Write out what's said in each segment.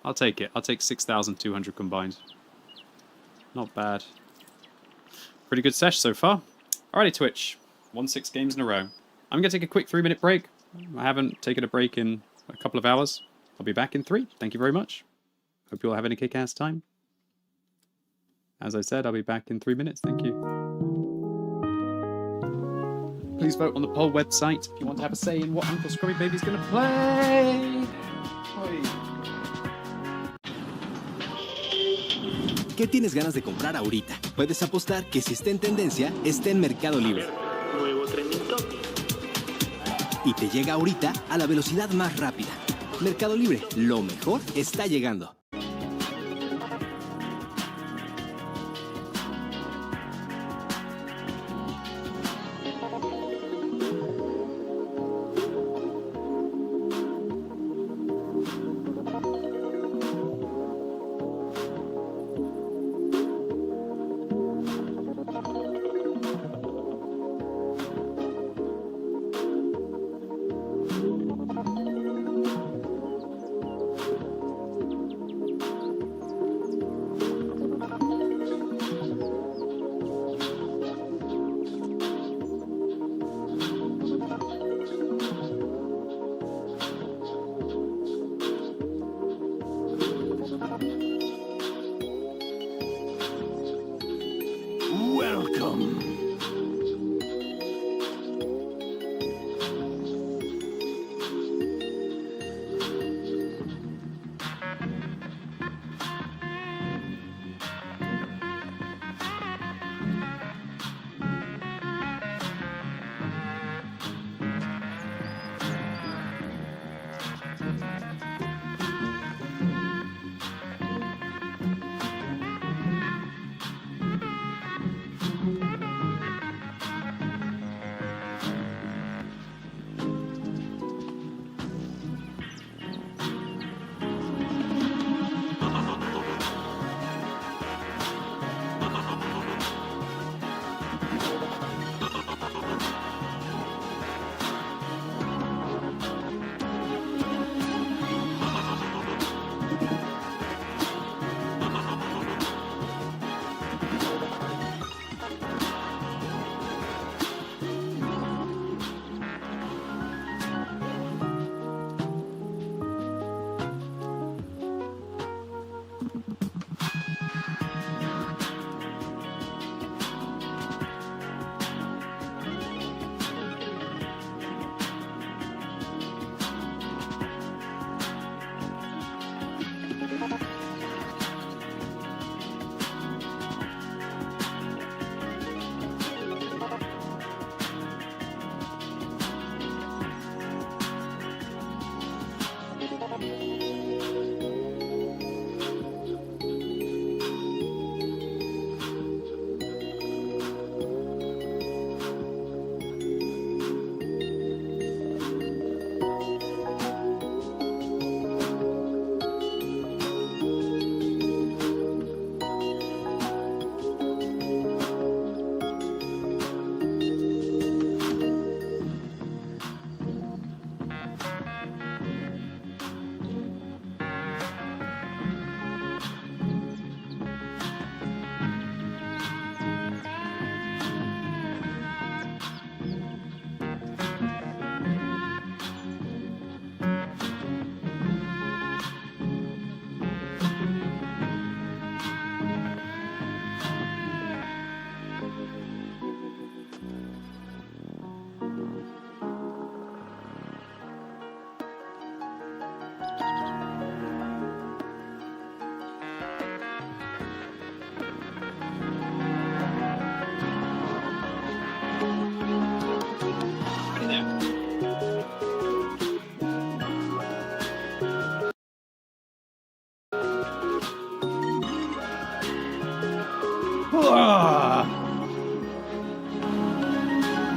I'll take it. I'll take 6,200 combined. Not bad. Pretty good sesh so far. Alrighty, Twitch. 1-6 games in a row. I'm going to take a quick 3-minute break. I haven't taken a break in a couple of hours. I'll be back in 3. Thank you very much. Hope you all have any kick-ass time. As I said, I'll be back in 3 minutes. Thank you. Please vote on the poll website if you want to have a say in what Uncle Quickybaby's going to play. Oi. ¿Qué tienes ganas de comprar ahorita? Puedes apostar que si está en tendencia, está en Mercado Libre. Nuevo trending topic. Y te llega ahorita a la velocidad más rápida. Mercado Libre, lo mejor está llegando.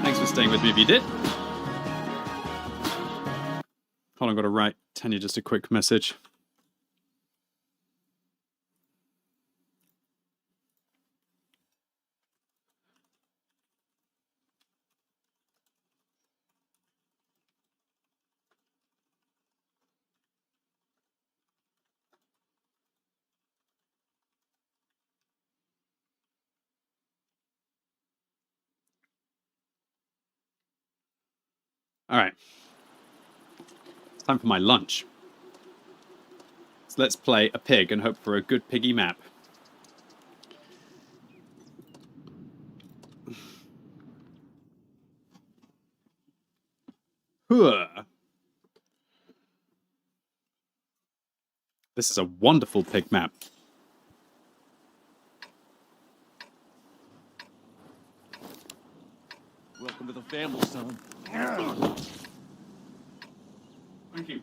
Thanks for staying with me if you did. Hold on, I've got to write Tanya just a quick message. Alright. It's time for my lunch. So let's play a pig and hope for a good piggy map. This is a wonderful pig map. Welcome to the family, son. Thank you.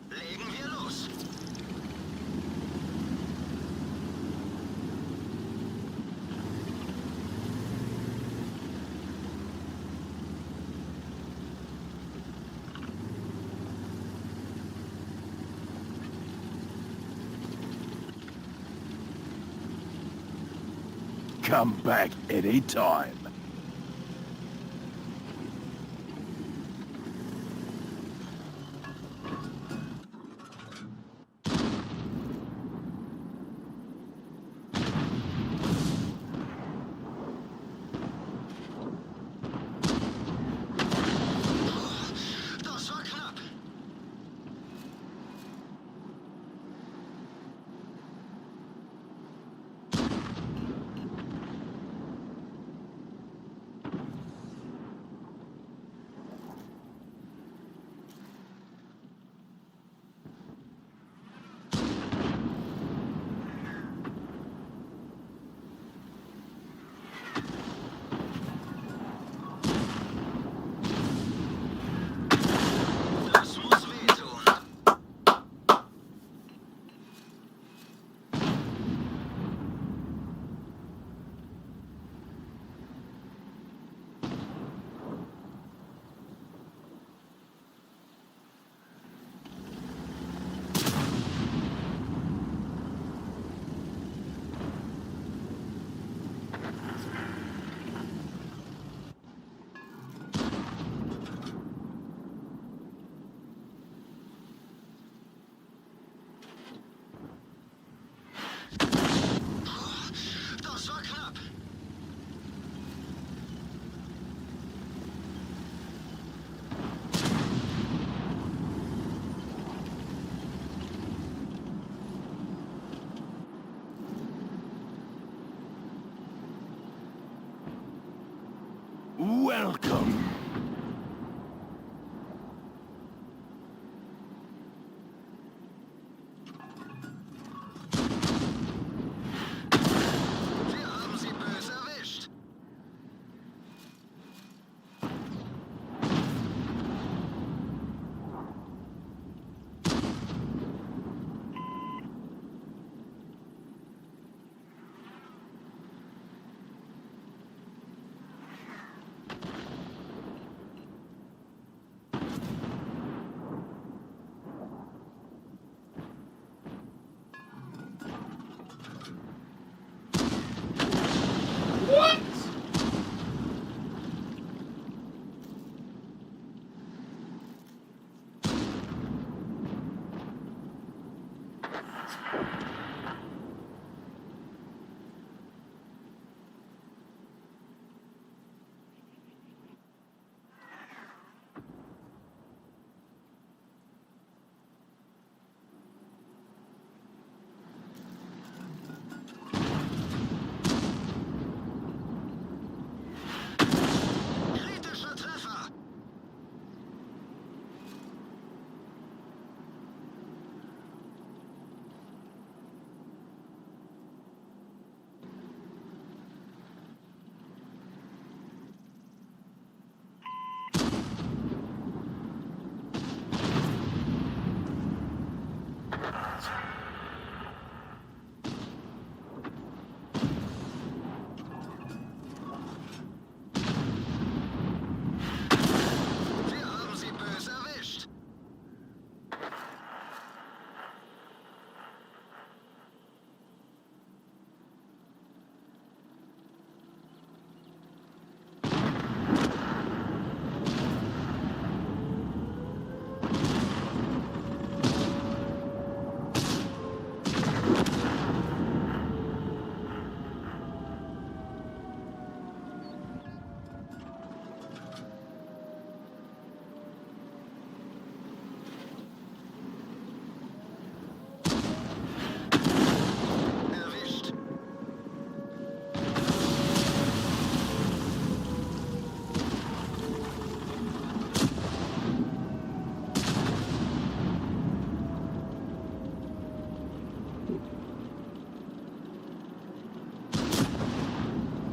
Legen wir los. Come back any time. Das war knapp.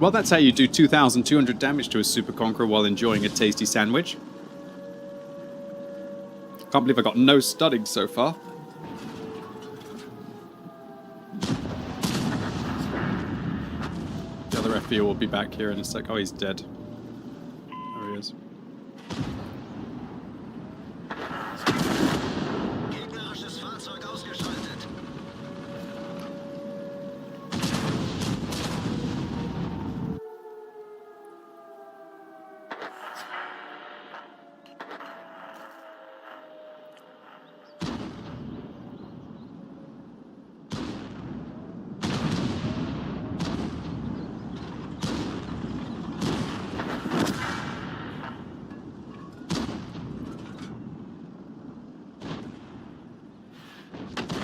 Well, that's how you do 2,200 damage to a Super Conqueror while enjoying a tasty sandwich. Can't believe I got no stunning so far. The other FBO will be back here in a sec. Oh, he's dead. There he is. Gegnerisches Fahrzeug ausgeschaltet.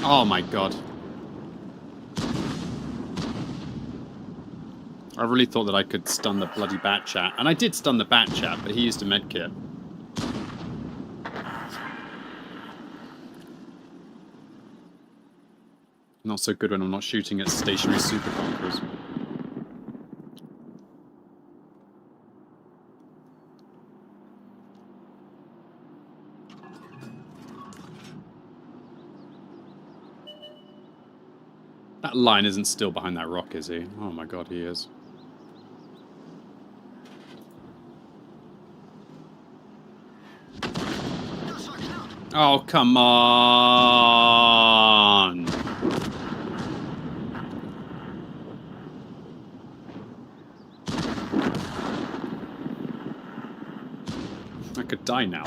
Oh my god. I really thought that I could stun the bloody bat chat. And I did stun the bat chat, but he used a medkit. Not so good when I'm not shooting at stationary super conquerors. That line isn't still behind that rock, is he? Oh my god, he is. Das war knapp. Oh, come on! I could die now.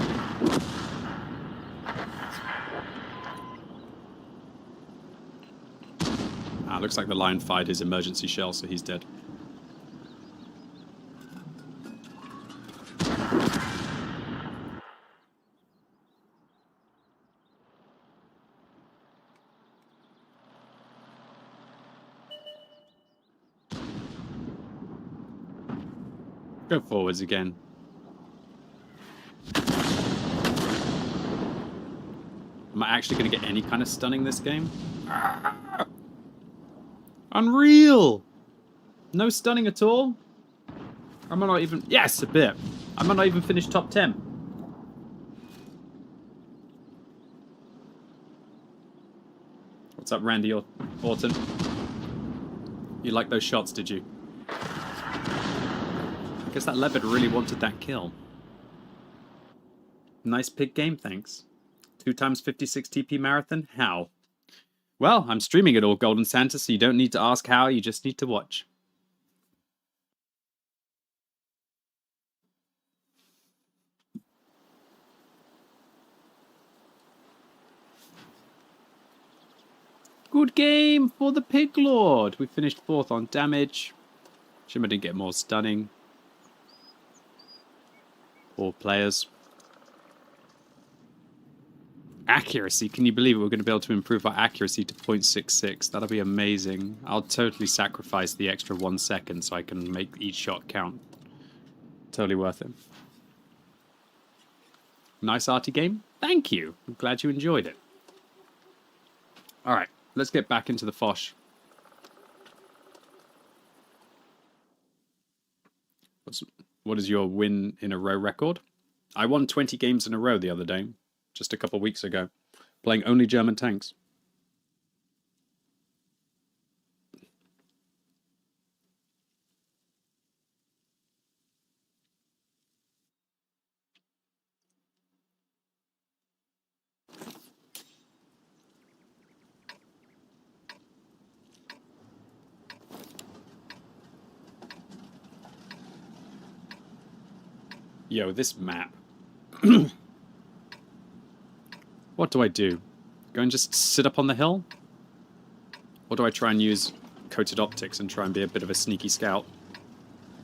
Ah, looks like the lion fired his emergency shell, so he's dead. Go forwards again. Am I actually going to get any kind of stunning this game? Ah! Unreal! No stunning at all? I might not even... Yes, a bit. I might not even finish top 10. What's up, Randy Orton? You liked those shots, did you? I guess that leopard really wanted that kill. Nice pig game, thanks. 2 times 56 TP marathon? How? Well, I'm streaming it all, Golden Santa, so you don't need to ask how, you just need to watch. Good game for the Pig Lord. We finished 4th on damage. Shimmer didn't get more stunning. Poor players. Accuracy. Can you believe it? We're going to be able to improve our accuracy to 0.66. That'll be amazing. I'll totally sacrifice the extra 1 second so I can make each shot count. Totally worth it. Nice arty game. Thank you. I'm glad you enjoyed it. Alright, let's get back into the Fosh. What is your win in a row record? I won 20 games in a row the other day. Just a couple of weeks ago, playing only German tanks. Yo, this map. What do I do? Go and just sit up on the hill? Or do I try and use coated optics and try and be a bit of a sneaky scout?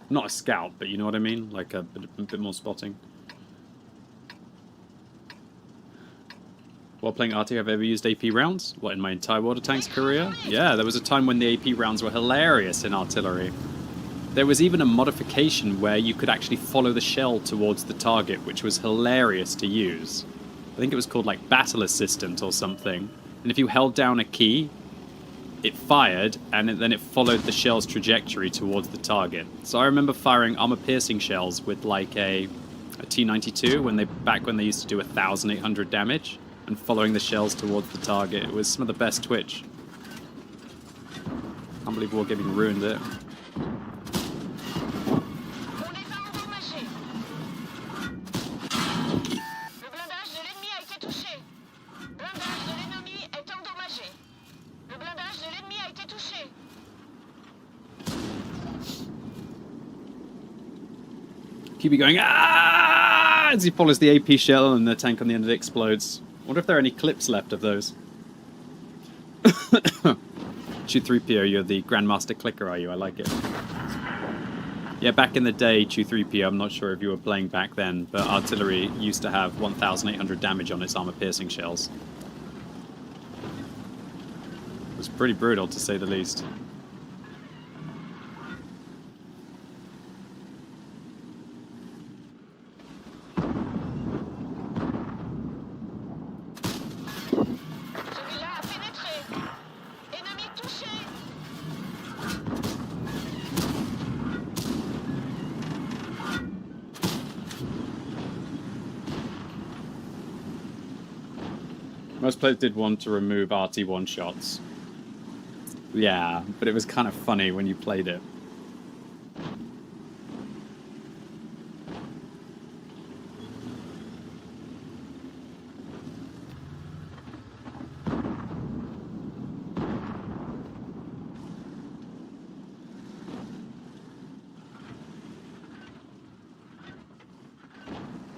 Not a scout, but you know what I mean? Like a bit more spotting. While playing RT, have I ever used AP rounds? What, in my entire World of Tanks career? Yeah, there was a time when the AP rounds were hilarious in artillery. There was even a modification where you could actually follow the shell towards the target, which was hilarious to use. I think it was called like Battle Assistant or something. And if you held down a key, it fired, and then it followed the shell's trajectory towards the target. So I remember firing armor-piercing shells with like a T-92 back when they used to do 1,800 damage, and following the shells towards the target. It was some of the best Twitch. Can't believe Wargaming ruined it. On n'est pas endommagé. Le blindage de l'ennemi a été touché. Blindage de l'ennemi est endommagé. Le blindage de l'ennemi a été touché. QB going, ah, as he follows the AP shell and the tank on the end of it explodes. I wonder if there are any clips left of those. 2-3PO, you're the Grandmaster Clicker, are you? I like it. Yeah, back in the day, 2-3PO, I'm not sure if you were playing back then, but artillery used to have 1,800 damage on its armor-piercing shells. It was pretty brutal, to say the least. Celui-là a pénétré. Ennemi touché. Most players did want to remove RT1 shots. Yeah, but it was kind of funny when you played it.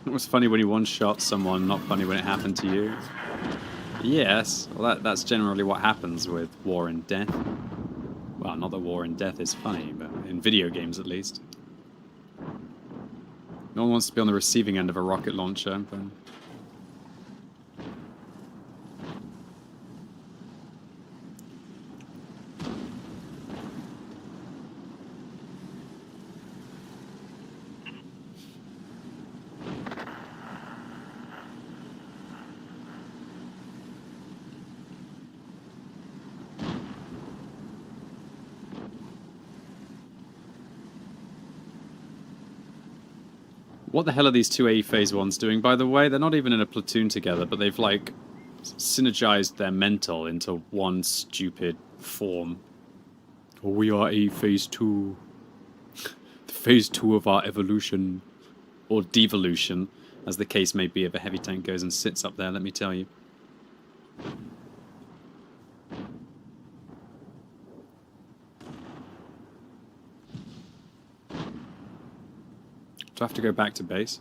It was funny when you one-shot someone, not funny when it happened to you. Yes, well that's generally what happens with War and Death. Well, not that War and Death is funny, but in video games at least. No one wants to be on the receiving end of a rocket launcher, but... What the hell are these two AE Phase 1s doing, by the way? They're not even in a platoon together, but they've, like, synergized their mental into one stupid form. Oh, we are AE Phase 2. The Phase 2 of our evolution. Or devolution, as the case may be if a heavy tank goes and sits up there, let me tell you. Do I have to go back to base?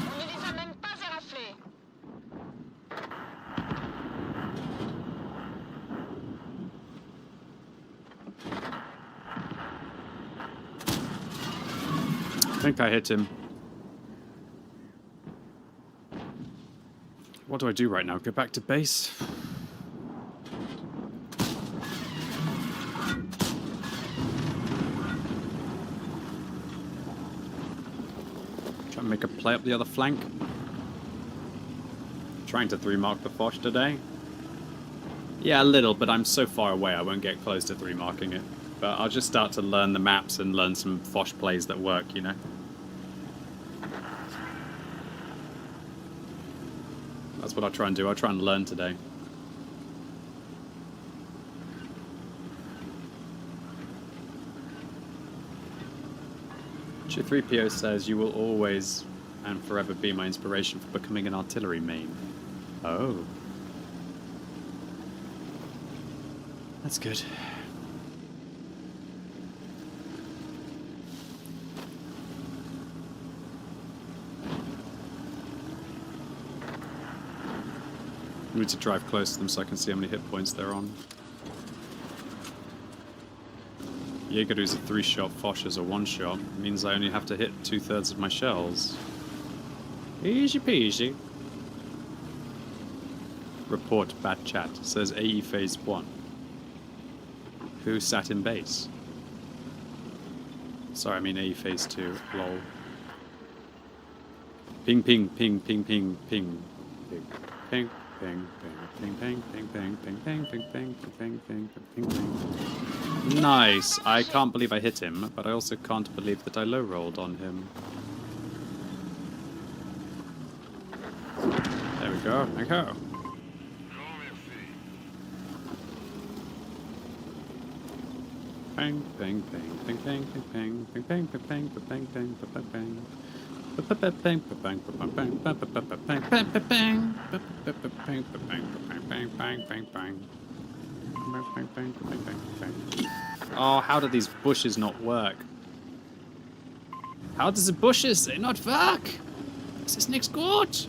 On ne les a même pas éraflés. I think I hit him. What do I do right now? Go back to base? Try and make a play up the other flank. Trying to 3-mark the Foch today. Yeah, a little, but I'm so far away I won't get close to 3-marking it. But I'll just start to learn the maps and learn some Foch plays that work, you know? That's what I'll try and do. I'll try and learn today. 3PO says, you will always and forever be my inspiration for becoming an artillery main. Oh. That's good. I need to drive close to them so I can see how many hit points they're on. Jaegeru's a 3-shot, Foch is a 1-shot. Means I only have to hit 2/3 of my shells. Easy peasy. Report bad chat. Says AE phase 1. Who sat in base? Sorry, I mean AE phase 2. Lol. Ping ping ping ping ping ping. Ping ping. Ping, ping, ping, ping, ping, ping, ping, ping, ping, ping, ping, ping, ping. Nice. I can't believe I hit him, but I also can't believe that I low-rolled on him. There we go. Thank you. Ping, ping, ping, ping, ping, ping, ping, ping, ping, ping, ping, ping, ping, ping. Oh, how do these bushes not work? How does the bushes not work? Das ist nichts gut.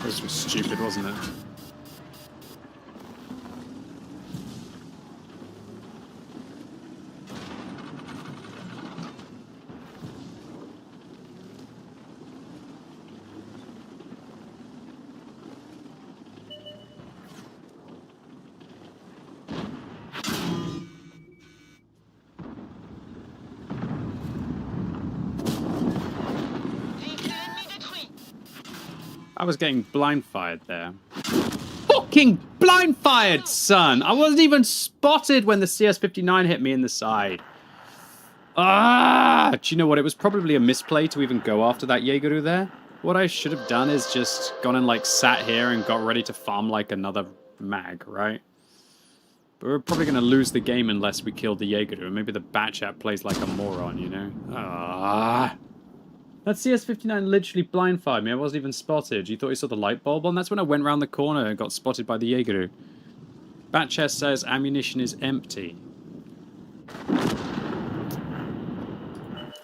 This was stupid, wasn't it? I was getting blind fired there. Fucking blind fired, son! I wasn't even spotted when the CS-59 hit me in the side. Ah! Do you know what? It was probably a misplay to even go after that Jaegeru there. What I should have done is just gone and like sat here and got ready to farm like another mag, right? But we're probably going to lose the game unless we kill the Jaegeru. Maybe the Batchat plays like a moron, you know? Ah! That CS-59 literally blind fired me. I wasn't even spotted. You thought you saw the light bulb on? That's when I went round the corner and got spotted by the Jaegeru. Batchest says ammunition is empty.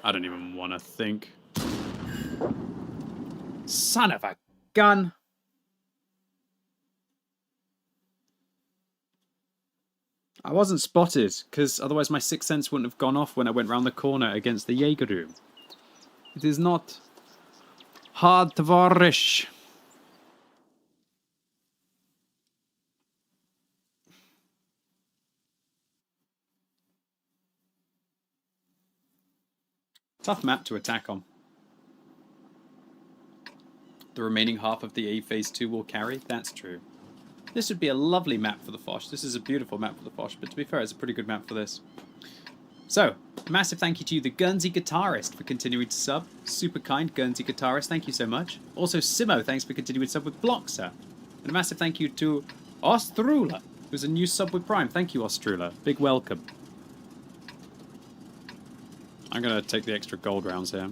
I don't even want to think. Son of a gun. I wasn't spotted, because otherwise my sixth sense wouldn't have gone off when I went round the corner against the Jaegeru. It is not hard to varish. Tough map to attack on. The remaining half of the A Phase 2 will carry? That's true. This would be a lovely map for the Foch. This is a beautiful map for the Foch, but to be fair, it's a pretty good map for this. So, massive thank you to you, the Guernsey Guitarist, for continuing to sub. Super kind, Guernsey Guitarist, thank you so much. Also, Simo, thanks for continuing to sub with Bloxer. And a massive thank you to Ostrula, who's a new sub with Prime. Thank you, Ostrula. Big welcome. I'm going to take the extra gold rounds here.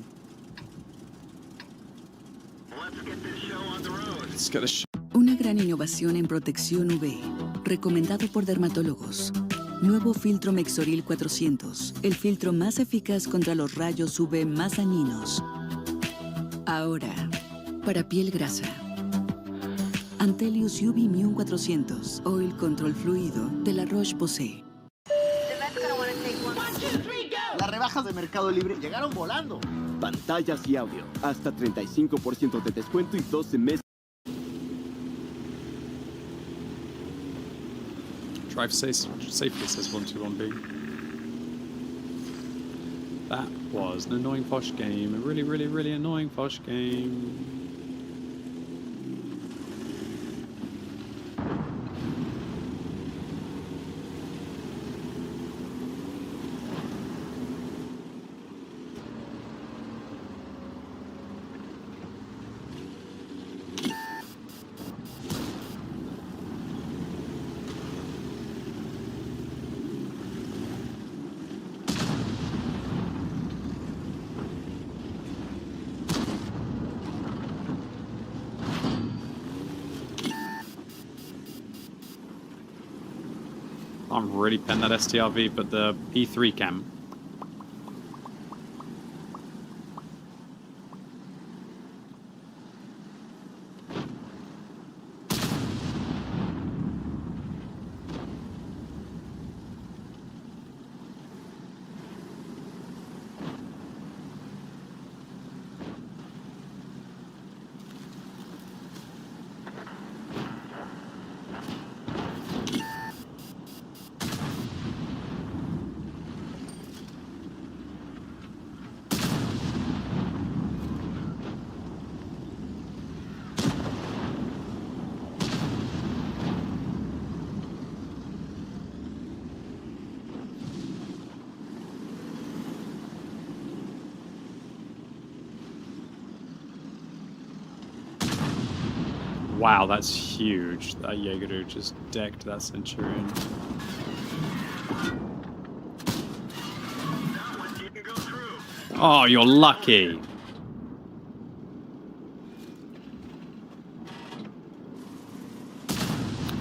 Let's get this show on the road. Let's get the show. Una gran innovación en protección UV, recomendado por dermatólogos. Nuevo filtro Mexoril 400, el filtro más eficaz contra los rayos UV más dañinos. Ahora, para piel grasa. Antelius UV Immune 400, Oil Control Fluido de la Roche-Posay. Las rebajas de Mercado Libre llegaron volando. Pantallas y audio, hasta 35% de descuento y 12 meses. Drive safely, says 121B. That was an annoying Foch game. A really, really, really annoying Foch game. Can't really pen that STRV, but the E3 can. Wow, that's huge. That Jaeger just decked that Centurion. That one didn't go through. Oh, you're lucky.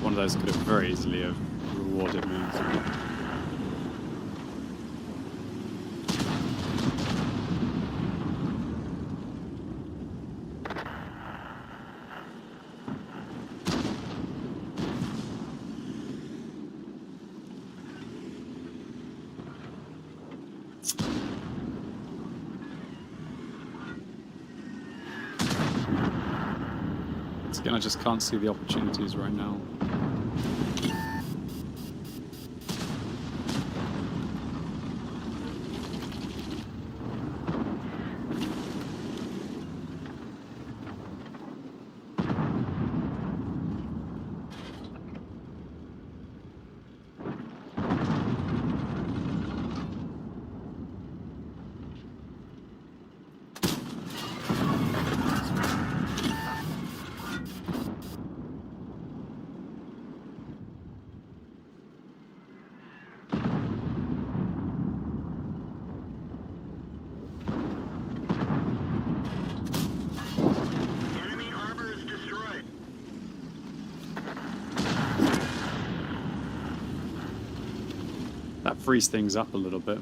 One of those could have very easily have rewarded me. Again, I just can't see the opportunities right now. Enemy armor is destroyed. That frees things up a little bit.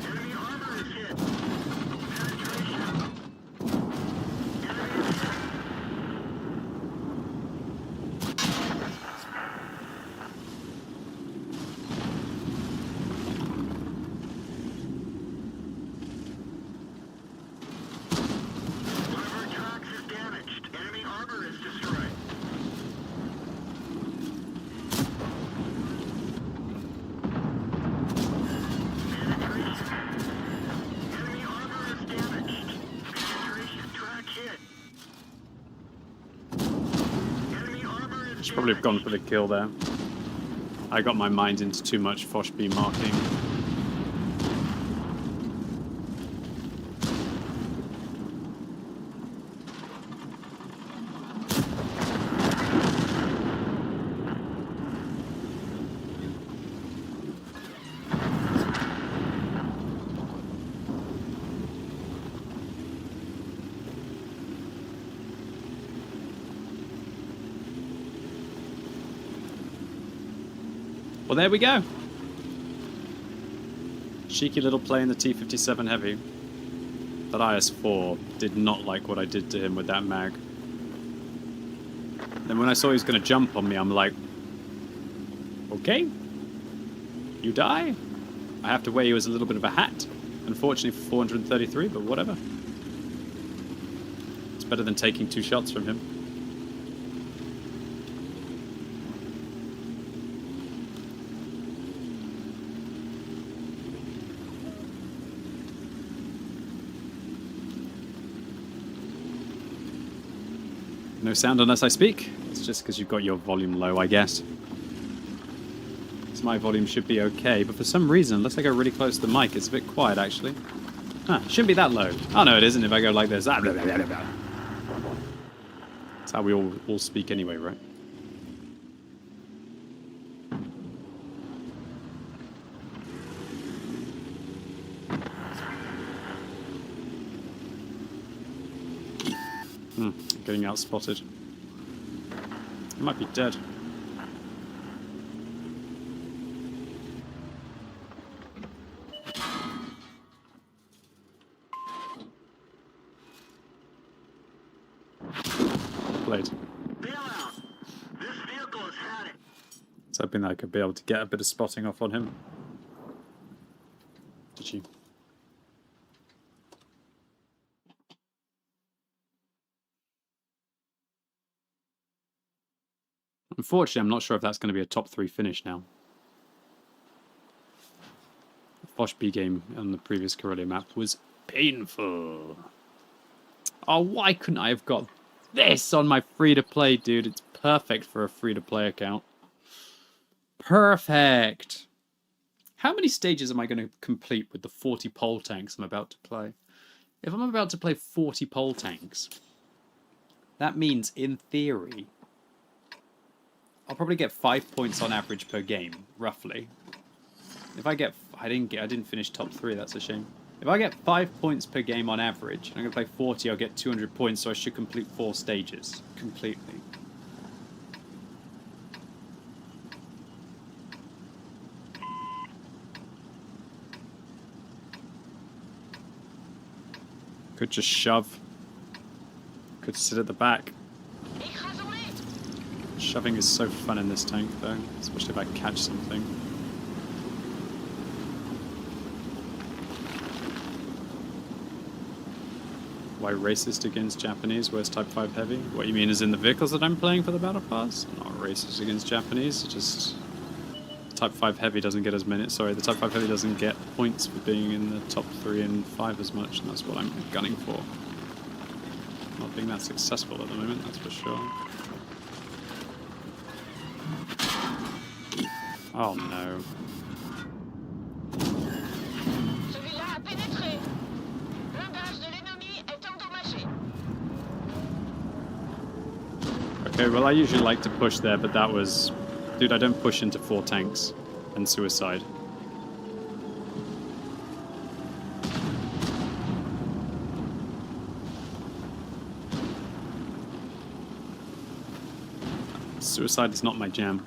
Enemy armor is hit. Penetration. Enemy is hit. One of our tracks is damaged. Enemy armor is destroyed. Penetration. Enemy armor is damaged. Penetration. Track hit. Enemy armor is Should probably have gone for the kill there. I got my mind into too much Foshby marking. Well, there we go. Cheeky little play in the T-57 Heavy. That IS-4 did not like what I did to him with that mag. Then when I saw he was going to jump on me, I'm like, okay, you die. I have to weigh you as a little bit of a hat. Unfortunately for 433, but whatever. It's better than taking 2 shots from him. No sound unless I speak. It's just because you've got your volume low, I guess. So my volume should be okay, but for some reason, unless I go really close to the mic, it's a bit quiet, actually. Huh, shouldn't be that low. Oh, no, it isn't if I go like this. That's how we all speak anyway, right? Getting outspotted. I might be dead. Played. Bailout. This vehicle has had it. I was hoping that I could be able to get a bit of spotting off on him. Did you? Unfortunately, I'm not sure if that's going to be a top 3 finish now. The Foch B game on the previous Corellia map was painful. Oh, why couldn't I have got this on my free-to-play, dude? It's perfect for a free-to-play account. Perfect! How many stages am I going to complete with the 40 pole tanks I'm about to play? If I'm about to play 40 pole tanks, that means, in theory, I'll probably get 5 points on average per game, roughly. If I get... I didn't finish top 3, that's a shame. If I get 5 points per game on average, and I'm going to play 40, I'll get 200 points, so I should complete 4 stages. Completely. Could just shove. Could sit at the back. Shoving is so fun in this tank, though, especially if I catch something. Why racist against Japanese? Where's Type 5 Heavy? What you mean is in the vehicles that I'm playing for the Battle Pass? Not racist against Japanese, just... Type 5 Heavy doesn't get as many... Sorry, the Type 5 Heavy doesn't get points for being in the top 3 and 5 as much, and that's what I'm gunning for. Not being that successful at the moment, that's for sure. Oh no. Celui-là a pénétré. Blindage de l'ennemi est endommagé. Okay, well I usually like to push there, but that was... Dude, I don't push into 4 tanks and suicide. Suicide is not my jam.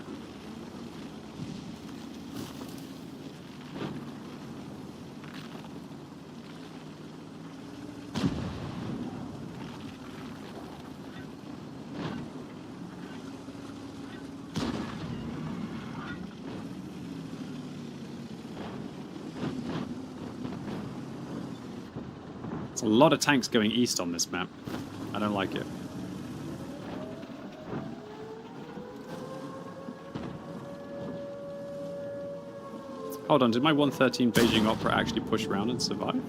There's a lot of tanks going east on this map. I don't like it. Hold on, did my 113 Beijing Opera actually push around and survive?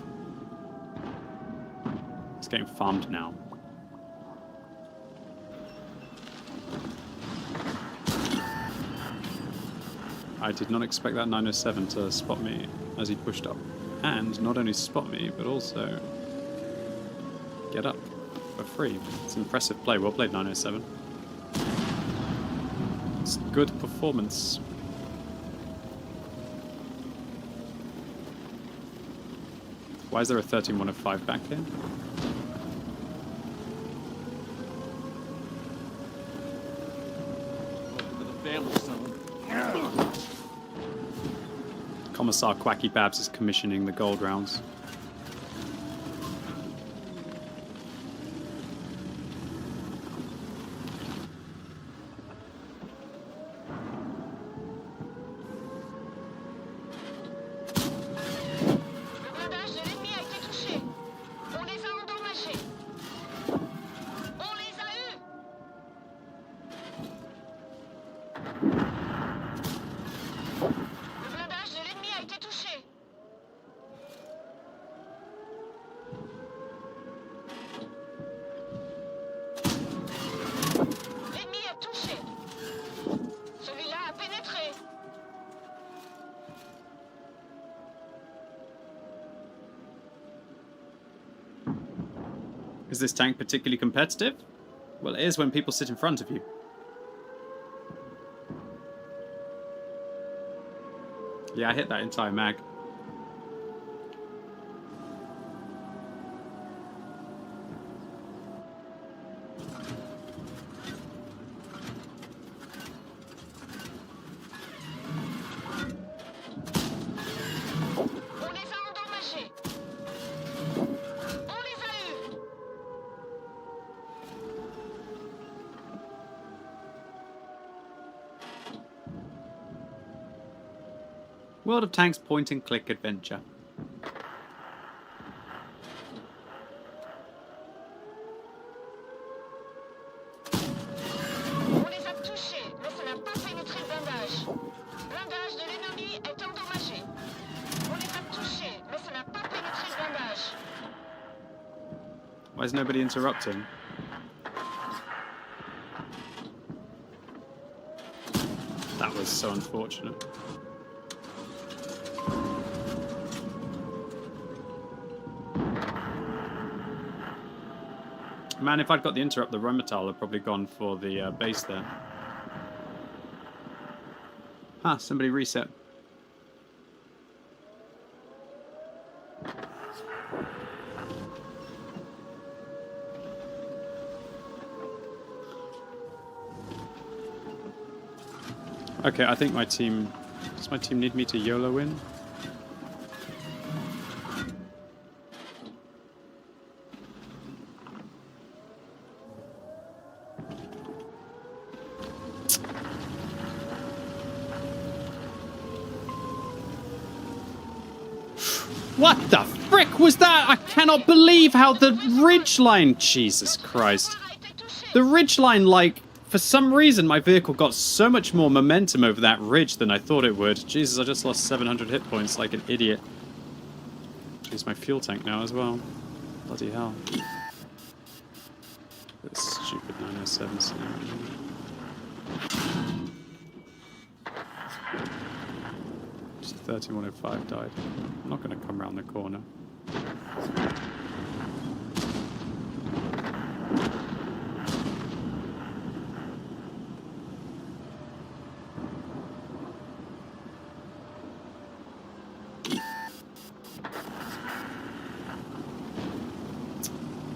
It's getting farmed now. I did not expect that 907 to spot me as he pushed up. And not only spot me, but also get up for free. It's impressive play. Well played, 907. It's good performance. Why is there a 13105 back here? Welcome to the family, son. Commissar Quackybaby is commissioning the gold rounds. Is this tank particularly competitive? Well, it is when people sit in front of you. Yeah, I hit that entire mag. On les a endommagés. On les a eus. World of Tanks point and click adventure. On les a touchés, mais ça n'a pas pénétré le blindage. Blindage de l'ennemi est endommagé. On les a touchés, mais ça n'a pas pénétré le blindage. Why is nobody interrupting? That was so unfortunate. Man, if I'd got the interrupt, the Rheinmetall had probably gone for the base there. Ah, somebody reset. Okay, I think my team... Does my team need me to YOLO in? What the frick was that? I cannot believe how the ridgeline... Jesus Christ. A été touché. The ridgeline, like, for some reason, my vehicle got so much more momentum over that ridge than I thought it would. Jesus, I just lost 700 hit points like an idiot. Use my fuel tank now as well. Bloody hell. This stupid 907 scenario. Just 3105 died. I'm not going to come around the corner.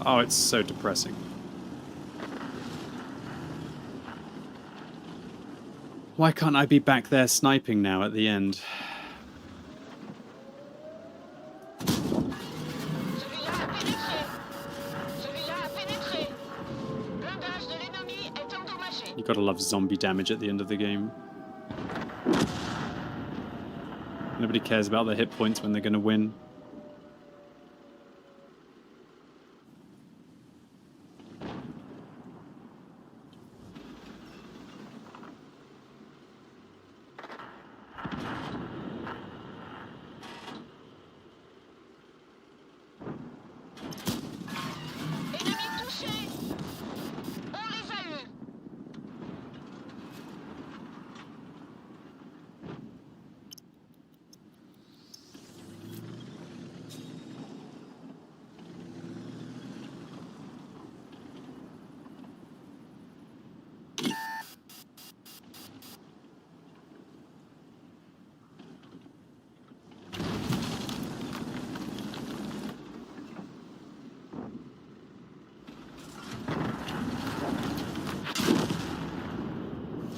Oh, it's so depressing. Why can't I be back there sniping now at the end? Celui-là a pénétré. Celui-là a pénétré. Blindage de l'ennemi est endommagé. You gotta love zombie damage at the end of the game. Nobody cares about their hit points when they're gonna win. Ennemi touché. On les a eus.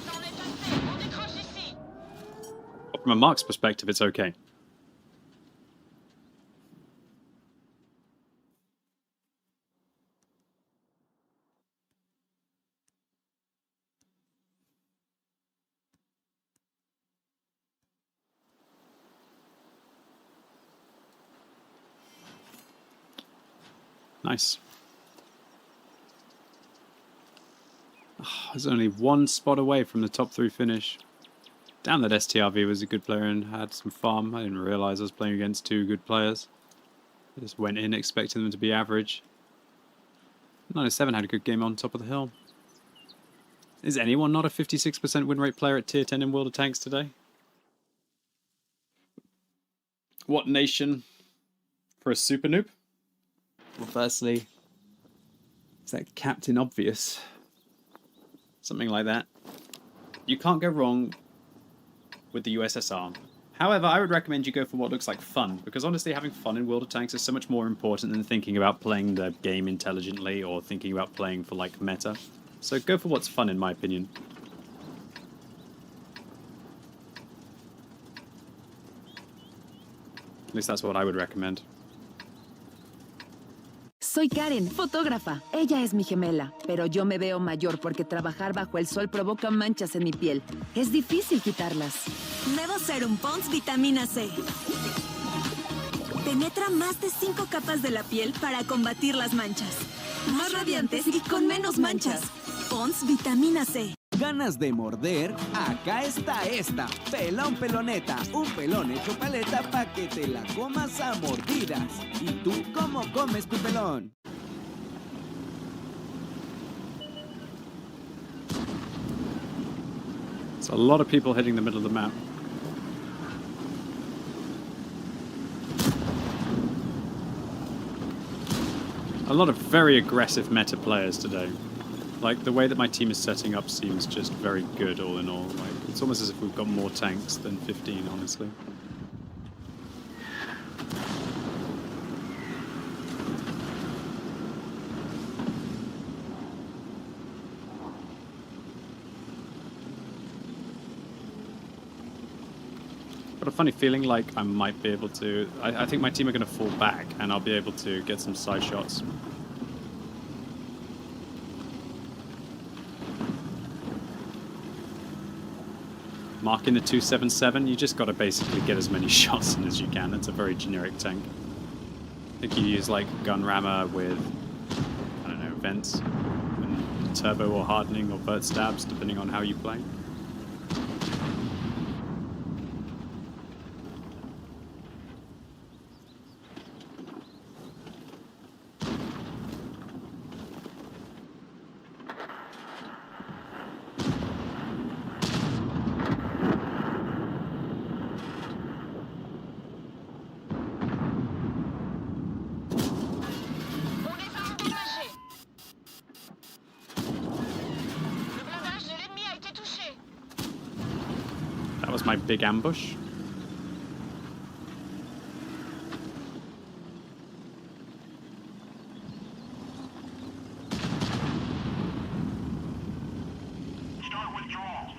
C'en est assez. On décroche ici. From a Mark's perspective, it's okay. Nice. Oh, I was only one spot away from the top 3 finish. Damn, that STRV was a good player and had some farm. I didn't realise I was playing against 2 good players. I just went in expecting them to be average. 907 had a good game on top of the hill. Is anyone not a 56% win rate player at tier 10 in World of Tanks today? What nation for a super noob? Well, firstly, that Captain Obvious? Something like that. You can't go wrong with the USSR. However, I would recommend you go for what looks like fun, because honestly having fun in World of Tanks is so much more important than thinking about playing the game intelligently or thinking about playing for like meta. So go for what's fun in my opinion. At least that's what I would recommend. Soy Karen, fotógrafa. Ella es mi gemela, pero yo me veo mayor porque trabajar bajo el sol provoca manchas en mi piel. Es difícil quitarlas. Nuevo Serum Pond's Vitamina C. Penetra más de 5 capas de la piel para combatir las manchas. Más radiantes y con menos manchas. Pond's Vitamina C. ¿Ganas de morder? Acá está esta. Pelón peloneta. Un pelón hecho paleta pa' que te la comas a mordidas. ¿Y tú cómo comes tu pelón? It's a lot of people hitting the middle of the map. A lot of very aggressive meta players today. Like, the way that my team is setting up seems just very good all in all. Like, it's almost as if we've got more tanks than 15, honestly. Got a funny feeling like I might be able to... I think my team are going to fall back, and I'll be able to get some side shots. Marking the 277, you just got to basically get as many shots in as you can. It's a very generic tank. I think you use like gun rammer with, I don't know, vents, and turbo or hardening or vert stabs, depending on how you play. That was my big ambush. Start withdrawal.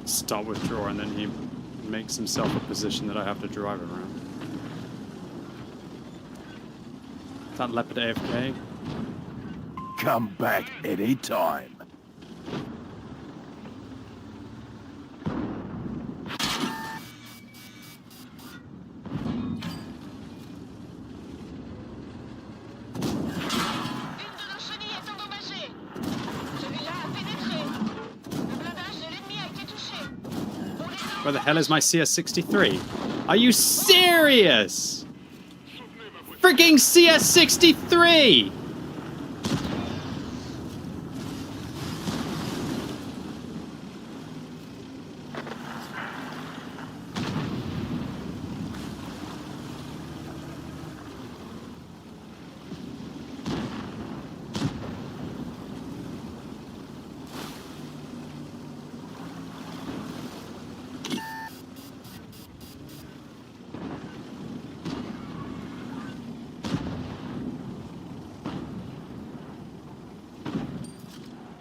Start withdraw, and then he makes himself a position that I have to drive around. That Leopard AFK. Come back anytime. Where the hell is my CS-63? Are you serious? Freaking CS-63!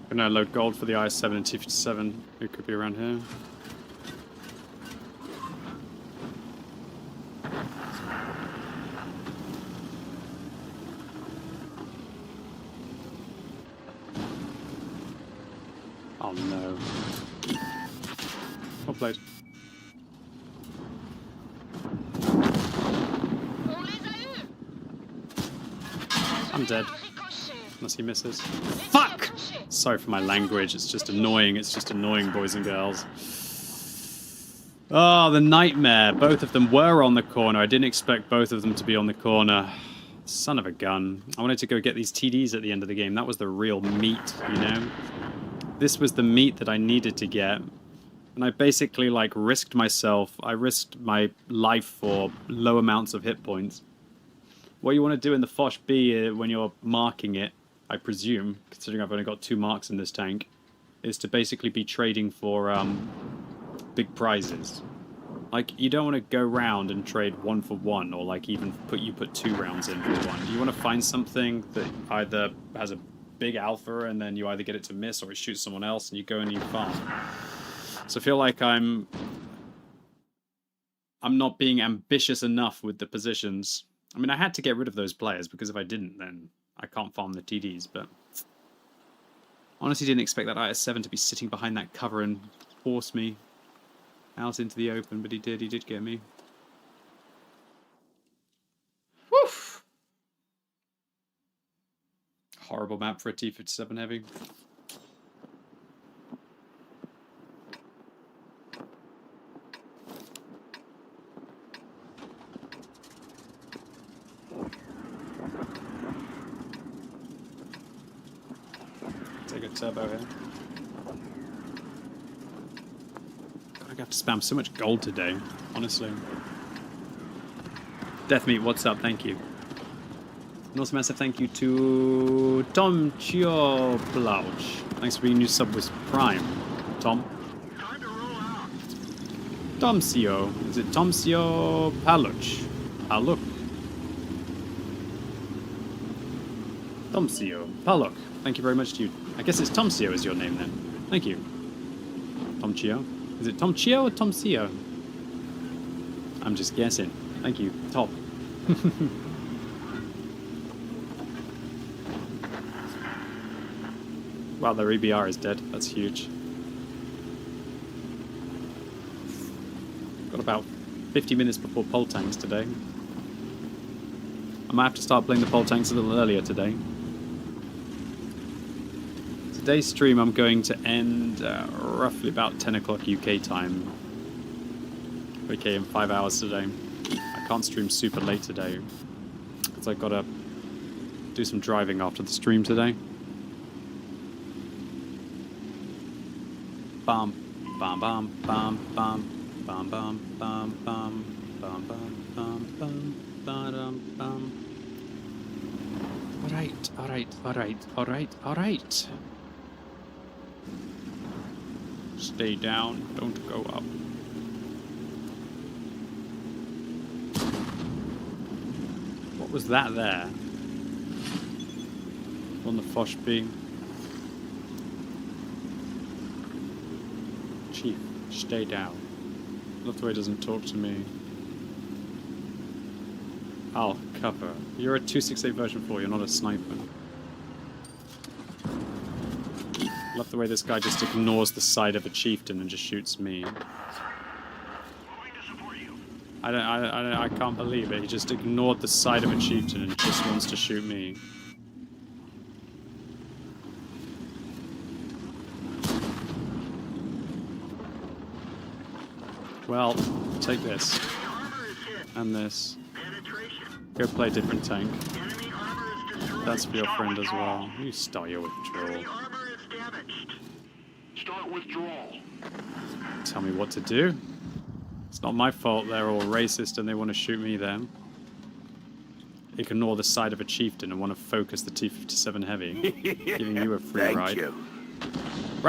Gonna load gold for the IS-7 and T-57. It could be around here. Oh no. Well played. I'm dead. Unless he misses. Fuck! Sorry for my language, it's just annoying. It's just annoying, boys and girls. Oh, the nightmare. Both of them were on the corner. I didn't expect both of them to be on the corner. Son of a gun. I wanted to go get these TDs at the end of the game. That was the real meat, you know? This was the meat that I needed to get. And I basically, like, risked myself. I risked my life for low amounts of hit points. What you want to do in the Foch B when you're marking it, I presume, considering I've only got 2 marks in this tank, is to basically be trading for big prizes. Like, you don't want to go round and trade 1 for 1, or like even put 2 rounds in for 1. You want to find something that either has a big alpha and then you either get it to miss or it shoots someone else and you go and you farm. So I feel like I'm not being ambitious enough with the positions. I mean, I had to get rid of those players because if I didn't, then I can't farm the TDs, but honestly didn't expect that IS-7 to be sitting behind that cover and force me out into the open, but he did get me. Woof! Horrible map for a T-57 heavy. Take a turbo here. God, I have to spam so much gold today, honestly. Deathmeat, what's up? Thank you. And also massive thank you to Tom Chio Blouch. Thanks for being new sub with Prime, Tom. Tomcio. Is it Tomcio Paluch? Paluk. Tomcio Paluk. Thank you very much to you. I guess it's Tomcio is your name then. Thank you. Tomcio. Is it Tomcio or Tomcio? I'm just guessing. Thank you. Top. Wow, their EBR is dead. That's huge. Got about 50 minutes before pole tanks today. I might have to start playing the pole tanks a little earlier today. Today's stream I'm going to end roughly about 10 o'clock UK time. Okay, in 5 hours today. I can't stream super late today because I've got to do some driving after the stream today. Bum, bum, bum, bum, bum, bum, bum, bum, bum, bum, bum, bum, bum, bum, bum. Alright, alright, alright, alright, alright. Stay down, don't go up. What was that there? On the Foch B. Chief, stay down. Love the way he doesn't talk to me. I'll cover. You're a 268 version 4, you're not a sniper. Love the way this guy just ignores the side of a chieftain and just shoots me. I can't believe it. He just ignored the side of a chieftain and just wants to shoot me. Well, take this. And this. Go play a different tank. That's for your friend as well. You start your withdrawal. Start withdrawal. Tell me what to do. It's not my fault they're all racist and they want to shoot me then. Ignore the side of a chieftain and want to focus the T-57 heavy. Giving you a free ride. you.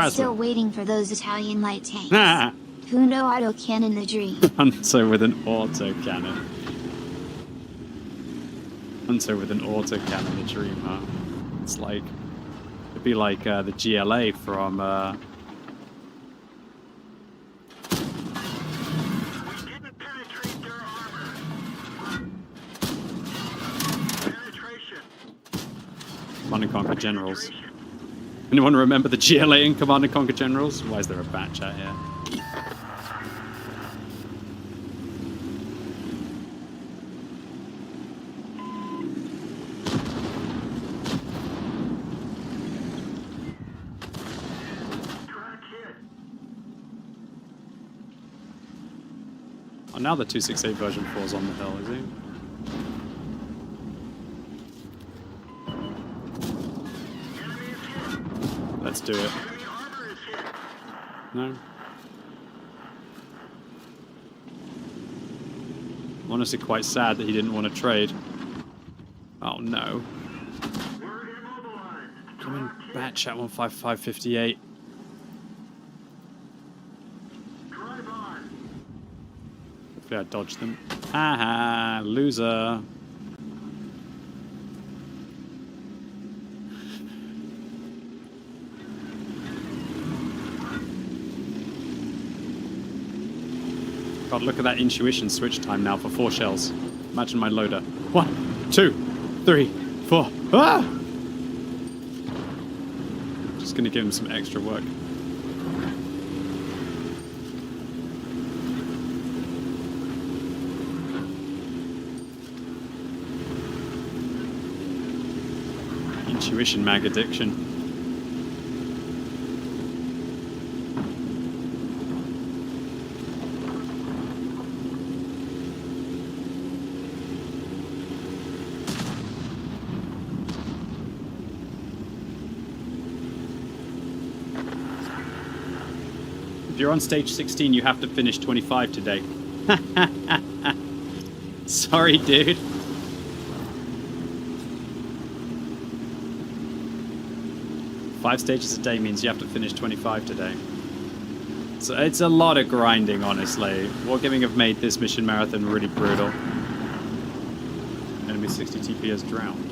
Still waiting for those Italian light tanks. Who know autocannon the dream? Hunter with an autocannon. Hunter with an autocannon the dream, huh? It's like... It'd be like the GLA from... Command & Conquer Generals. Anyone remember the GLA in Command & Conquer Generals? Why is there a bat chat here? Oh, now the 268 version 4 is on the hill, is he? Let's do it. No? Honestly, quite sad that he didn't want to trade. Oh no. Come in, batch at 155.58. Hopefully I dodged them. Haha, loser. God, look at that intuition switch time now for 4 shells. Imagine my loader. 1, 2, 3, 4. Ah! Just gonna give him some extra work. Intuition mag addiction. If you're on stage 16, you have to finish 25 today. Sorry, dude. Five stages a day means you have to finish 25 today. So it's a lot of grinding, honestly. Wargaming have made this mission marathon really brutal. Enemy 60 TP has drowned.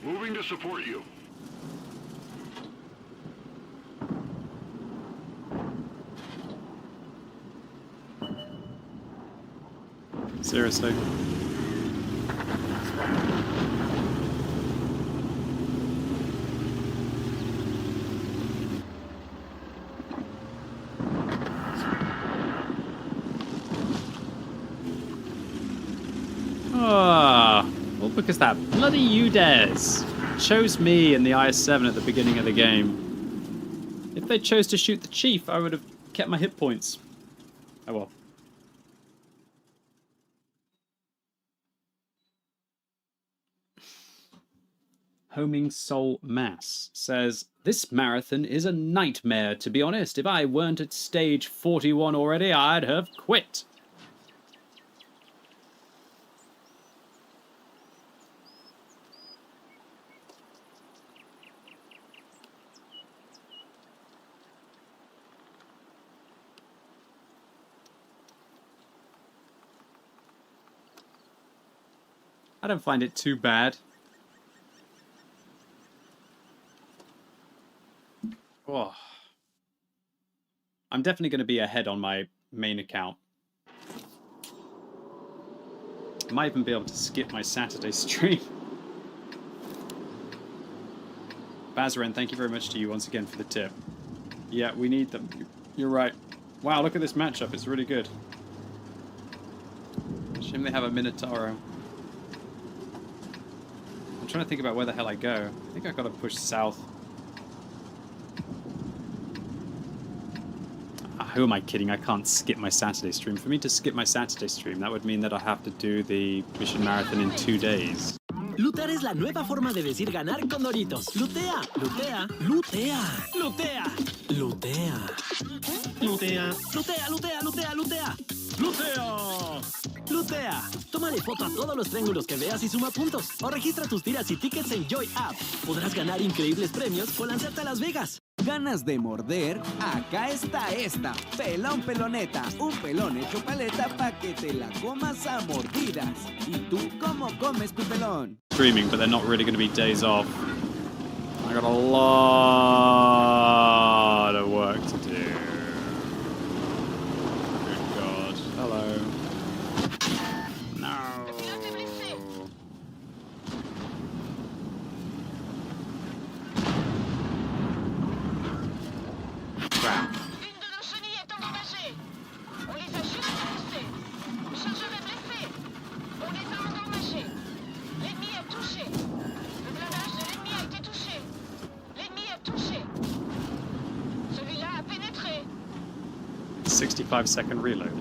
Moving to support you. Seriously. Well, because that bloody Udez chose me in the IS-7 at the beginning of the game. If they chose to shoot the chief, I would have kept my hit points. Oh well. Homing Soul Mass says, "This marathon is a nightmare, to be honest. If I weren't at stage 41 already, I'd have quit." I don't find it too bad. Oh. I'm definitely going to be ahead on my main account. I might even be able to skip my Saturday stream. Bazaren, thank you very much to you once again for the tip. Yeah, we need them. You're right. Wow, look at this matchup. It's really good. Shame they have a Minotauro. I'm trying to think about where the hell I go. I think I've got to push south. Who am I kidding? I can't skip my Saturday stream. For me to skip my Saturday stream, that would mean that I have to do the mission marathon in 2 days. Lootear es la nueva forma de decir ganar con Doritos. Lootea, lootea, lootea, lootea, lootea. Lootea, lootea, lootea, lootea, lootea. ¡Lootea! ¡Lootea! Tómale foto a todos los triángulos que veas y suma puntos. O registra tus tiras y tickets en Joy App. Podrás ganar increíbles premios o lanzarte a Las Vegas. ¿Ganas de morder? Acá está esta. Pelón peloneta. Un pelón hecho paleta pa' que te la comas a mordidas. ¿Y tú cómo comes tu pelón? Streaming, but they're not really going to be days off. I got a lot of work to do. Good God. Hello. No. Crap. Une de nos chenilles est endommagée. On les a juste poussées. Chargeur est blessé. On les a endommagés. L'ennemi est touché. Le blindage de l'ennemi a été touché. L'ennemi est touché. Celui-là a pénétré. 65-second reload.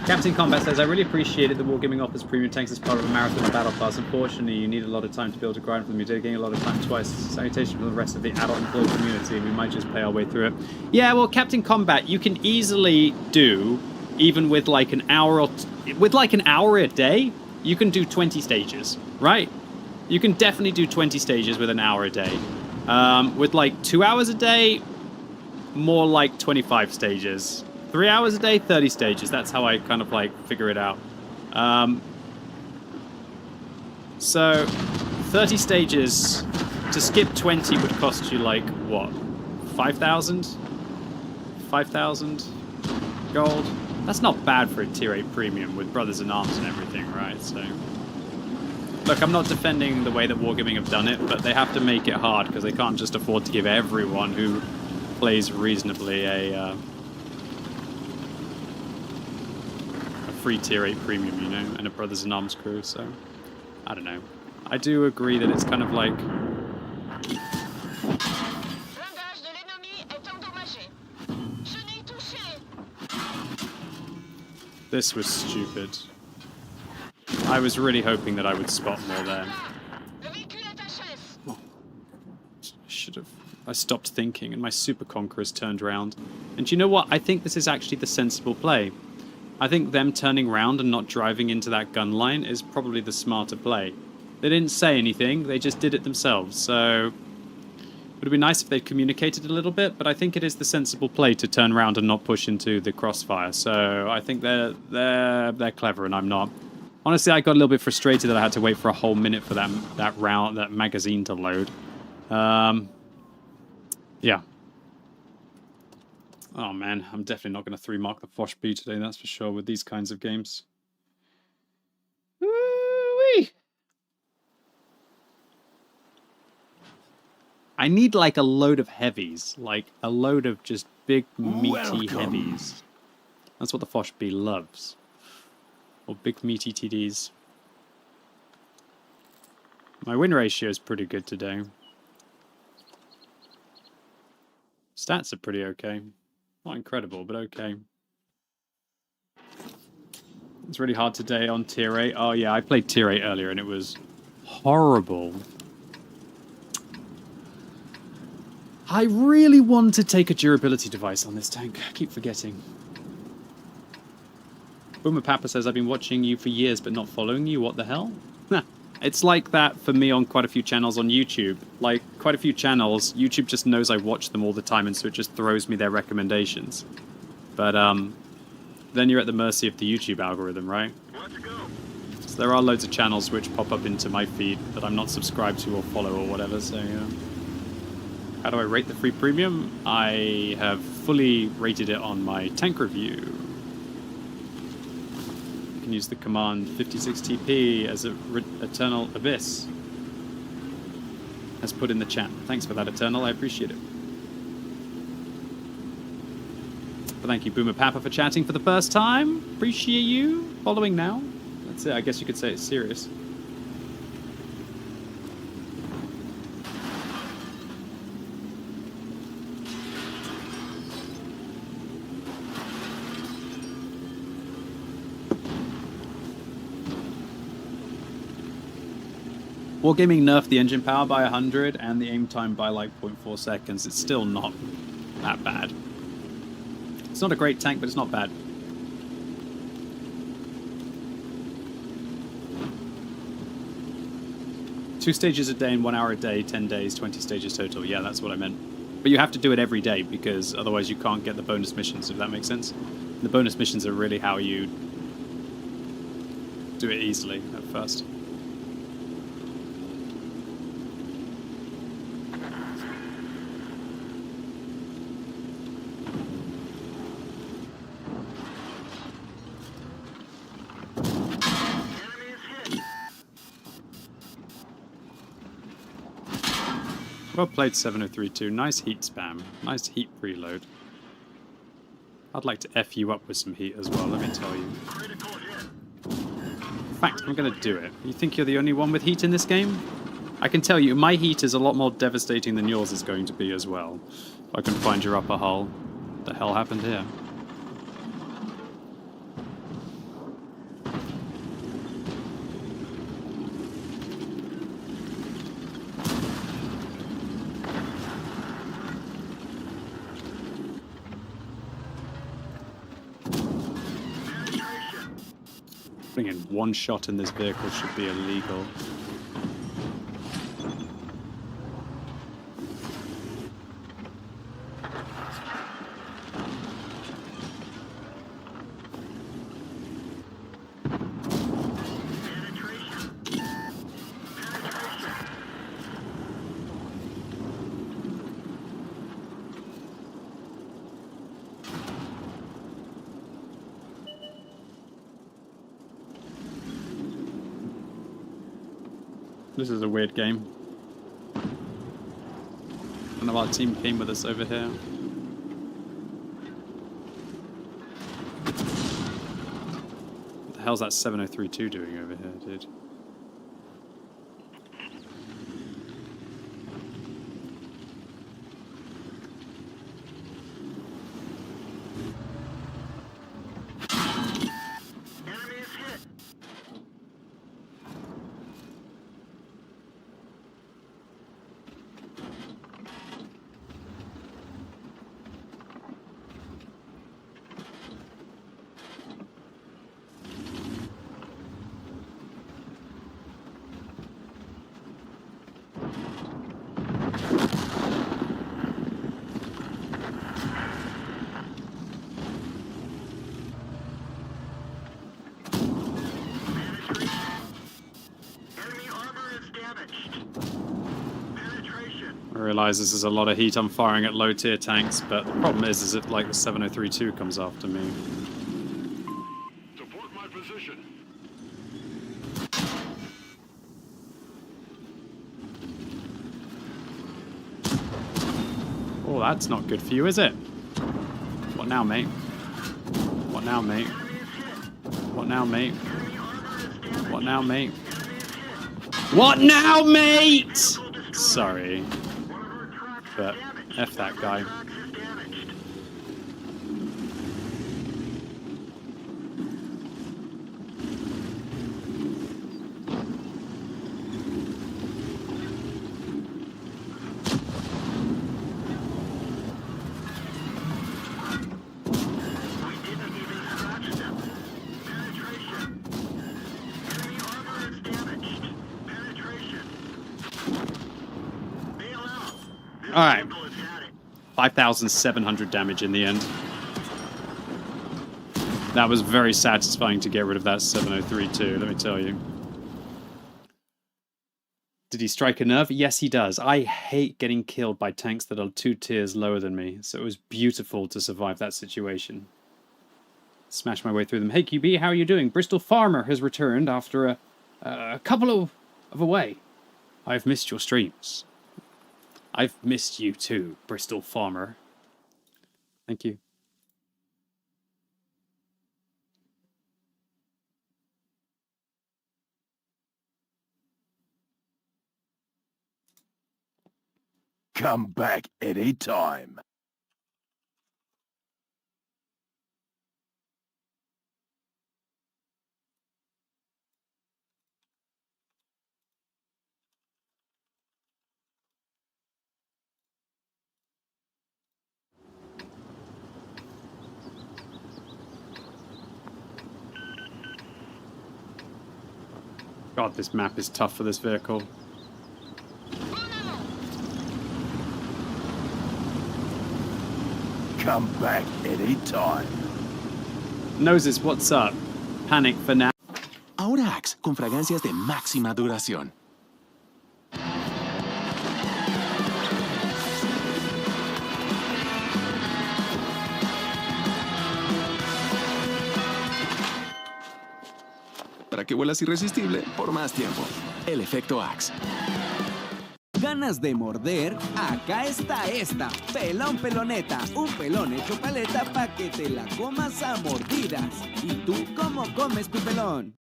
Captain Combat says, I really appreciate it that Wargaming offers premium tanks as part of a marathon and battle pass. Unfortunately, you need a lot of time to be able to grind for them. You're dedicating a lot of time twice. Salutation from the rest of the adult employee community. We might just play our way through it. Yeah, well, Captain Combat, you can easily do, even with like an hour or... with like an hour a day, you can do 20 stages, right? You can definitely do 20 stages with an hour a day. With like 2 hours a day, more like 25 stages. 3 hours a day, 30 stages. That's how I kind of like figure it out. So 30 stages to skip 20 would cost you like what? 5,000? 5,000 gold? That's not bad for a tier 8 premium with Brothers in Arms and everything, right? So look, I'm not defending the way that Wargaming have done it, but they have to make it hard because they can't just afford to give everyone who plays reasonably a free tier 8 premium, you know, and a Brothers in Arms crew, so I don't know. I do agree that it's kind of like... This was stupid. I was really hoping that I would spot more there. Oh. I stopped thinking and my super conquerors turned around. And do you know what? I think this is actually the sensible play. I think them turning around and not driving into that gun line is probably the smarter play. They didn't say anything, they just did it themselves, so... It would be nice if they'd communicated a little bit, but I think it is the sensible play to turn around and not push into the crossfire, so I think they're clever and I'm not. Honestly, I got a little bit frustrated that I had to wait for a whole minute for that magazine to load. Yeah. Oh man, I'm definitely not going to 3-mark the Foch B today, that's for sure, with these kinds of games. Woo-wee! I need like a load of heavies, like a load of just big meaty heavies. That's what the Foch B loves. Or big meaty TDs. My win ratio is pretty good today. Stats are pretty okay. Not incredible, but okay. It's really hard today on tier 8. Oh yeah, I played tier 8 earlier and it was horrible. I really want to take a durability device on this tank. I keep forgetting. Boomer Papa says, I've been watching you for years but not following you. What the hell? It's like that for me on quite a few channels on YouTube. Like, quite a few channels, YouTube just knows I watch them all the time and so it just throws me their recommendations. But, then you're at the mercy of the YouTube algorithm, right? So there are loads of channels which pop up into my feed that I'm not subscribed to or follow or whatever, so yeah. How do I rate the free premium? I have fully rated it on my tank review. You can use the command 56TP as a Eternal Abyss. As put in the chat. Thanks for that, Eternal. I appreciate it. But thank you, Boomer Papa, for chatting for the first time. Appreciate you. Following now. That's it. I guess you could say it's serious. Wargaming nerfed the engine power by 100 and the aim time by like 0.4 seconds. It's still not that bad. It's not a great tank, but it's not bad. Two stages a day and 1 hour a day, 10 days, 20 stages total. Yeah, that's what I meant. But you have to do it every day because otherwise you can't get the bonus missions, if that makes sense. The bonus missions are really how you do it easily at first. Well played, 7032. Nice heat spam. Nice heat preload. I'd like to F you up with some heat as well, let me tell you. In fact, I'm going to do it. You think you're the only one with heat in this game? I can tell you, my heat is a lot more devastating than yours is going to be as well. If I can find your upper hull. What the hell happened here? Putting in one shot in this vehicle should be illegal. This is a weird game. None of our team came with us over here. What the hell's that 7032 doing over here, dude? I realise this is a lot of heat I'm firing at low tier tanks, but the problem is it like the 7032 comes after me. Support my position. Oh, that's not good for you, is it? What now, mate? What now, mate? What now, mate? What now, mate? What now, mate? Sorry. But F that guy. Alright. 5,700 damage in the end. That was very satisfying to get rid of that 7032, let me tell you. Did he strike a nerve? Yes, he does. I hate getting killed by tanks that are 2 tiers lower than me, so it was beautiful to survive that situation. Smash my way through them. Hey QB, how are you doing? Bristol Farmer has returned after a couple of away. I've missed your streams. I've missed you too, Bristol Farmer. Thank you. Come back anytime. God, this map is tough for this vehicle. Come back anytime. Noses, what's up? Panic for now. Ahora Axe, con fragancias de máxima duración. Para que vuelas irresistible por más tiempo. El efecto Axe. ¿Ganas de morder? Acá está esta. Pelón peloneta. Un pelón hecho paleta pa' que te la comas a mordidas. ¿Y tú cómo comes tu pelón?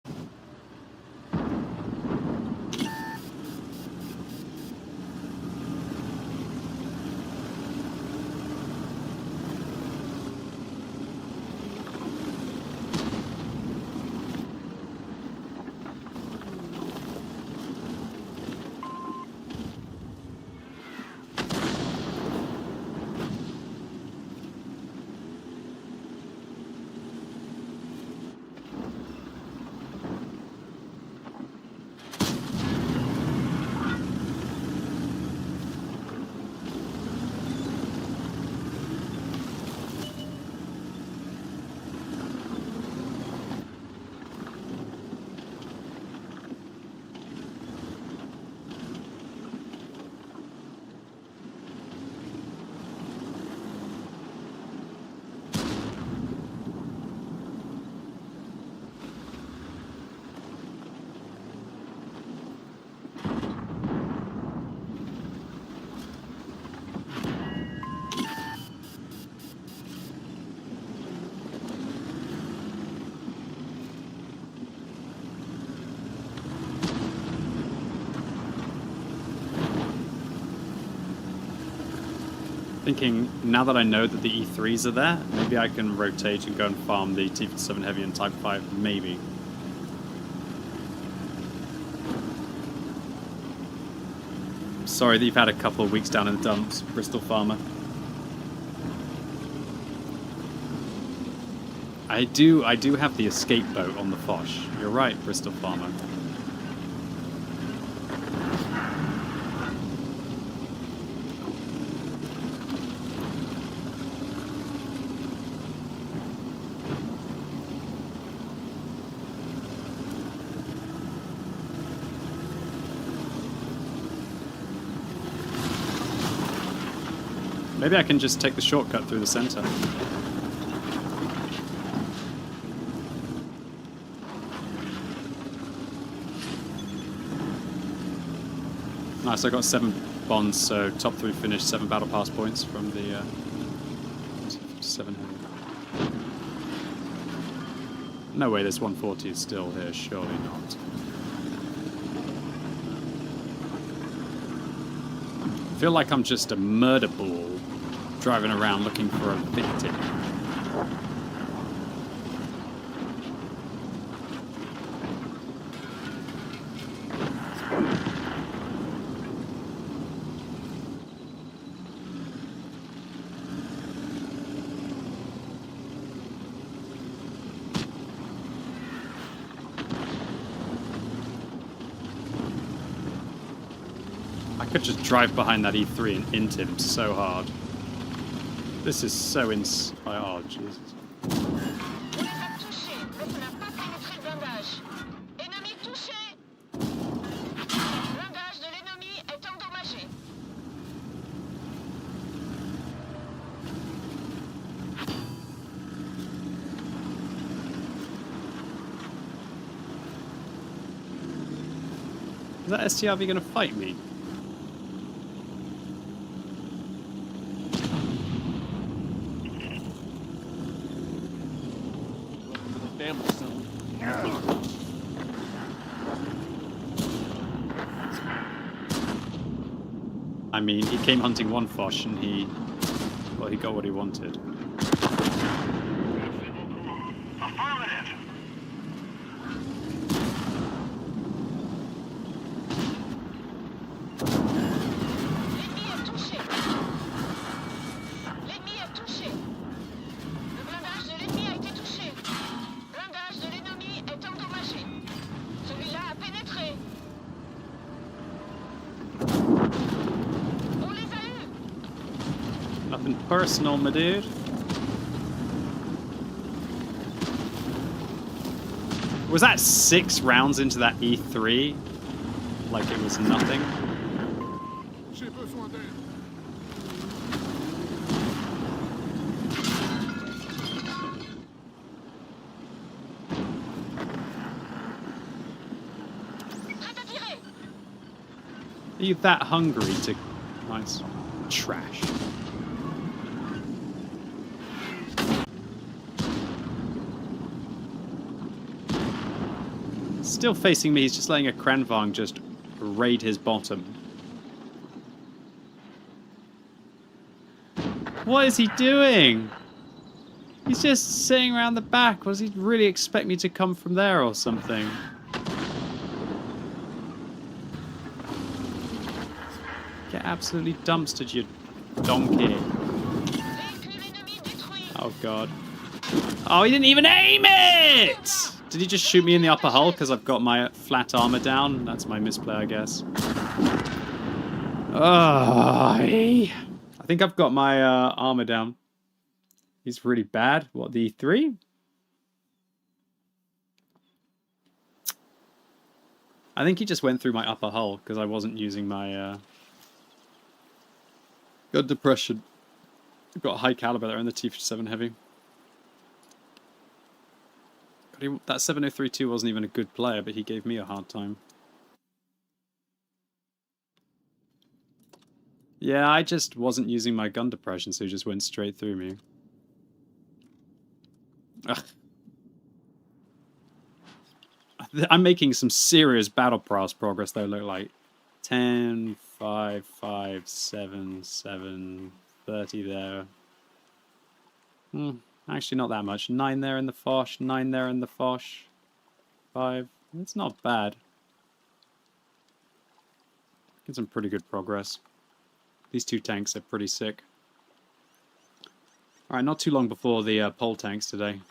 Thinking, now that I know that the E3s are there, maybe I can rotate and go and farm the T-57 Heavy and Type 5, maybe. Sorry that you've had a couple of weeks down in the dumps, Bristol Farmer. I do have the escape boat on the Foch. You're right, Bristol Farmer. Maybe I can just take the shortcut through the center. Nice, I got 7 bonds, so top 3 finished, 7 battle pass points from the 7 heavy. No way this 140 is still here, surely not. I feel like I'm just a murder ball driving around looking for a victim. I could just drive behind that E3 and int him so hard. This is so oh, Jesus. Is that STRV gonna fight me? I mean, he came hunting one Foch and he got what he wanted. Nothing personal, my dude. Was that 6 rounds into that E3? Like it was nothing? Are you that hungry to... Nice. Trash. Still facing me, he's just letting a Kranvang just raid his bottom. What is he doing? He's just sitting around the back. Does he really expect me to come from there or something? Get absolutely dumpstered, you donkey. Oh god. Oh, he didn't even aim it! Did he just shoot me in the upper hull because I've got my flat armor down? That's my misplay, I guess. Oh, I think I've got my armor down. He's really bad. What, the E3? I think he just went through my upper hull because I wasn't using my gun depression. I've got a high caliber there in the T-57 Heavy. That 7032 wasn't even a good player, but he gave me a hard time. Yeah, I just wasn't using my gun depression, so he just went straight through me. Ugh. I'm making some serious battle pass progress, though. Look like 10, 5, 5, 7, 7, 30 there. Actually, not that much. 9 there in the Foch, 9 there in the Foch. 5. It's not bad. Get some pretty good progress. These two tanks are pretty sick. Alright, not too long before the pole tanks today.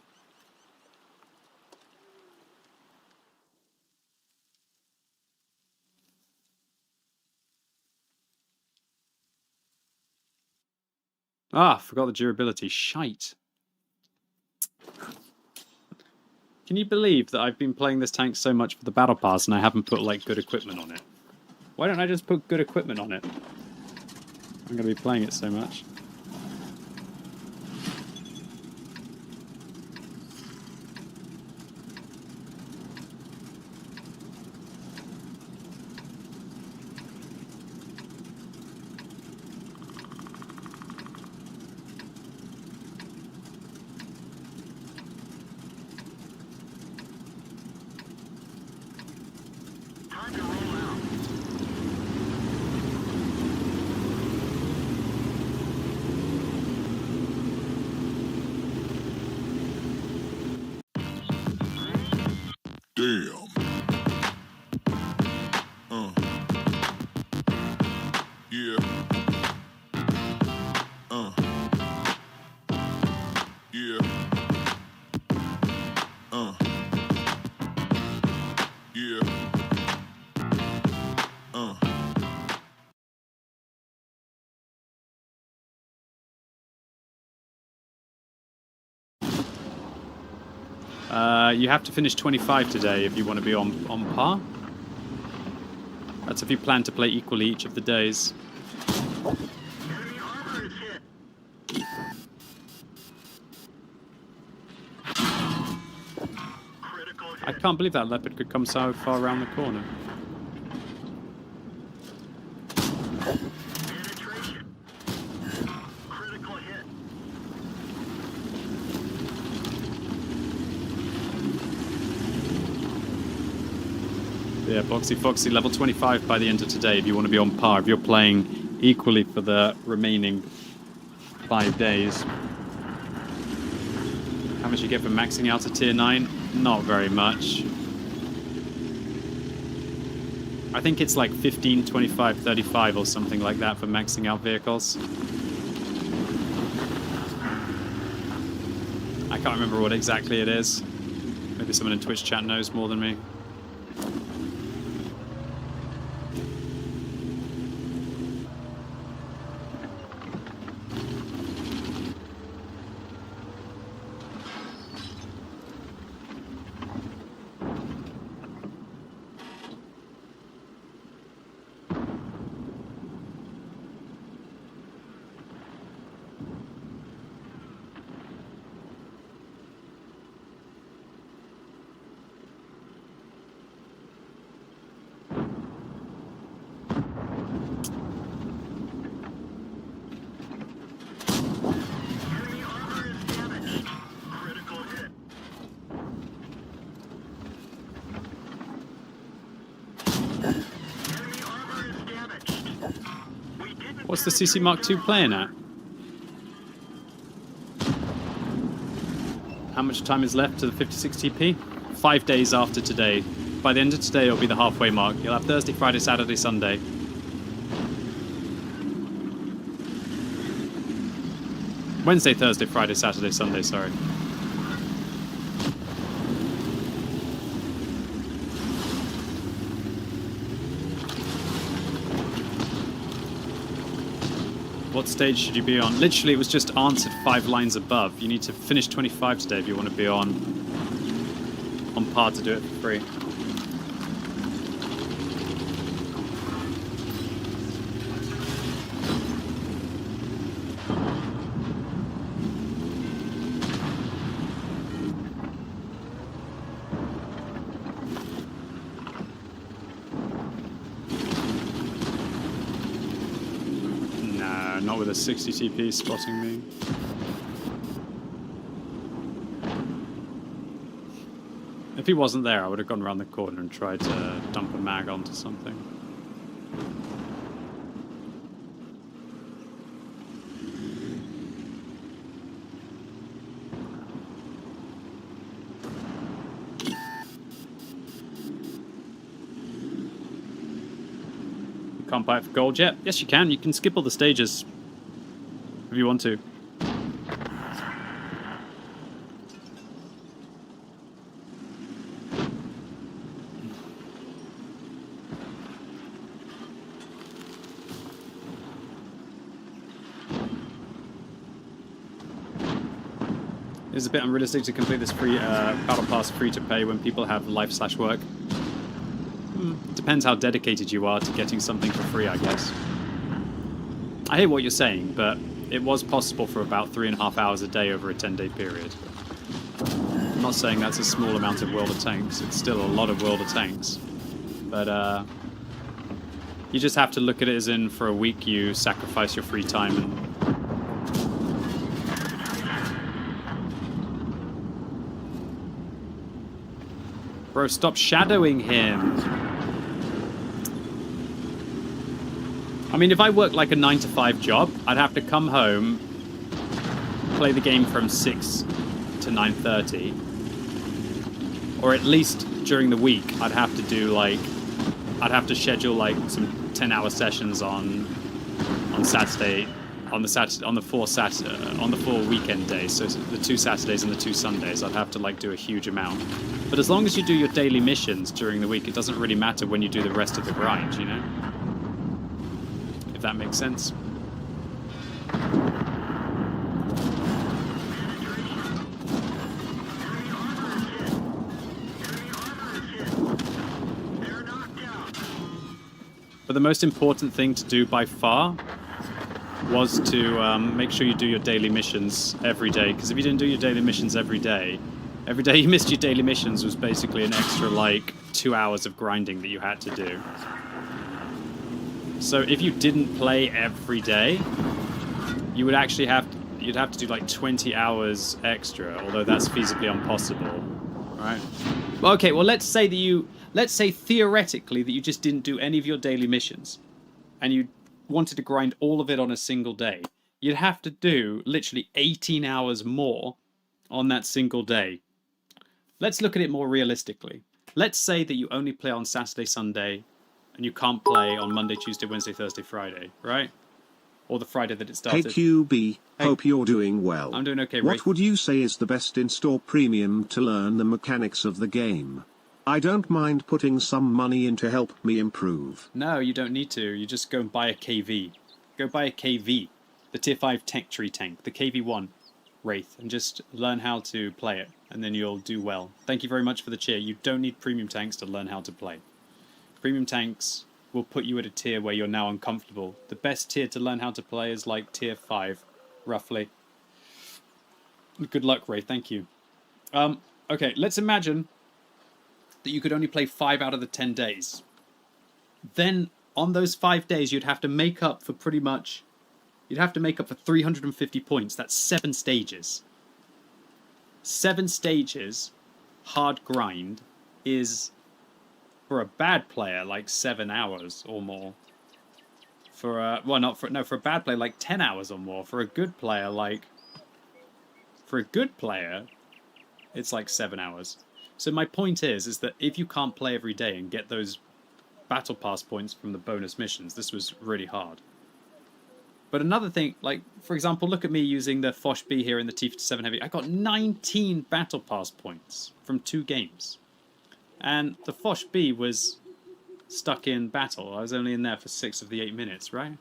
Ah, forgot the durability. Shite. Can you believe that I've been playing this tank so much for the battle pass and I haven't put, like, good equipment on it? Why don't I just put good equipment on it? I'm going to be playing it so much. Damn. Yeah. Yeah. Yeah. You have to finish 25 today if you want to be on par. That's if you plan to play equally each of the days. I can't believe that leopard could come so far around the corner. Yeah, Boxy Foxy, level 25 by the end of today if you want to be on par. If you're playing equally for the remaining 5 days. How much you get for maxing out a tier 9? Not very much. I think it's like 15, 25, 35 or something like that for maxing out vehicles. I can't remember what exactly it is. Maybe someone in Twitch chat knows more than me. What's the CC Mark II playing at? How much time is left to the 56 TP? 5 days after today. By the end of today, it'll be the halfway mark. You'll have Thursday, Friday, Saturday, Sunday. Wednesday, Thursday, Friday, Saturday, Sunday, sorry. What stage should you be on? Literally, it was just answered 5 lines above. You need to finish 25 today if you want to be on par to do it for free. Not with a 60 TP spotting me. If he wasn't there, I would have gone around the corner and tried to dump a mag onto something. Can't buy it for gold yet? Yes, you can. You can skip all the stages if you want to. It's a bit unrealistic to complete this free battle pass free to pay when people have life/work. Depends how dedicated you are to getting something for free, I guess. I hear what you're saying, but it was possible for about 3.5 hours a day over a 10-day period. I'm not saying that's a small amount of World of Tanks. It's still a lot of World of Tanks. But you just have to look at it as in for a week you sacrifice your free time and bro, stop shadowing him. I mean, if I worked like a 9-to-5 job, I'd have to come home, play the game from 6 to 9:30. Or at least during the week, I'd have to do like, I'd have to schedule like some 10-hour sessions on Saturday, on the 4 weekend days. So the 2 Saturdays and the 2 Sundays, I'd have to like do a huge amount. But as long as you do your daily missions during the week, it doesn't really matter when you do the rest of the grind, you know? If that makes sense. But the most important thing to do by far was to make sure you do your daily missions every day. Because if you didn't do your daily missions every day you missed your daily missions was basically an extra like 2 hours of grinding that you had to do. So if you didn't play every day, you would actually you'd have to do like 20 hours extra, although that's feasibly impossible, right? Well, okay, well let's say theoretically that you just didn't do any of your daily missions and you wanted to grind all of it on a single day. You'd have to do literally 18 hours more on that single day. Let's look at it more realistically. Let's say that you only play on Saturday, Sunday, and you can't play on Monday, Tuesday, Wednesday, Thursday, Friday, right? Or the Friday that it started. Hey QB, hope you're doing well. I'm doing okay, Ray. What would you say is the best in-store premium to learn the mechanics of the game? I don't mind putting some money in to help me improve. No, you don't need to. You just go and buy a KV. Go buy a KV, the Tier 5 Tech Tree tank, the KV-1 Wraith, and just learn how to play it, and then you'll do well. Thank you very much for the cheer. You don't need premium tanks to learn how to play. Premium tanks will put you at a tier where you're now uncomfortable. The best tier to learn how to play is like Tier 5, roughly. Good luck, Ray. Thank you. Okay, let's imagine that you could only play 5 out of the 10 days. Then, on those 5 days, you'd have to make up for pretty much... You'd have to make up for 350 points. That's 7 stages. 7 stages, hard grind, is... for a bad player, like 7 hours or more. For a for a bad player, like 10 hours or more. For a good player, it's like 7 hours. So my point is that if you can't play every day and get those battle pass points from the bonus missions, this was really hard. But another thing, like for example, look at me using the Foch B here in the T57 Heavy. I got 19 battle pass points from 2 games. And the Foch B was stuck in battle. I was only in there for 6 of the 8 minutes, right?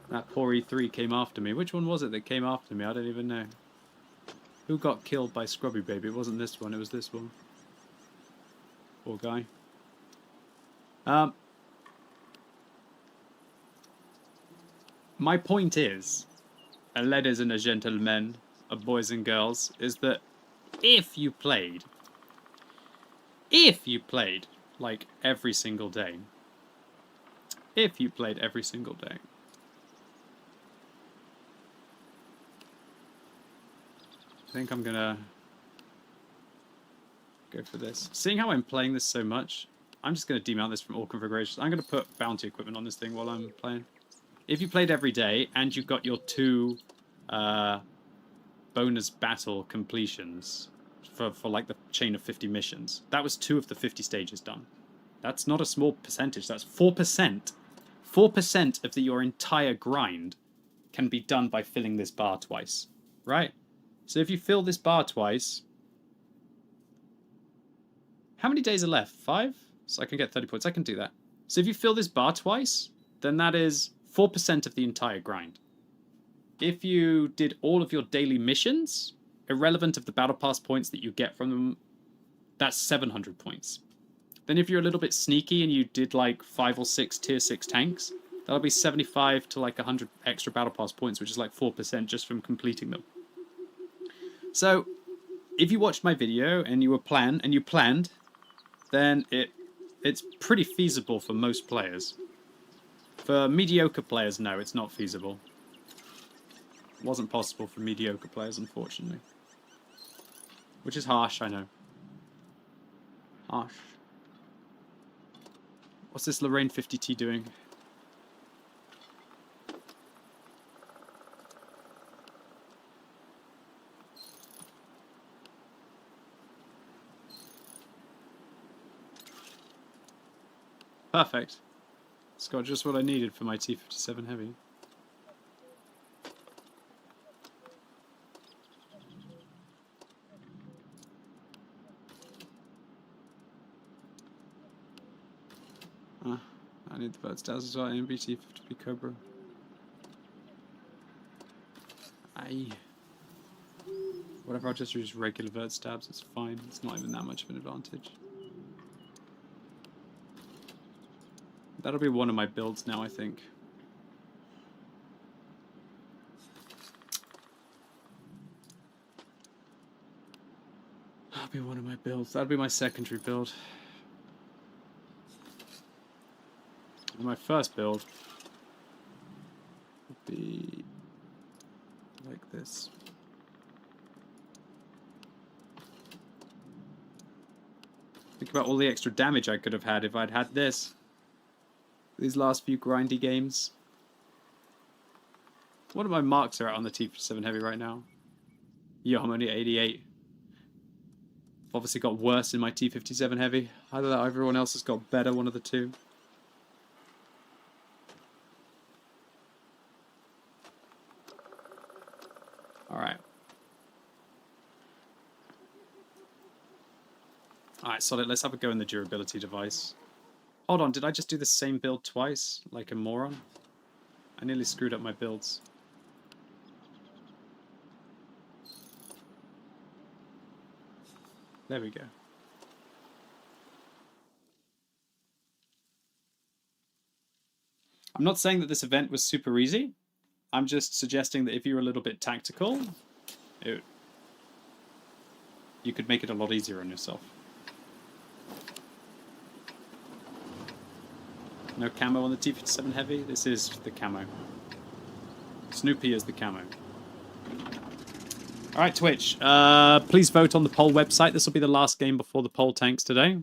That poor E3 came after me. Which one was it that came after me? I don't even know. Who got killed by Quickybaby? It wasn't this one, it was this one. Poor guy. My point is, ladies and gentlemen, boys and girls, is that if you played like every single day, I think I'm gonna go for this. Seeing how I'm playing this so much, I'm just gonna demount this from all configurations. I'm gonna put bounty equipment on this thing while I'm playing. If you played every day and you got your 2 bonus battle completions for like the chain of 50 missions, that was 2 of the 50 stages done. That's not a small percentage. That's 4%. 4% of your entire grind can be done by filling this bar twice. Right? So if you fill this bar twice... How many days are left? 5? So I can get 30 points. I can do that. So if you fill this bar twice, then that is 4% of the entire grind. If you did all of your daily missions, irrelevant of the battle pass points that you get from them, that's 700 points. Then if you're a little bit sneaky and you did like 5 or 6 tier 6 tanks, that'll be 75 to like 100 extra battle pass points, which is like 4% just from completing them. So if you watched my video and you planned, then it's pretty feasible for most players. For mediocre players, no, it's not feasible. It wasn't possible for mediocre players, unfortunately. Which is harsh, I know. Harsh. What's this Lorraine 50T doing? Perfect. It's got just what I needed for my T-57 Heavy. I need the bird stabs as well. MBT 50p Cobra. Aye. Whatever, I'll just use regular vert stabs. It's fine. It's not even that much of an advantage. That'll be one of my builds now, I think. That'll be one of my builds. That'll be my secondary build. And my first build would be like this. Think about all the extra damage I could have had if I'd had this. These last few grindy games. What are my marks are at on the T-57 Heavy right now? Yeah, I'm only at 88. I've obviously got worse in my T-57 Heavy. Either that or everyone else has got better, one of the two. Alright. Alright, solid. Let's have a go in the durability device. Hold on, did I just do the same build twice? Like a moron? I nearly screwed up my builds. There we go. I'm not saying that this event was super easy. I'm just suggesting that if you're a little bit tactical, you could make it a lot easier on yourself. No camo on the T-57 Heavy. This is the camo. Snoopy is the camo. Alright, Twitch. Please vote on the poll website. This will be the last game before the poll tanks today.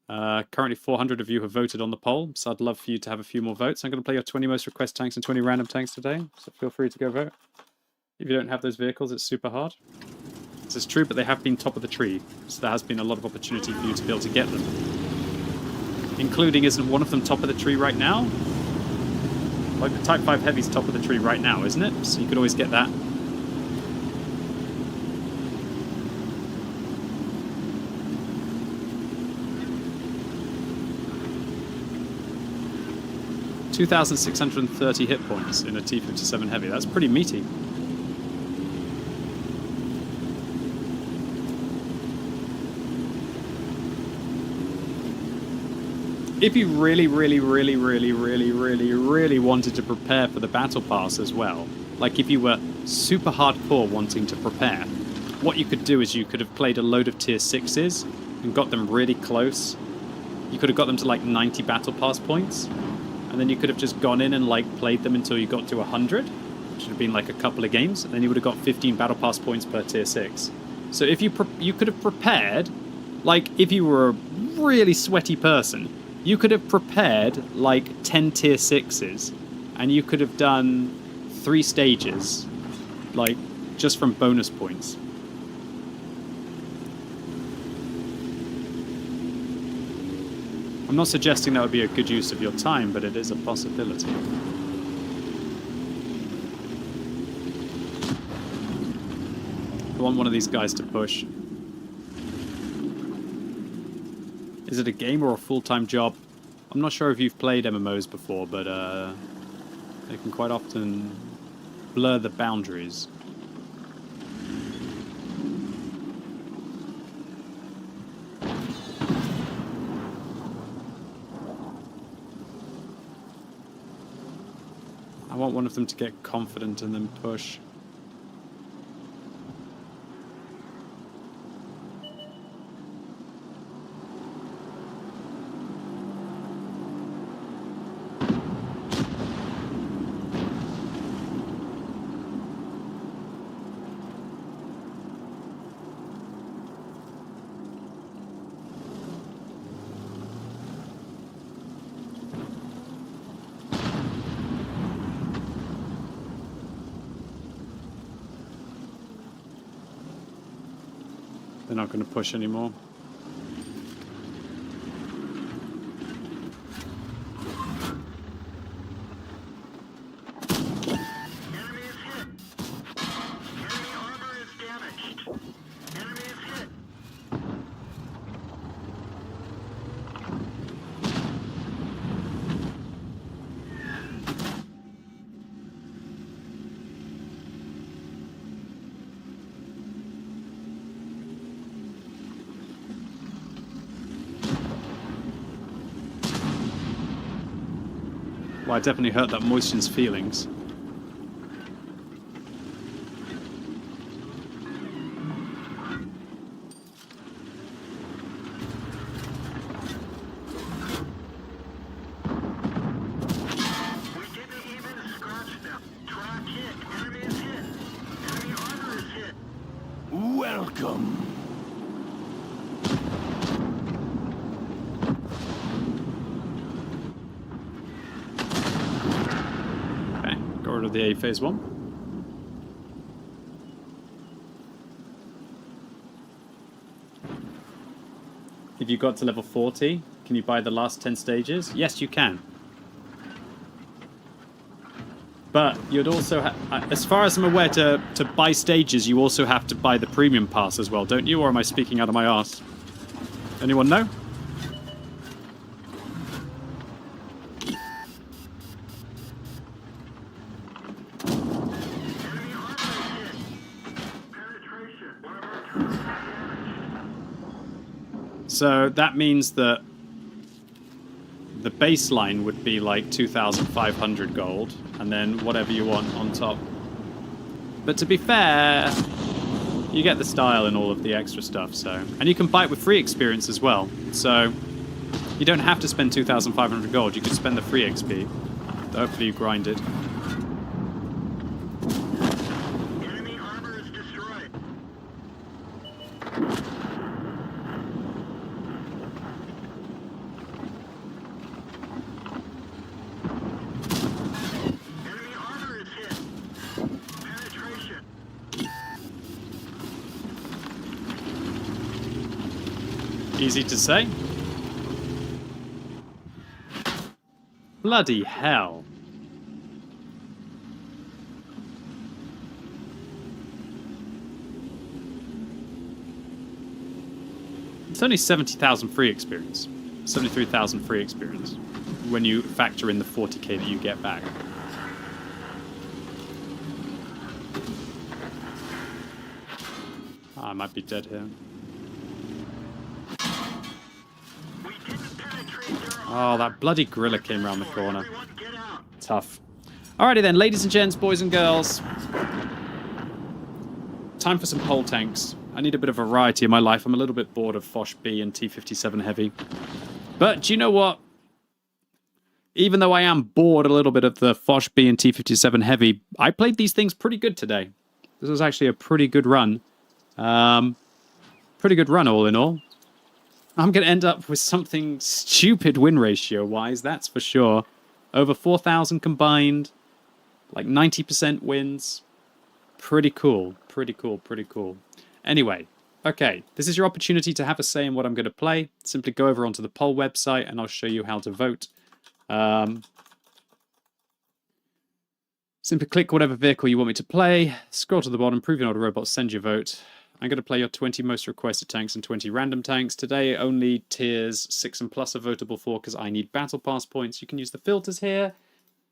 Currently 400 of you have voted on the poll, so I'd love for you to have a few more votes. I'm going to play your 20 most request tanks and 20 random tanks today, so feel free to go vote. If you don't have those vehicles, it's super hard. This is true, but they have been top of the tree, so there has been a lot of opportunity for you to be able to get them. Including, isn't one of them top of the tree right now? Like the Type 5 Heavy's top of the tree right now, isn't it? So you could always get that. $2,630 hit points in a T-57 Heavy. That's pretty meaty. If you really wanted to prepare for the battle pass as well, like if you were super hardcore wanting to prepare, what you could do is you could have played a load of tier 6s and got them really close. You could have got them to like 90 battle pass points, and then you could have just gone in and like played them until you got to 100, which would have been like a couple of games, and then you would have got 15 battle pass points per tier 6. So if you could have prepared, like if you were a really sweaty person, you could have prepared like 10 tier 6s, and you could have done 3 stages, like just from bonus points. I'm not suggesting that would be a good use of your time, but it is a possibility. I want one of these guys to push. Is it a game or a full-time job? I'm not sure if you've played MMOs before, but they can quite often blur the boundaries. I want one of them to get confident and then push. They're not going to push anymore. Well, I definitely hurt that Moistion's feelings. Welcome. Of the A phase 1. If you got to level 40, can you buy the last 10 stages? Yes, you can. But you'd also as far as I'm aware, to buy stages, you also have to buy the premium pass as well, don't you? Or am I speaking out of my arse? Anyone know? So that means that the baseline would be like 2,500 gold, and then whatever you want on top. But to be fair, you get the style and all of the extra stuff, so... And you can buy it with free experience as well, so you don't have to spend 2,500 gold, you can spend the free XP. Hopefully you grind it. Enemy armor is destroyed. Easy to say. Bloody hell. It's only 70,000 free experience. 73,000 free experience. When you factor in the 40k that you get back. I might be dead here. Oh, that bloody gorilla came around the corner. Tough. Alrighty then, ladies and gents, boys and girls. Time for some pole tanks. I need a bit of variety in my life. I'm a little bit bored of Foch B and T57 Heavy. But do you know what? Even though I am bored a little bit of the Foch B and T57 Heavy, I played these things pretty good today. This was actually a pretty good run. Pretty good run all in all. I'm going to end up with something stupid win ratio-wise, that's for sure. Over 4,000 combined, like 90% wins. Pretty cool, pretty cool, pretty cool. Anyway, Okay, this is your opportunity to have a say in what I'm going to play. Simply go over onto the poll website and I'll show you how to vote. Simply click whatever vehicle you want me to play, scroll to the bottom, prove you're not a robot, send your vote. I'm going to play your 20 most requested tanks and 20 random tanks. Today, only tiers 6 and plus are votable for because I need battle pass points. You can use the filters here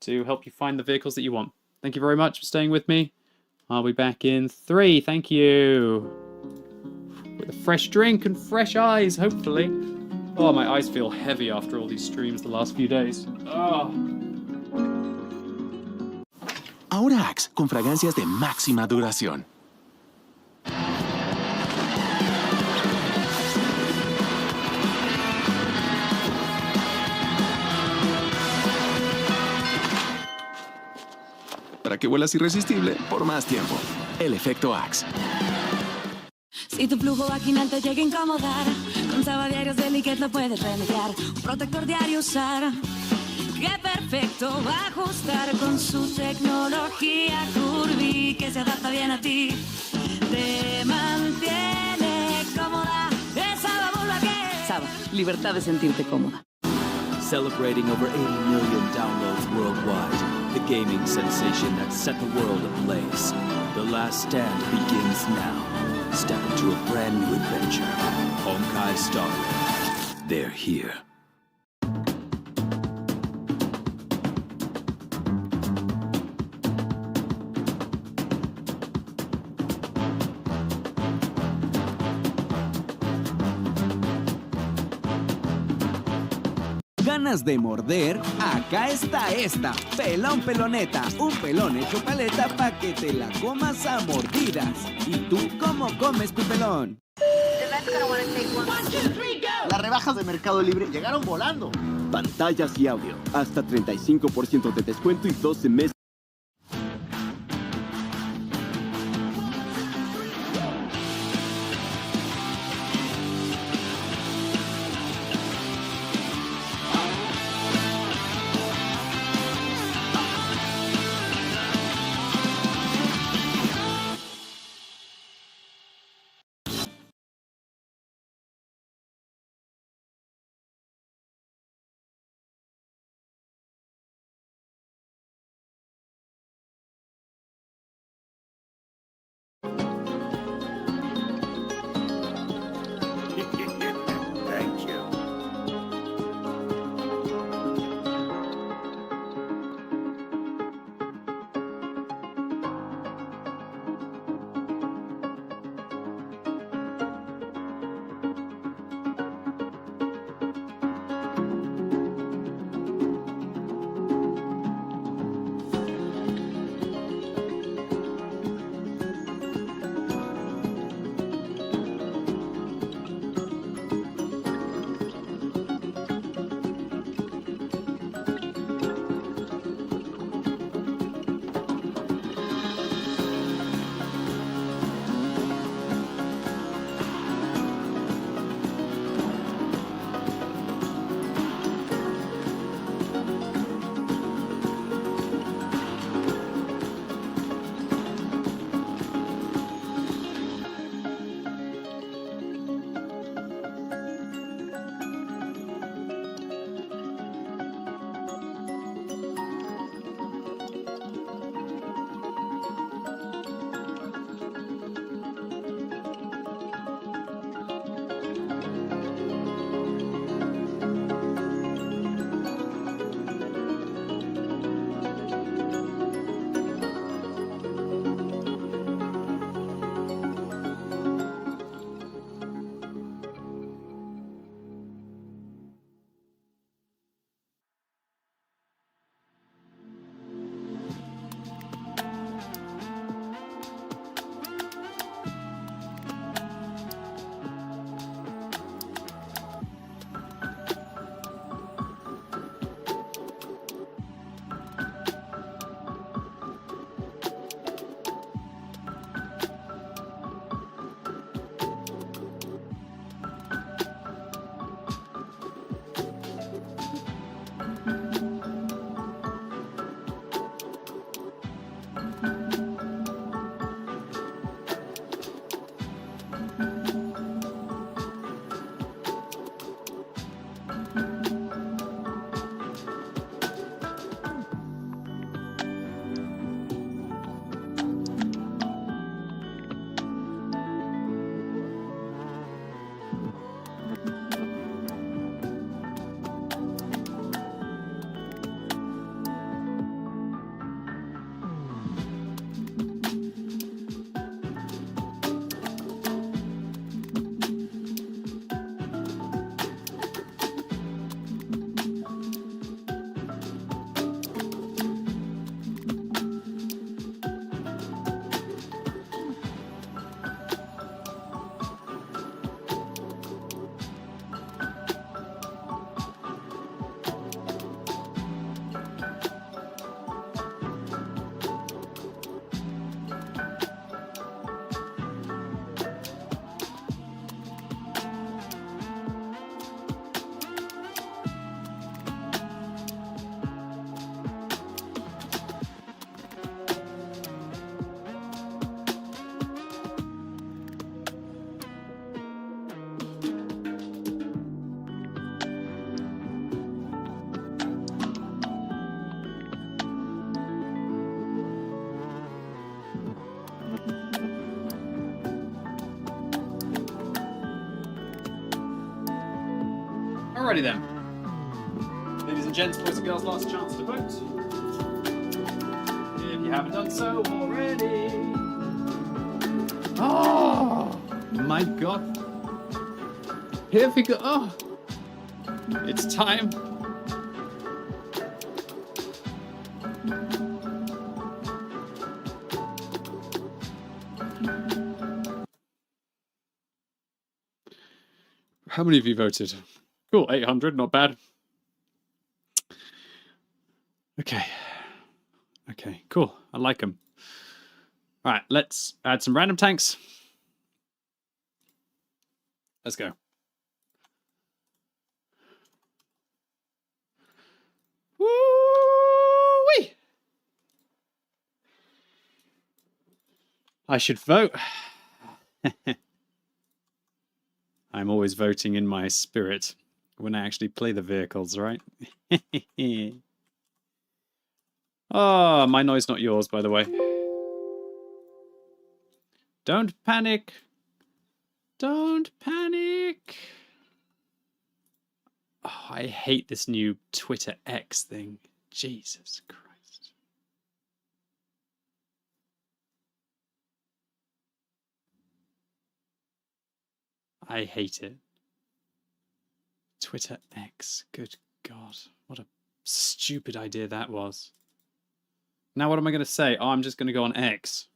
to help you find the vehicles that you want. Thank you very much for staying with me. I'll be back in 3. Thank you. With a fresh drink and fresh eyes, hopefully. Oh, my eyes feel heavy after all these streams the last few days. Oh. Ahora Axe, con fragancias de máxima duración. Para que vuelas irresistible por más tiempo. El efecto Axe. Si tu flujo vaginal te llega a incomodar, con diarios de Liquid lo puedes remediar. Un protector diario usar, que perfecto va a ajustar con su tecnología curvy, que se adapta bien a ti. Te mantiene cómoda. Es Saba Vulva que... Saba, libertad de sentirte cómoda. Celebrating over 80 million downloads worldwide, the gaming sensation that set the world ablaze. The last stand begins now. Step into a brand new adventure. Honkai Star Rail. They're here. ¿Ganas de morder? Acá está esta. Pelón peloneta. Un pelón hecho paleta pa' que te la comas a mordidas. ¿Y tú cómo comes tu pelón? Las rebajas de Mercado Libre llegaron volando. Pantallas y audio. Hasta 35% de descuento y 12 meses. Alrighty then. Ladies and gents, boys and girls, last chance to vote. If you haven't done so already. Oh my god. Here we go. Oh. It's time. How many of you voted? Cool, 800, not bad. Okay. Okay, cool. I like them. All right, let's add some random tanks. Let's go. Woo-wee! I should vote. I'm always voting in my spirit when I actually play the vehicles, right? Oh, my noise, not yours, by the way. Don't panic. Don't panic. Oh, I hate this new Twitter X thing. Jesus Christ. I hate it. Twitter X. Good God. What a stupid idea that was. Now what am I going to say? Oh, I'm just going to go on X.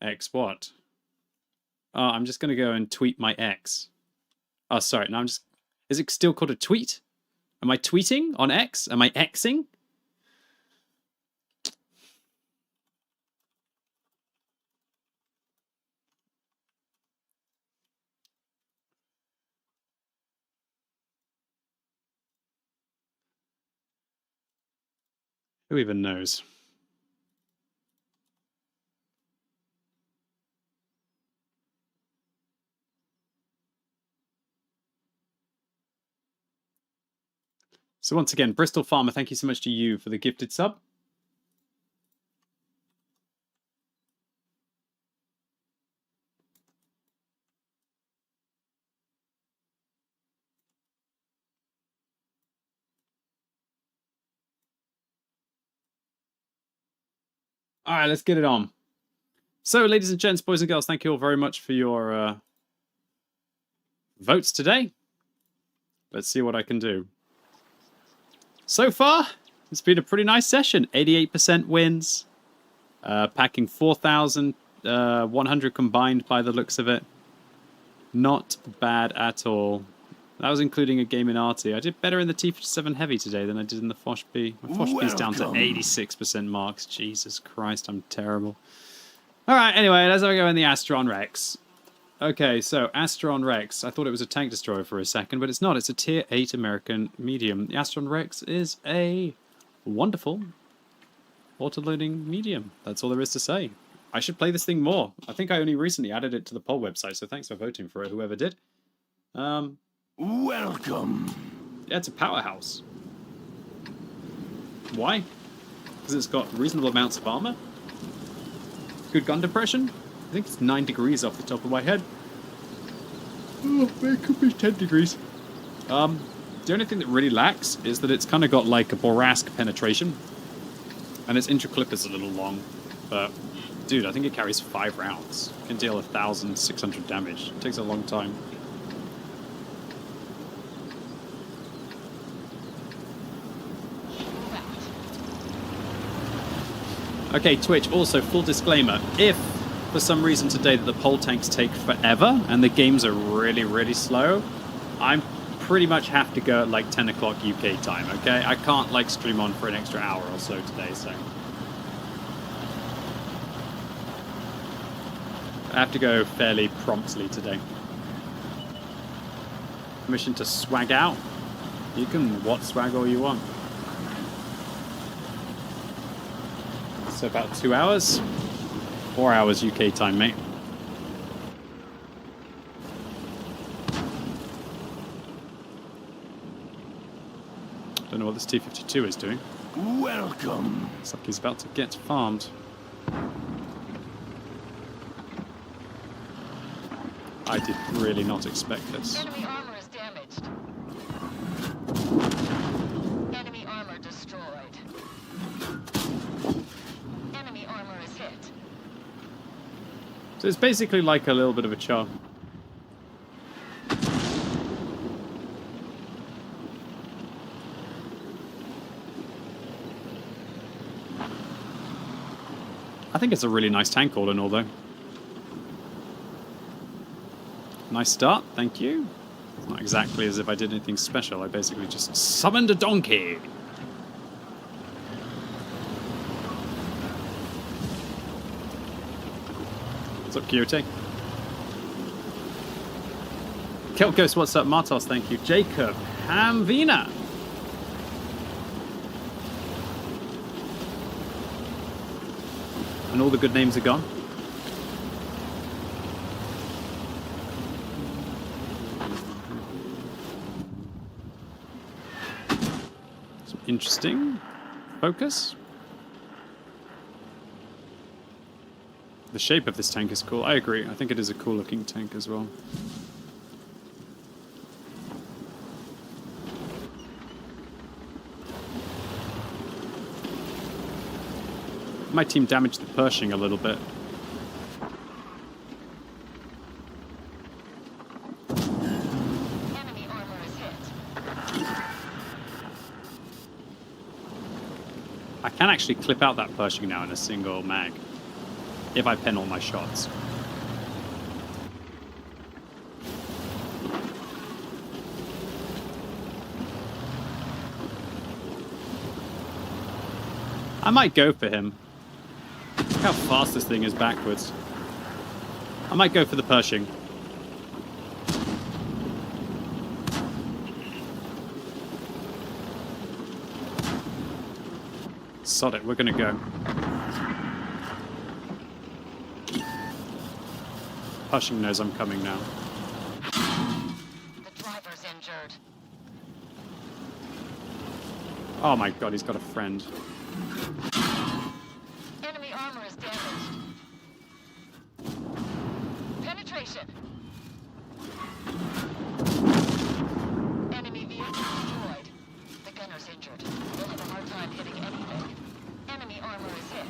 X what? Oh, I'm just going to go and tweet my X. Oh, sorry. No, I'm just... Is it still called a tweet? Am I tweeting on X? Am I Xing? Who even knows? So once again, Bristol Farmer, thank you so much to you for the gifted sub. All right, let's get it on. So, ladies and gents, boys and girls, thank you all very much for your votes today. Let's see what I can do. So far, it's been a pretty nice session. 88% wins. Packing 4,100 combined by the looks of it. Not bad at all. That was including a game in Arty. I did better in the T57 Heavy today than I did in the Foch B. My Foch B's down to 86% marks. Jesus Christ, I'm terrible. Alright, anyway, let's go in the Astron Rex. Okay, so Astron Rex. I thought it was a tank destroyer for a second, but it's not. It's a tier 8 American medium. The Astron Rex is a wonderful auto-loading medium. That's all there is to say. I should play this thing more. I think I only recently added it to the poll website, so thanks for voting for it, whoever did. Welcome. Yeah, it's a powerhouse. Why? Because it's got reasonable amounts of armor. Good gun depression. I think it's 9 degrees off the top of my head. Oh, it could be 10 degrees. The only thing that really lacks is that it's kind of got like a Borask penetration. And its intra-clip is a little long. But, dude, I think it carries 5 rounds. It can deal 1,600 damage. It takes a long time. Okay, Twitch, also, full disclaimer, if for some reason today that the pole tanks take forever and the games are really, really slow, I pretty much have to go at like 10 o'clock UK time, okay? I can't like stream on for an extra hour or so today, so... I have to go fairly promptly today. Permission to swag out? You can what swag all you want. So about 2 hours? 4 hours UK time, mate. Don't know what this T-52 is doing. Welcome. Looks like he's about to get farmed. I did really not expect this. Enemy armor is damaged. So it's basically like a little bit of a charm. I think it's a really nice tank all in all, though. Nice start, thank you. It's not exactly as if I did anything special. I basically just summoned a donkey. What's up, Quixote? Kelt Ghost, what's up? Martos, thank you. Jacob, Hamvina. And all the good names are gone. Some interesting focus. The shape of this tank is cool. I agree. I think it is a cool looking tank as well. My team damaged the Pershing a little bit. Enemy armor is hit. I can actually clip out that Pershing now in a single mag, if I pen all my shots. I might go for him. Look how fast this thing is backwards. I might go for the Pershing. Sod it, we're gonna go. Pershing knows I'm coming now. The driver's injured. Oh my god, he's got a friend. Enemy armor is damaged. Penetration. Enemy vehicle destroyed. The gunner's injured. They'll have a hard time hitting anything. Enemy armor is hit.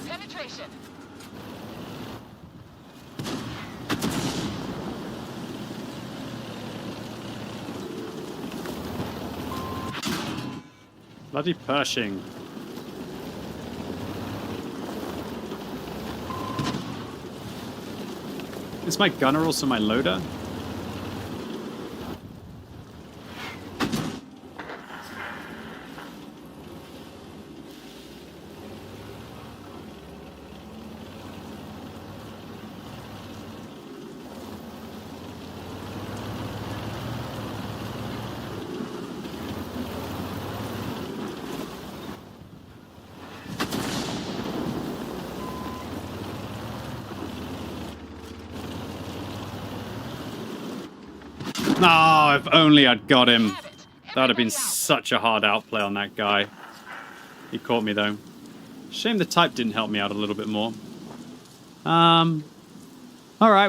Penetration. Bloody Pershing. Is my gunner also my loader? Oh, if only I'd got him. That would have been such a hard outplay on that guy. He caught me, though. Shame the type didn't help me out a little bit more. Alright,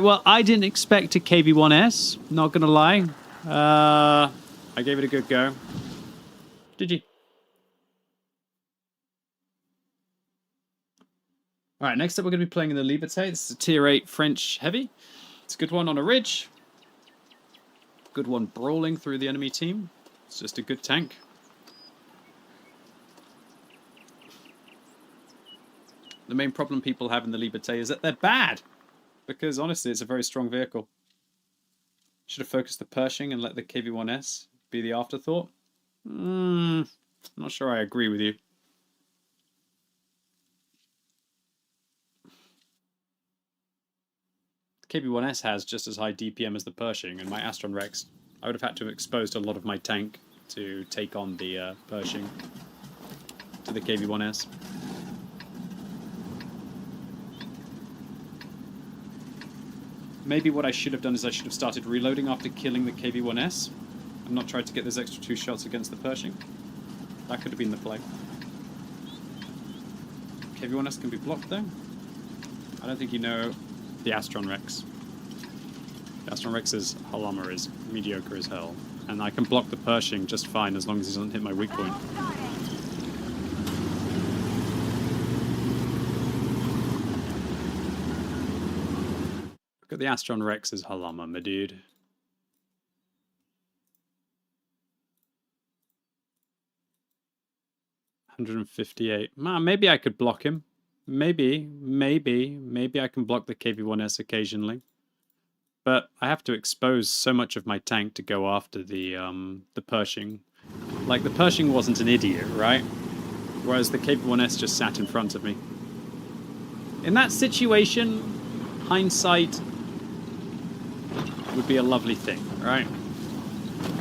well, I didn't expect a KV-1S. Not gonna lie. I gave it a good go. Did you? Alright, next up we're going to be playing in the Liberté. This is a tier 8 French heavy. It's a good one on a ridge. Good one brawling through the enemy team. It's just a good tank. The main problem people have in the Liberté is that they're bad. Because honestly, it's a very strong vehicle. Should have focused the Pershing and let the KV-1S be the afterthought. I'm not sure I agree with you. KV-1S has just as high DPM as the Pershing, and my Astron Rex, I would have had to have exposed a lot of my tank to take on the Pershing to the KV-1S. Maybe what I should have done is I should have started reloading after killing the KV-1S and not tried to get those extra 2 shots against the Pershing. That could have been the play. KV-1S can be blocked though. I don't think you know the Astron Rex. Astron Rex's Halama is mediocre as hell. And I can block the Pershing just fine as long as he doesn't hit my weak point. Look at the Astron Rex's Halama, my dude. $158. Man, maybe I could block him. Maybe I can block the KV-1S occasionally. But I have to expose so much of my tank to go after the Pershing. Like, the Pershing wasn't an idiot, right? Whereas the KV-1S just sat in front of me. In that situation, hindsight would be a lovely thing, right?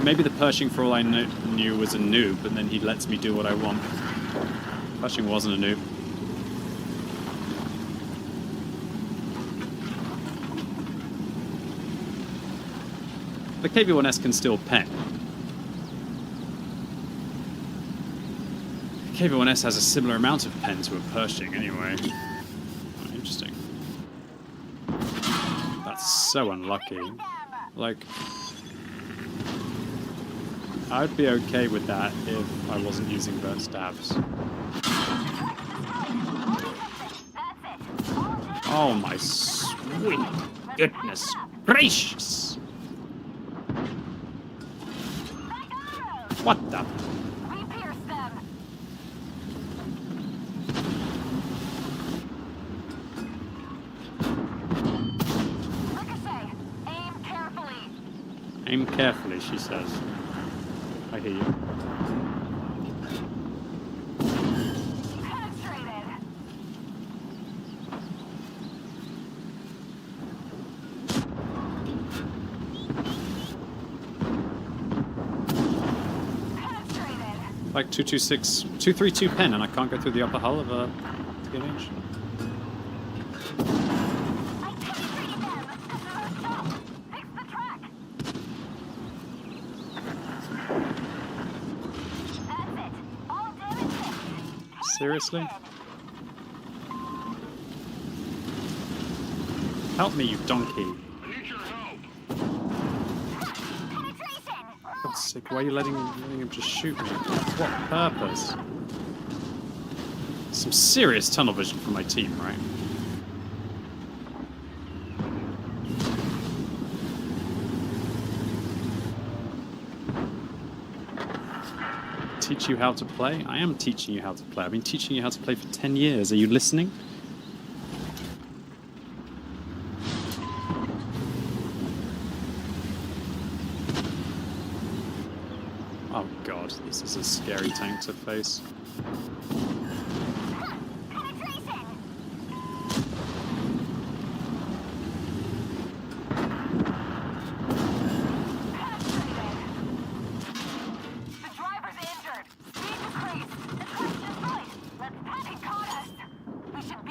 Maybe the Pershing, for all I knew, was a noob, and then he lets me do what I want. Pershing wasn't a noob. The KV-1S can still pen. The KV-1S has a similar amount of pen to a Pershing anyway. Oh, interesting. That's so unlucky. Like, I'd be okay with that if I wasn't using burnt stabs. Oh my sweet goodness gracious! What the? Aim carefully, she says. I hear you. Like 232 pen, and I can't go through the upper hull of a TNH. Seriously? Help me, you donkey. For God's sake, why are you letting him just shoot me? For what purpose? Some serious tunnel vision from my team, right? Teach you how to play? I am teaching you how to play. I've been teaching you how to play for 10 years. Are you listening? Oh god, this is a scary tank to face.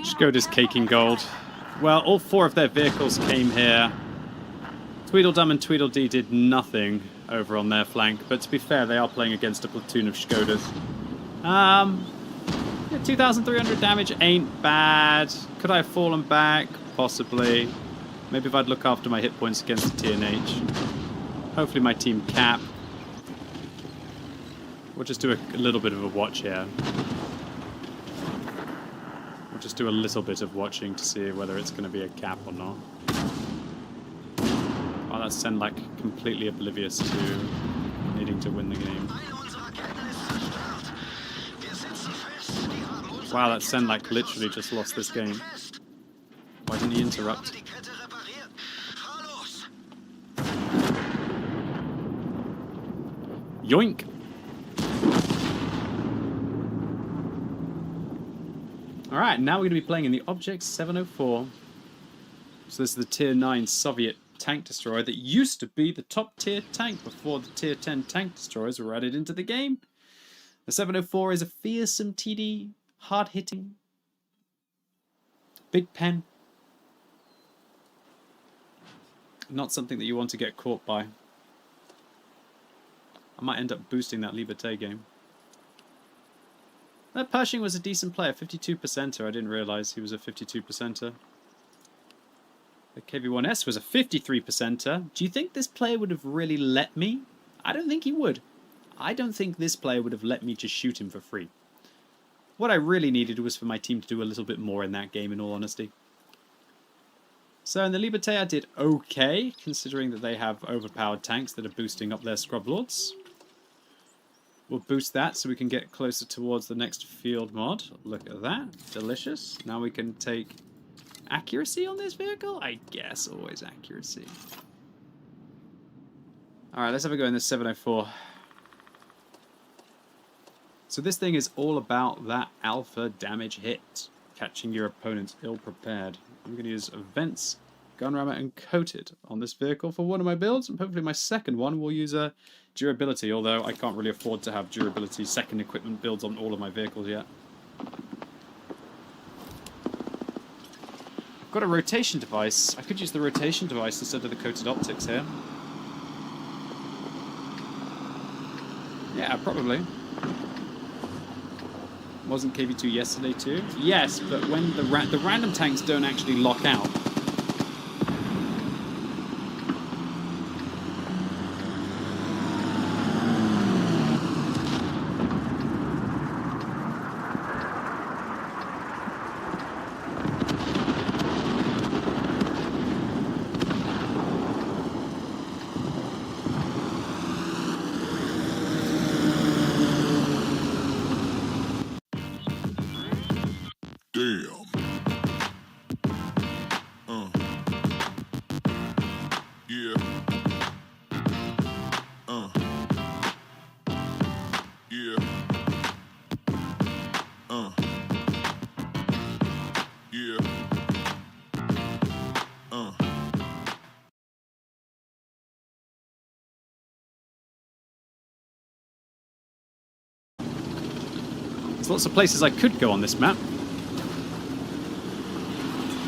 Skoda's caking gold. Well, all four of their vehicles came here. Tweedledum and Tweedledee did nothing over on their flank, but to be fair, they are playing against a platoon of Skodas. 2,300 damage ain't bad. Could I have fallen back? Possibly. Maybe if I'd look after my hit points against the TNH. Hopefully my team cap. We'll just do a little bit of a watch here. We'll just do a little bit of watching to see whether it's going to be a cap or not. Oh, that's Senlak completely oblivious to needing to win the game. Wow, that Senlak literally just lost this game. Why didn't he interrupt? Yoink! Alright, now we're going to be playing in the Object 704. So this is the Tier 9 Soviet tank destroyer that used to be the top tier tank before the Tier 10 tank destroyers were added into the game. The 704 is a fearsome TD, hard-hitting, big pen. Not something that you want to get caught by. I might end up boosting that Liberté game. That Pershing was a decent player, 52%er. I didn't realise he was a 52%er. The KV-1S was a 53%er. Do you think this player would have really let me? I don't think he would. I don't think this player would have let me just shoot him for free. What I really needed was for my team to do a little bit more in that game, in all honesty. So in the Liberté I did okay, considering that they have overpowered tanks that are boosting up their Scrub Lords. We'll boost that so we can get closer towards the next field mod. Look at that. Delicious. Now we can take accuracy on this vehicle? I guess always accuracy. Alright, let's have a go in this 704. So this thing is all about that alpha damage hit. Catching your opponents ill-prepared. I'm going to use Events, Gun Rammer, and Coated on this vehicle for one of my builds. And hopefully my second one will use a durability, although I can't really afford to have durability second equipment builds on all of my vehicles yet. I've got a rotation device. I could use the rotation device instead of the coated optics here. Yeah, probably. Wasn't KV2 yesterday too? Yes, but when the random tanks don't actually lock out. There's lots of places I could go on this map.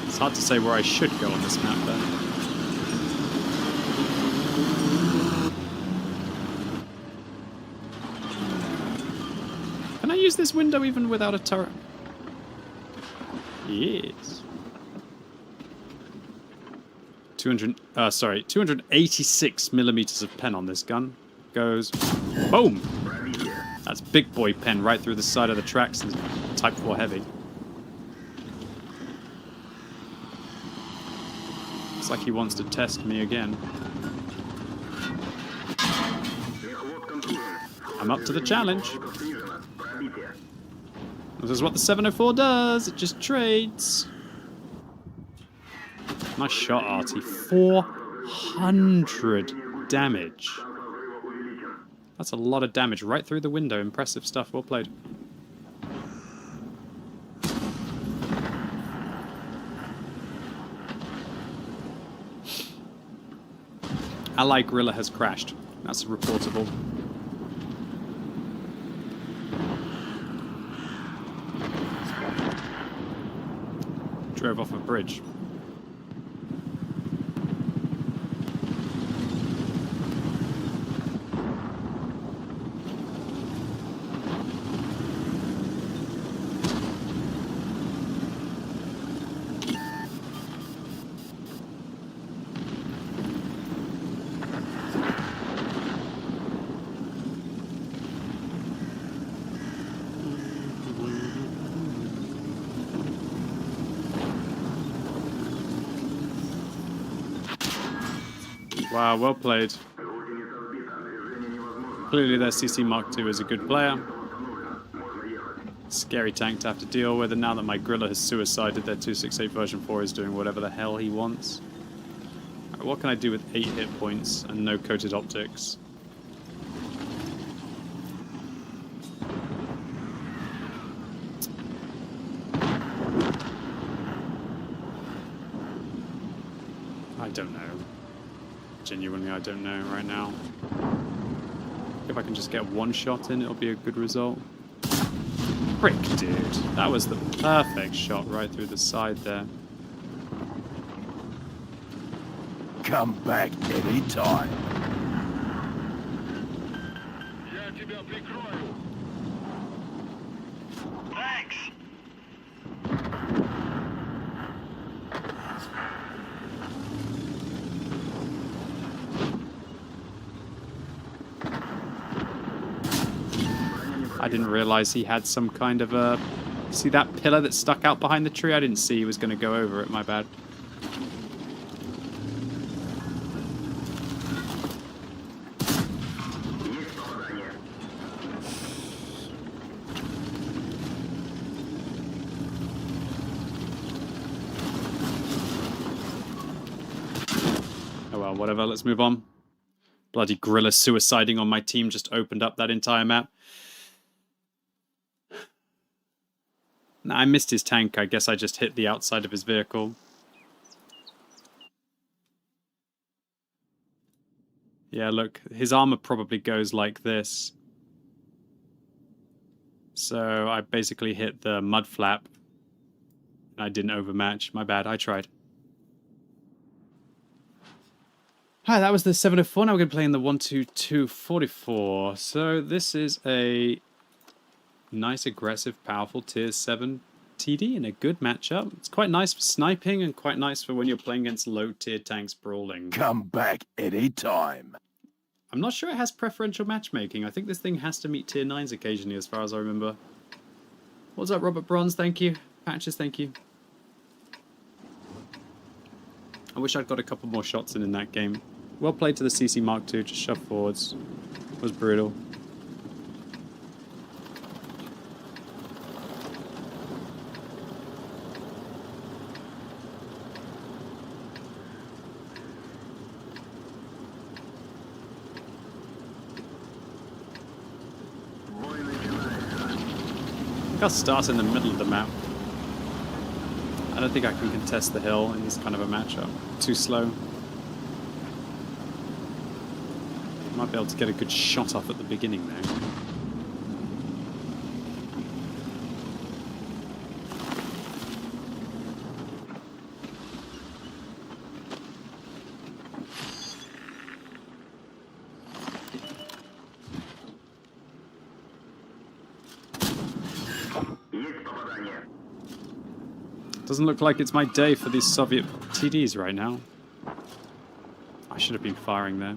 It's hard to say where I should go on this map, though. Can I use this window even without a turret? Yes. 286 millimeters of pen on this gun. Goes boom! That's big boy pen right through the side of the tracks and Type 4 heavy. Looks like he wants to test me again. I'm up to the challenge. This is what the 704 does. It just trades. Nice shot, Artie. 400 damage. That's a lot of damage right through the window. Impressive stuff. Well played. Ally Gorilla has crashed. That's reportable. Drove off a bridge. Wow, well played. Clearly their CC Mark II is a good player. Scary tank to have to deal with, and now that my Grilla has suicided, their 268 version 4 is doing whatever the hell he wants. Right, what can I do with 8 hit points and no coated optics? I don't know. Genuinely, I don't know right now. If I can just get one shot in, it'll be a good result. Frick, dude. That was the perfect shot right through the side there. Come back anytime. Thanks. I didn't realize he had some kind of a... See that pillar that stuck out behind the tree? I didn't see he was going to go over it, my bad. Oh well, whatever, let's move on. Bloody gorilla suiciding on my team just opened up that entire map. Nah, I missed his tank. I guess I just hit the outside of his vehicle. Yeah, look, his armor probably goes like this. So I basically hit the mud flap. I didn't overmatch. My bad, I tried. Hi, that was the 704. Now we're going to play in the 12244. So this is a nice, aggressive, powerful tier 7 TD in a good matchup. It's quite nice for sniping and quite nice for when you're playing against low tier tanks brawling. Come back anytime. I'm not sure it has preferential matchmaking. I think this thing has to meet tier 9s occasionally as far as I remember. What's up, Robert Bronze? Thank you. Patches, thank you. I wish I'd got a couple more shots in that game. Well played to the CC Mark II, just shove forwards. It was brutal. I think I'll start in the middle of the map. I don't think I can contest the hill in this kind of a matchup. Too slow. Might be able to get a good shot off at the beginning there. Doesn't look like it's my day for these Soviet TDs right now. I should have been firing there.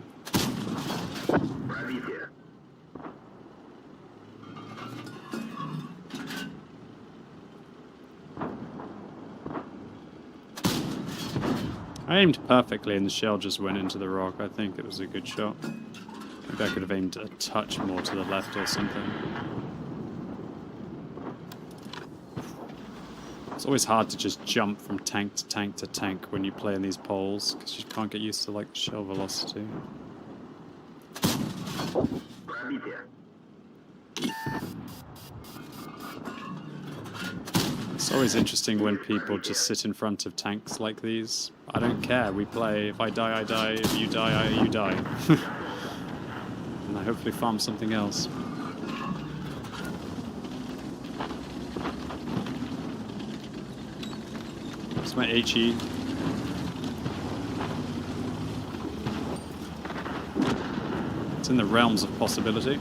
I aimed perfectly and the shell just went into the rock. I think it was a good shot. Maybe I could have aimed a touch more to the left or something. It's always hard to just jump from tank to tank to tank when you play in these poles, because you can't get used to like shell velocity. It's always interesting when people just sit in front of tanks like these. I don't care, we play. If I die, I die. If you die, you die. And I hopefully farm something else. It's my HE. It's in the realms of possibility.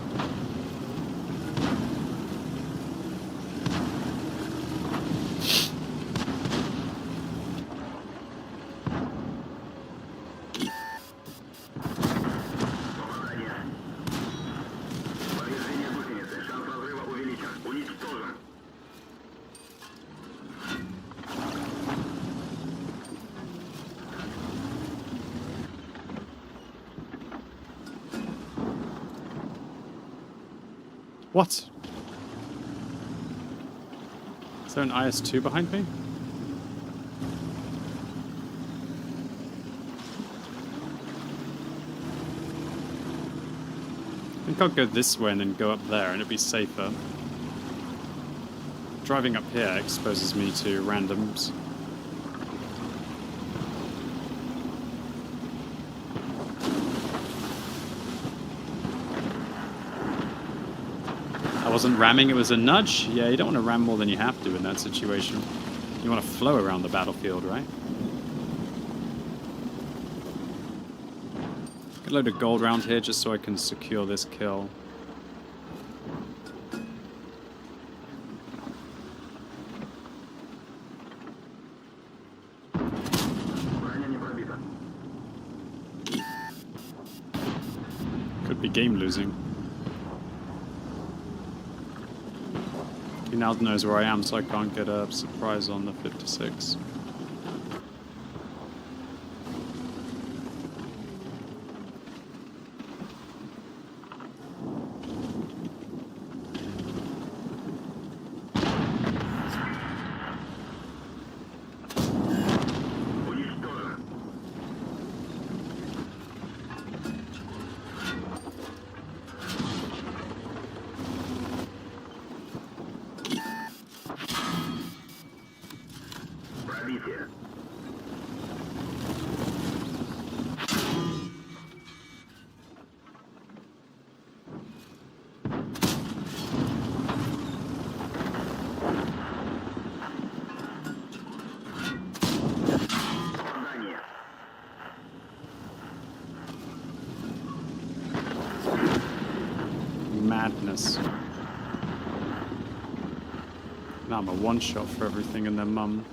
What? Is there an IS-2 behind me? I think I'll go this way and then go up there and it'll be safer. Driving up here exposes me to randoms. I wasn't ramming, it was a nudge. Yeah, you don't want to ram more than you have to in that situation. You want to flow around the battlefield, right? Get a load of gold around here just so I can secure this kill. Could be game losing. He now knows where I am, so I can't get a surprise on the 56. Madness. Now I'm a one-shot for everything and their mum.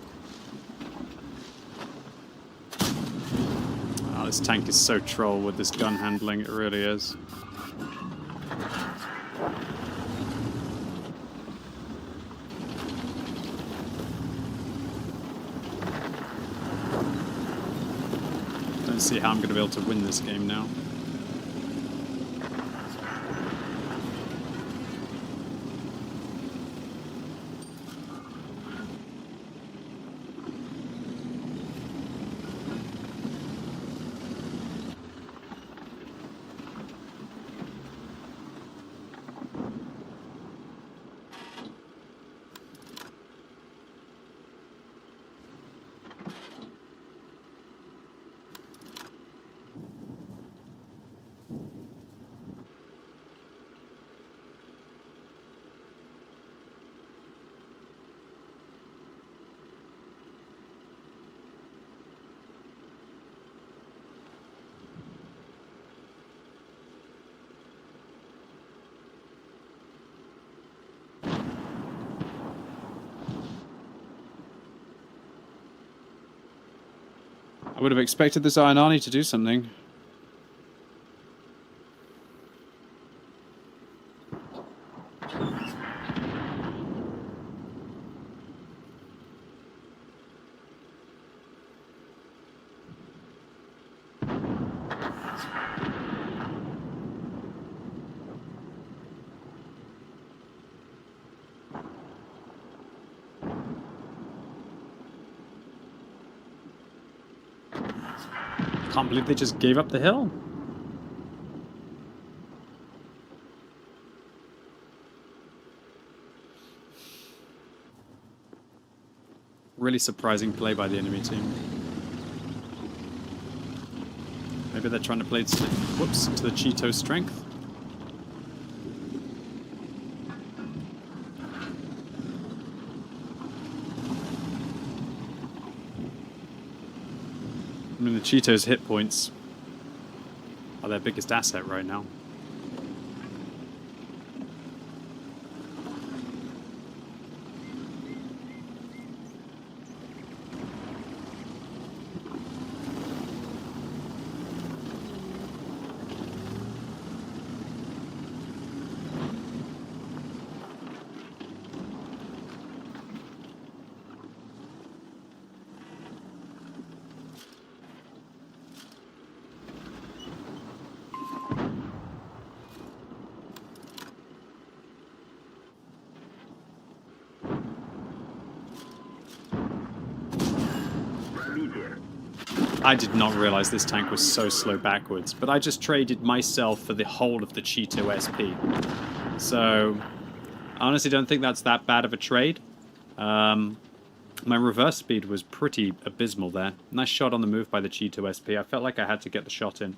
Oh, this tank is so troll with this gun handling, it really is. Don't see how I'm going to be able to win this game now. I would have expected this Iron Arnie to do something. Can't believe they just gave up the hill. Really surprising play by the enemy team. Maybe they're trying to play to, whoops, to the Cheeto strength. I mean, the Cheetos' hit points are their biggest asset right now. I did not realize this tank was so slow backwards, but I just traded myself for the whole of the Cheeto SP. So, I honestly don't think that's that bad of a trade. My reverse speed was pretty abysmal there. Nice shot on the move by the Cheeto SP. I felt like I had to get the shot in.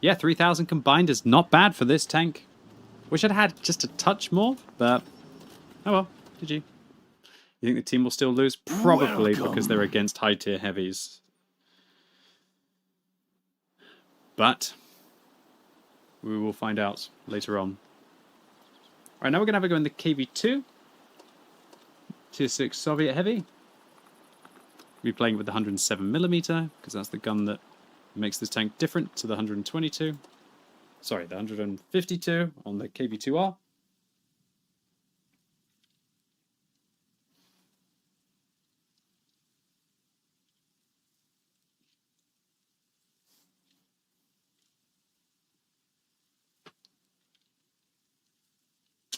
Yeah, 3,000 combined is not bad for this tank. Wish I'd had just a touch more, but oh well, GG. You think the team will still lose? Probably, because they're against high-tier heavies. But we will find out later on. Alright, now we're going to have a go in the KV-2. Tier 6 Soviet heavy. We'll be playing with the 107mm, because that's the gun that makes this tank different to the 122. Sorry, the 152 on the KV-2R.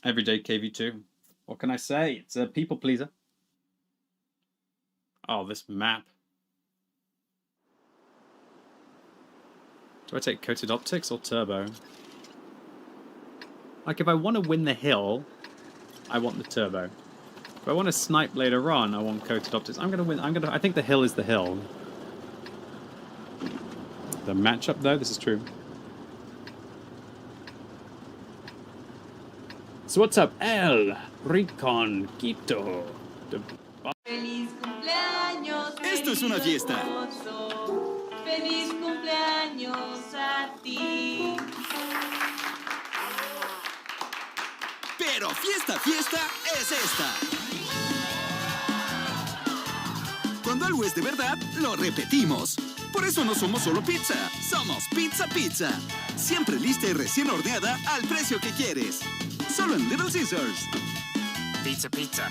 Everyday KV2. What can I say? It's a people pleaser. Oh, this map. Do I take coated optics or turbo? Like, if I want to win the hill, I want the turbo. If I want to snipe later on, I want coated optics. I'm gonna win. I think the hill is the hill. The matchup, though, this is true. So what's up, El Rincon Quito? Feliz cumpleaños. Esto es una fiesta. Feliz cumpleaños a ti. Pero fiesta es esta. Cuando algo es de verdad, lo repetimos. Por eso no somos solo pizza, somos Pizza. Siempre lista y recién horneada al precio que quieres. Solo en Little Caesars. Pizza.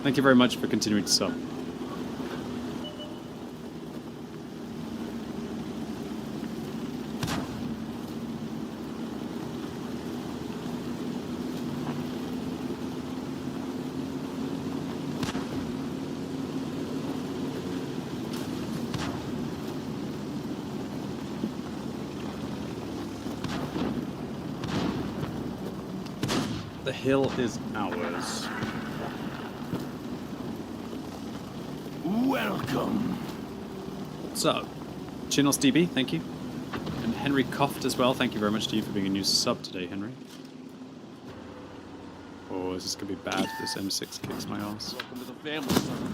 Thank you very much for continuing to sub. The hill is ours. Welcome. What's up? Chinos DB, thank you. And Henry Coft as well. Thank you very much to you for being a new sub today, Henry. Oh, is this gonna be bad? This M6 kicks my ass. Welcome to the family, son.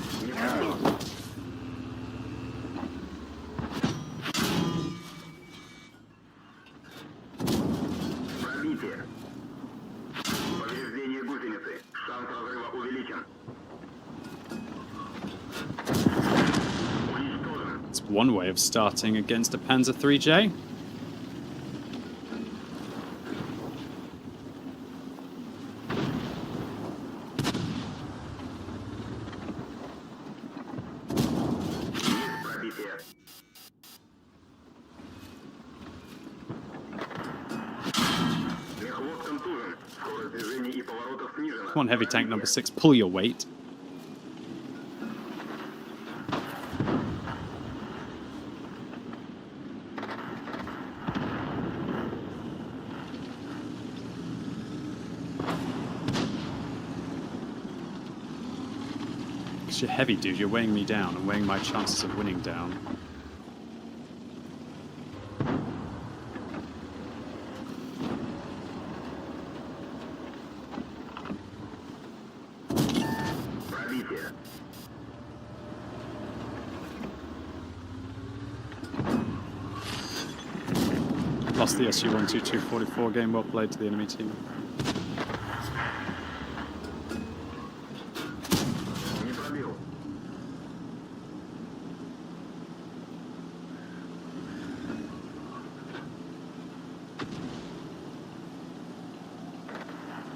Пробитие. Повреждение гусеницы. Шанс разрыва увеличен. It's one way of starting against a Panzer 3J. Come on, heavy tank number 6, pull your weight. You're heavy, dude. You're weighing me down and weighing my chances of winning down. Lost the SU-122-44 game. Well played to the enemy team.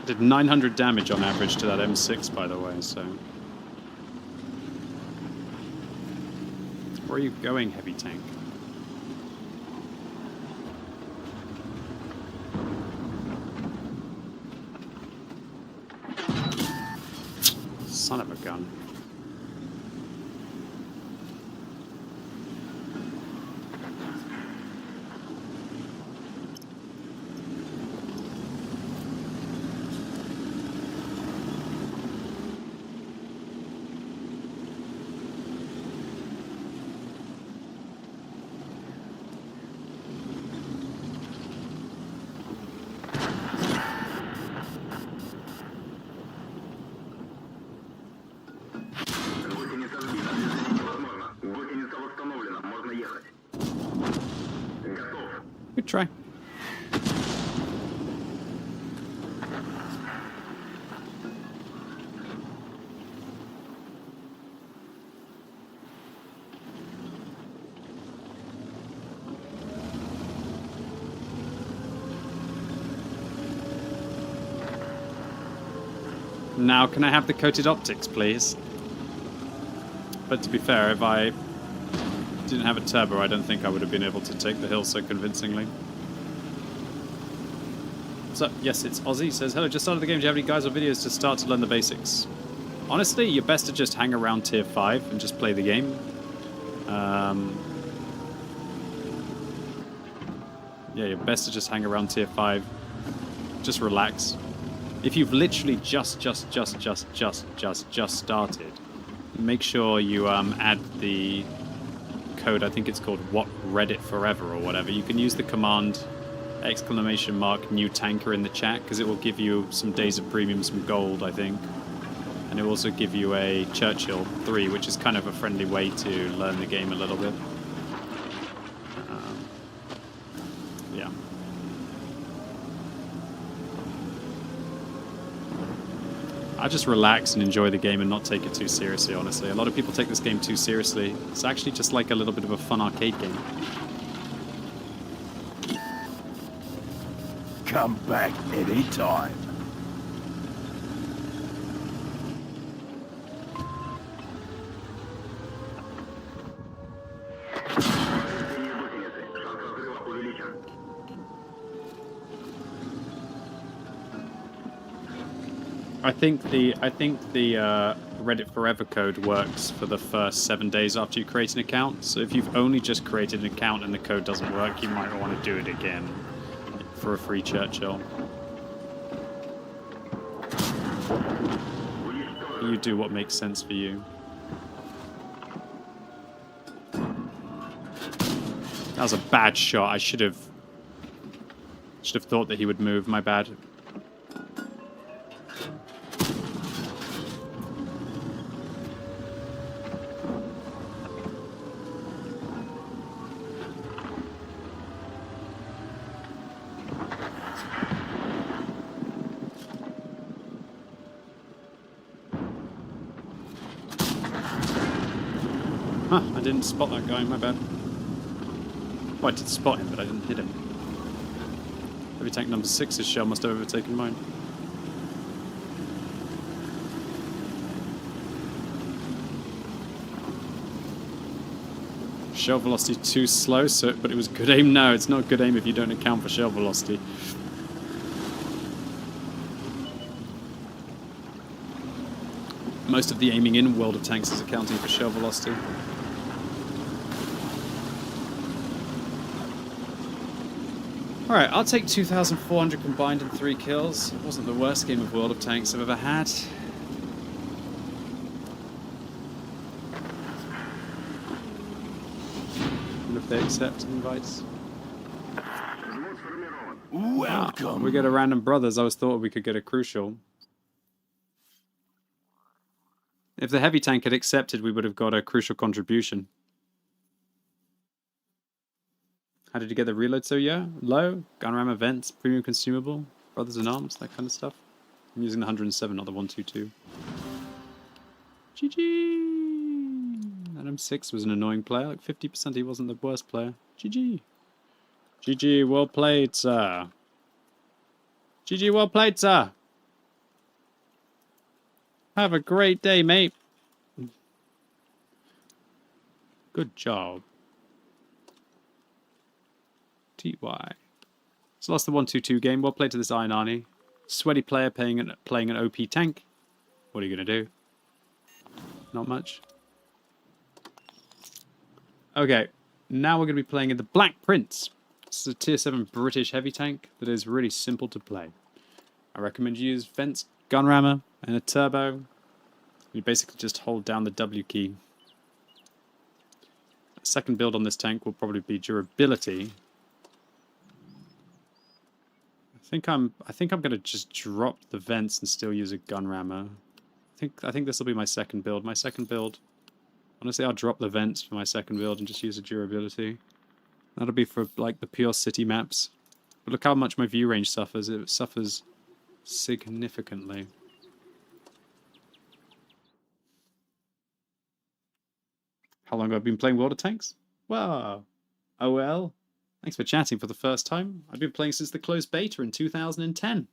Did 900 damage on average to that M6, by the way, so... Where are you going, heavy tank? Son of a gun. Good try. Now, can I have the coated optics, please? But to be fair, if I didn't have a turbo, I don't think I would have been able to take the hill so convincingly. What's up? Yes, it's Ozzy. Says, hello, just started the game. Do you have any guides or videos to start to learn the basics? Honestly, you're best to just hang around tier 5 and just play the game. Yeah, you're best to just hang around tier 5. Just relax. If you've literally just started, make sure you add the code. I think it's called what Reddit Forever or whatever. You can use the command !new tanker in the chat because it will give you some days of premium, some gold, I think. And it will also give you a Churchill 3, which is kind of a friendly way to learn the game a little bit. Yeah. I just relax and enjoy the game and not take it too seriously, honestly. A lot of people take this game too seriously. It's actually just like a little bit of a fun arcade game. Come back anytime. I think the Reddit Forever code works for the first 7 days after you create an account. So if you've only just created an account and the code doesn't work, you might want to do it again for a free Churchill. You do what makes sense for you. That was a bad shot. I should have thought that he would move. My bad. Huh, I didn't spot that guy, my bad. Well, I did spot him, but I didn't hit him. Heavy tank number 6's shell must have overtaken mine. Shell velocity too slow, but it was good aim? No, it's not good aim if you don't account for shell velocity. Most of the aiming in World of Tanks is accounting for shell velocity. Alright, I'll take 2,400 combined and 3 kills. It wasn't the worst game of World of Tanks I've ever had. And if they accept invites. Welcome. We get a random brothers. I was thought we could get a crucial. If the heavy tank had accepted, we would have got a crucial contribution. How did you get the reload so low? Gunram events, premium consumable, brothers in arms, that kind of stuff. I'm using the 107, not the 122. GG! Adam 6 was an annoying player. Like 50% he wasn't the worst player. GG. GG, well played, sir. GG, well played, sir. Have a great day, mate. Good job. TY. So lost the 1-2-2 game. Well played to this Iron Arnie. Sweaty player playing an OP tank. What are you going to do? Not much. Okay. Now we're going to be playing in the Black Prince. This is a tier 7 British heavy tank that is really simple to play. I recommend you use vents, gun rammer, and a turbo. You basically just hold down the W key. Second build on this tank will probably be durability. I think I'm gonna just drop the vents and still use a gun rammer. I think this will be my second build. My second build. Honestly, I'll drop the vents for my second build and just use a durability. That'll be for like the pure city maps. But look how much my view range suffers. It suffers significantly. How long have I been playing World of Tanks? Wow. OL. Thanks for chatting for the first time. I've been playing since the closed beta in 2010.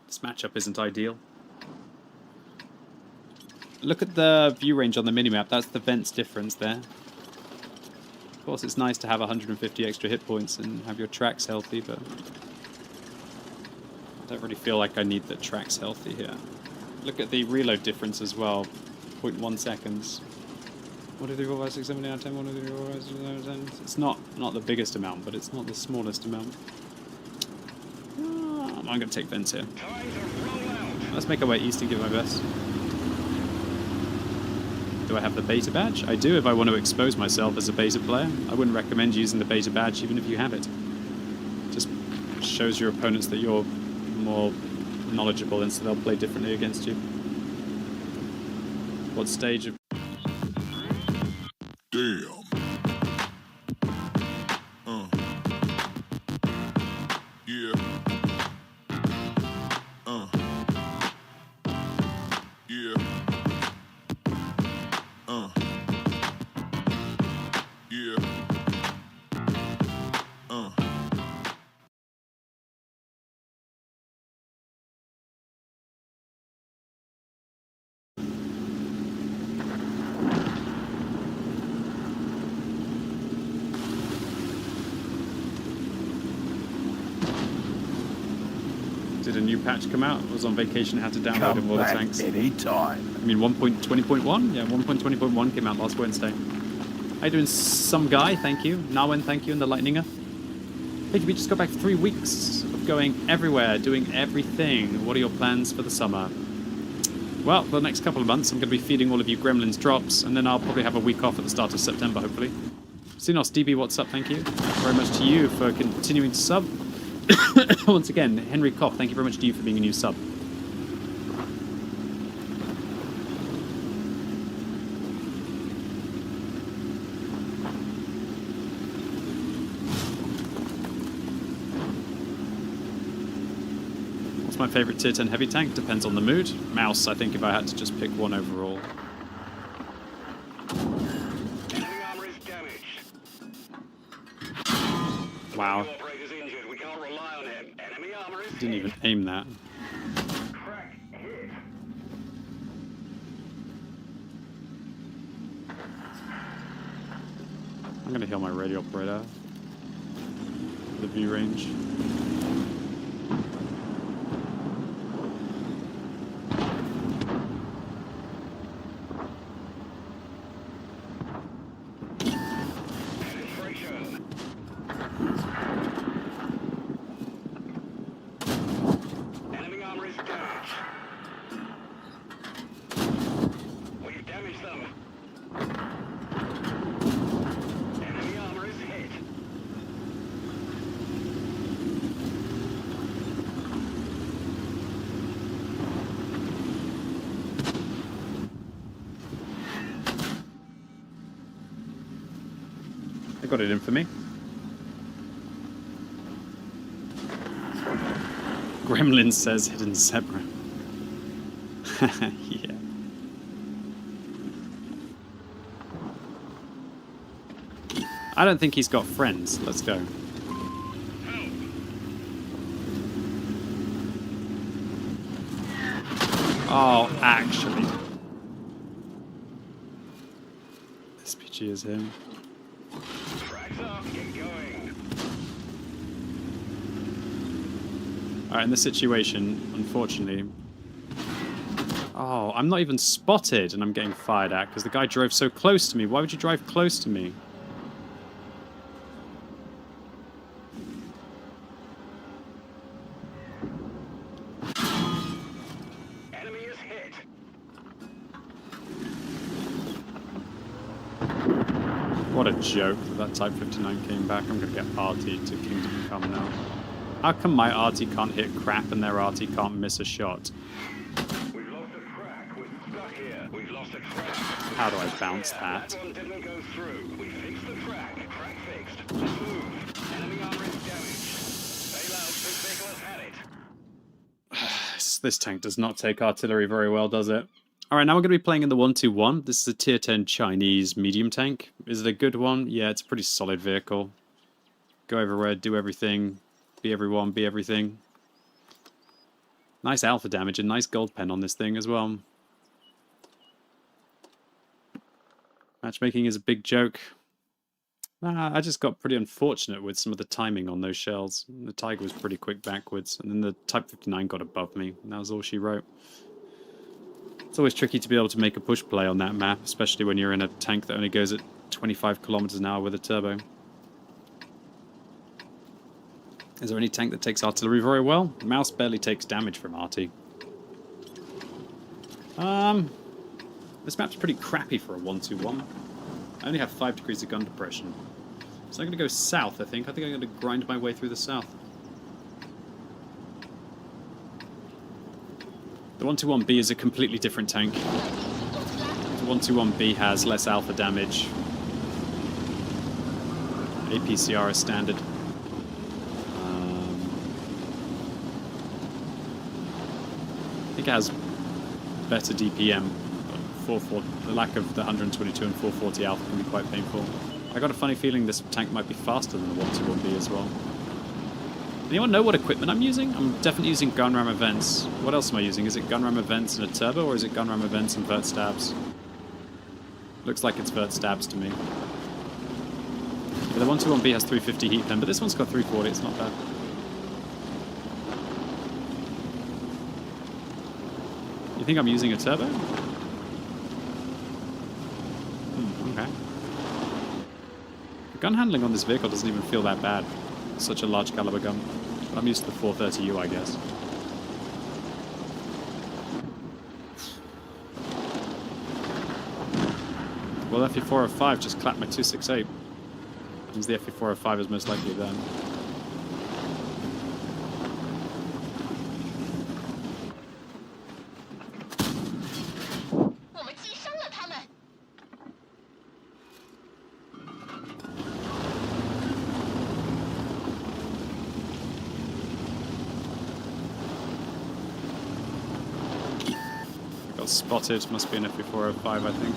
This matchup isn't ideal. Look at the view range on the minimap. That's the vents difference there. Of course, it's nice to have 150 extra hit points and have your tracks healthy, but I don't really feel like I need the tracks healthy here. Look at the reload difference as well. 0.1 seconds. 1, 2, 3, 4, 5, 6, 7, 8, 9, 10, 1, 2, 3, 4, 5, 6, 7, 8, 10. It's not the biggest amount, but it's not the smallest amount. I'm going to take vents here. Let's make our way east and give it my best. Do I have the beta badge? I do if I want to expose myself as a beta player. I wouldn't recommend using the beta badge even if you have it. Just shows your opponents that you're more knowledgeable and so they'll play differently against you. What stage of... Damn. Yeah. Yeah. Yeah. Did a new patch come out? I was on vacation, had to download it, water tanks. Anytime. I mean 1.20.1? Yeah, 1.20.1 came out last Wednesday. How you doing, some guy? Thank you. Narwen, thank you, and the Lightninger. Hey, we just got back 3 weeks of going everywhere, doing everything. What are your plans for the summer? Well, for the next couple of months, I'm going to be feeding all of you Gremlins drops, and then I'll probably have a week off at the start of September, hopefully. Sinos DB, what's up? Thank you very much to you for continuing to sub. Once again, Henry Koff, thank you very much to you for being a new sub. What's my favourite tier 10 heavy tank? Depends on the mood. Mouse, I think, if I had to just pick one overall. Wow. Didn't even aim that. I'm going to heal my radio operator. The view range. Got it in for me. Gremlin says hidden zebra. Yeah. I don't think he's got friends. Let's go. Oh, actually. SPG is him. Alright, in this situation, unfortunately... Oh, I'm not even spotted and I'm getting fired at because the guy drove so close to me. Why would you drive close to me? Enemy is hit. What a joke that Type 59 came back. I'm going to get RT to Kingdom Come now. How come my RT can't hit crap and their RT can't miss a shot? We've lost a track. We're stuck here. We've lost a track. How do I bounce that? That one didn't go through. We fixed the track. Track fixed. Let's move. Enemy armor is damaged. Bail out. This vehicle has had it. This tank does not take artillery very well, does it? Alright, now we're going to be playing in the 121. This is a tier 10 Chinese medium tank. Is it a good one? Yeah, it's a pretty solid vehicle. Go everywhere, do everything. Be everyone, be everything. Nice alpha damage and nice gold pen on this thing as well. Matchmaking is a big joke. I just got pretty unfortunate with some of the timing on those shells. The Tiger was pretty quick backwards, and then the Type 59 got above me, and that was all she wrote. It's always tricky to be able to make a push play on that map, especially when you're in a tank that only goes at 25 kilometers an hour with a turbo. Is there any tank that takes artillery very well? Mouse barely takes damage from arty. This map's pretty crappy for a 1-2-1. I only have 5 degrees of gun depression. So I'm going to go south, I think. I think I'm going to grind my way through the south. The 121B is a completely different tank. The 121B has less alpha damage. APCR is standard. I think it has better DPM. The lack of the 122 and 440 alpha can be quite painful. I got a funny feeling this tank might be faster than the 121B as well. Anyone know what equipment I'm using? I'm definitely using gun ram events. What else am I using? Is it gun ram events and a turbo, or is it gun ram events and vert stabs? Looks like it's vert stabs to me. Yeah, the 121B has 350 heat pen, but this one's got 340. It's not bad. You think I'm using a turbo? Okay. The gun handling on this vehicle doesn't even feel that bad. It's such a large caliber gun. But I'm used to the 430U, I guess. Well, FE405 just clapped my 268. Means the FE405 is most likely then. Spotted, must be an FE405, I think.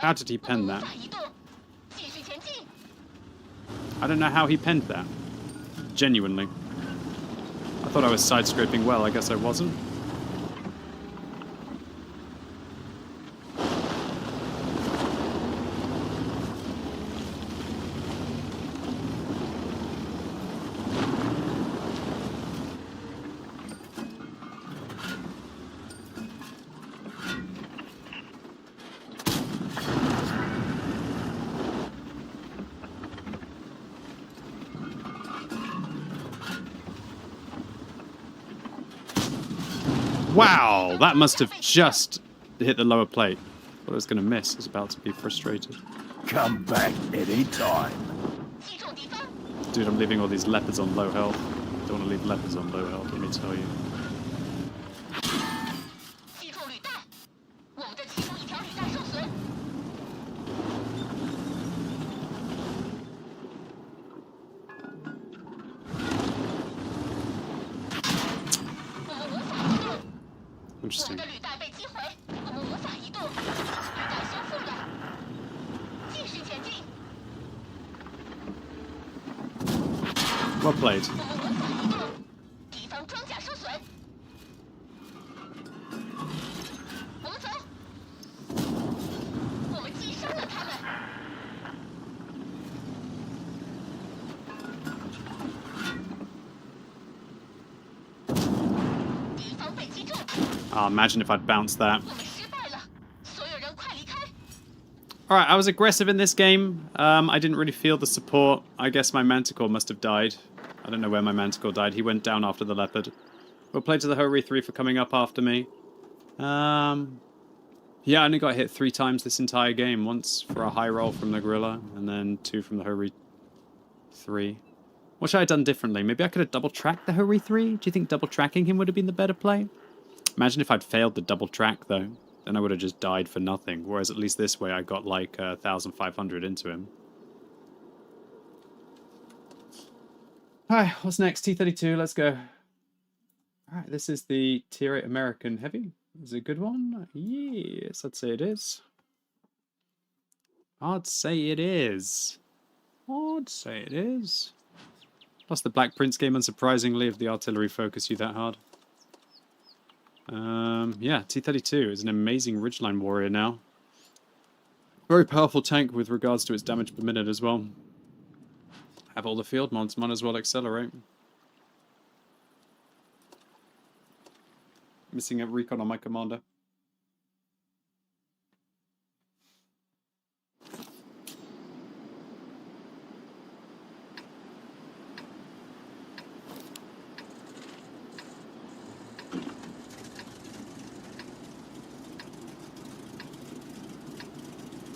How did he pen that? I don't know how he penned that. Genuinely. I thought I was side-scraping well, I guess I wasn't. Wow, that must have just hit the lower plate. I thought I was going to miss. I was about to be frustrated. Come back anytime. Dude, I'm leaving all these leopards on low health. Don't want to leave leopards on low health, let me tell you. Interesting. Well played. Oh, imagine if I'd bounced that. Alright, I was aggressive in this game. I didn't really feel the support. I guess my Manticore must have died. I don't know where my Manticore died. He went down after the Leopard. We'll play to the Hori 3 for coming up after me. Yeah, I only got hit 3 times this entire game. Once for a high roll from the Gorilla, and then 2 from the Hori 3. What should I have done differently? Maybe I could have double-tracked the Hori 3? Do you think double-tracking him would have been the better play? Imagine if I'd failed the double track, though. Then I would have just died for nothing. Whereas at least this way I got like 1,500 into him. Alright, what's next? T-32, let's go. Alright, this is the Tier 8 American Heavy. Is it a good one? Yes, I'd say it is. I'd say it is. I'd say it is. Plus the Black Prince game, unsurprisingly, if the artillery focus you that hard. Yeah, T-32 is an amazing ridgeline warrior now. Very powerful tank with regards to its damage per minute as well. Have all the field mods, might as well accelerate. Missing a recon on my commander.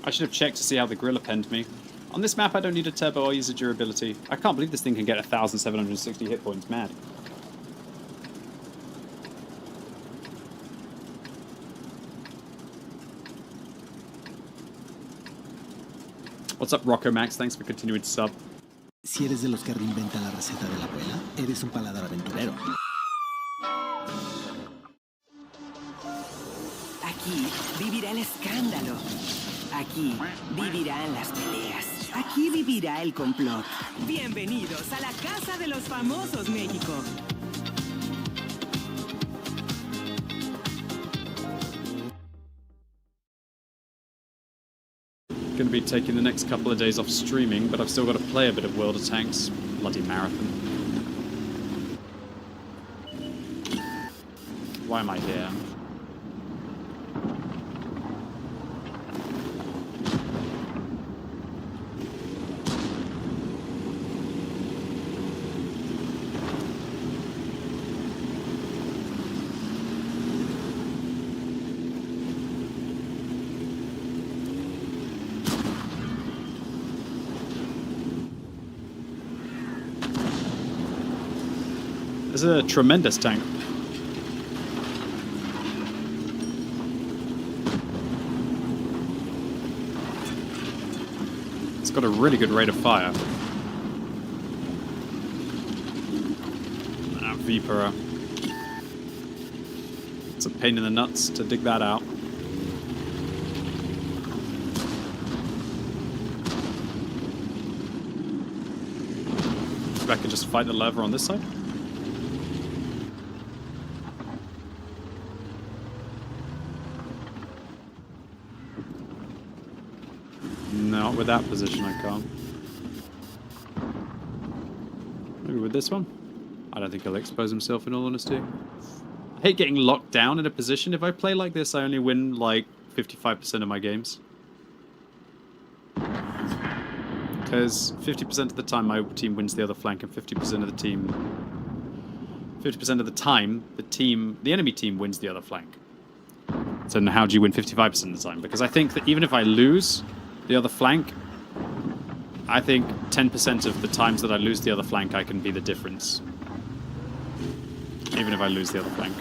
I should have checked to see how the Gorilla penned me. On this map I don't need a turbo, I'll use a durability. I can't believe this thing can get 1,760 hit points, mad. What's up, Rocco Max? Thanks for continuing to sub. Si eres de los que reinventa la receta de la abuela, eres un paladar aventurero. Aquí vivirá el escándalo. Aquí vivirán las peleas. Aquí vivirá el complot. Bienvenidos a la Casa de los Famosos, México. Going to be taking the next couple of days off streaming, but I've still got to play a bit of World of Tanks. Bloody marathon. Why am I here? This is a tremendous tank. It's got a really good rate of fire. Viper. It's a pain in the nuts to dig that out. Maybe I could just fight the lever on this side. Not with that position, I can't. Maybe with this one? I don't think he'll expose himself, in all honesty. I hate getting locked down in a position. If I play like this, I only win like 55% of my games. Because 50% of the time my team wins the other flank, and 50% of the time the enemy team wins the other flank. So now how do you win 55% of the time? Because I think that even if I lose the other flank, I think 10% of the times that I lose the other flank, I can be the difference. Even if I lose the other flank.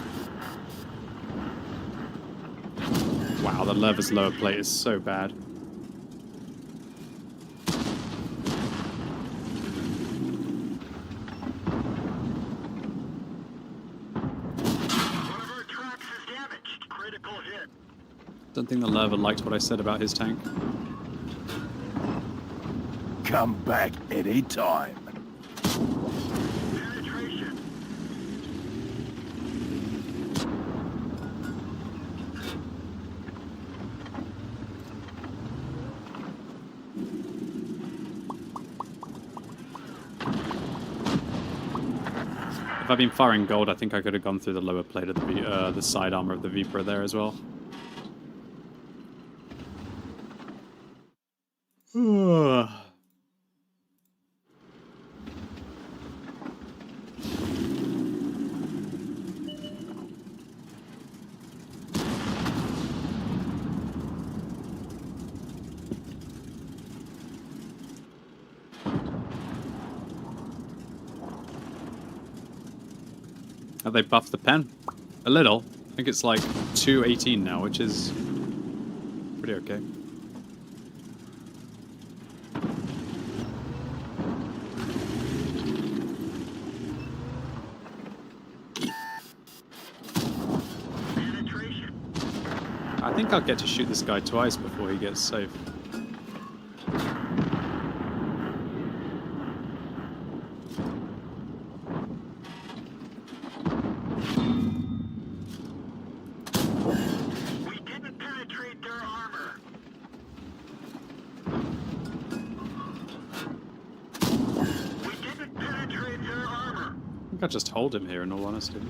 Wow, the lever's lower plate is so bad. Don't think the lever liked what I said about his tank. Come back anytime. If I'd been firing gold, I think I could have gone through the lower plate of the side armor of the Viper there as well. Have they buffed the pen? A little. I think it's like 218 now, which is pretty okay. I think I'll get to shoot this guy twice before he gets safe. We didn't penetrate their armor. We didn't penetrate their armor. I think I'll just hold him here in all honesty.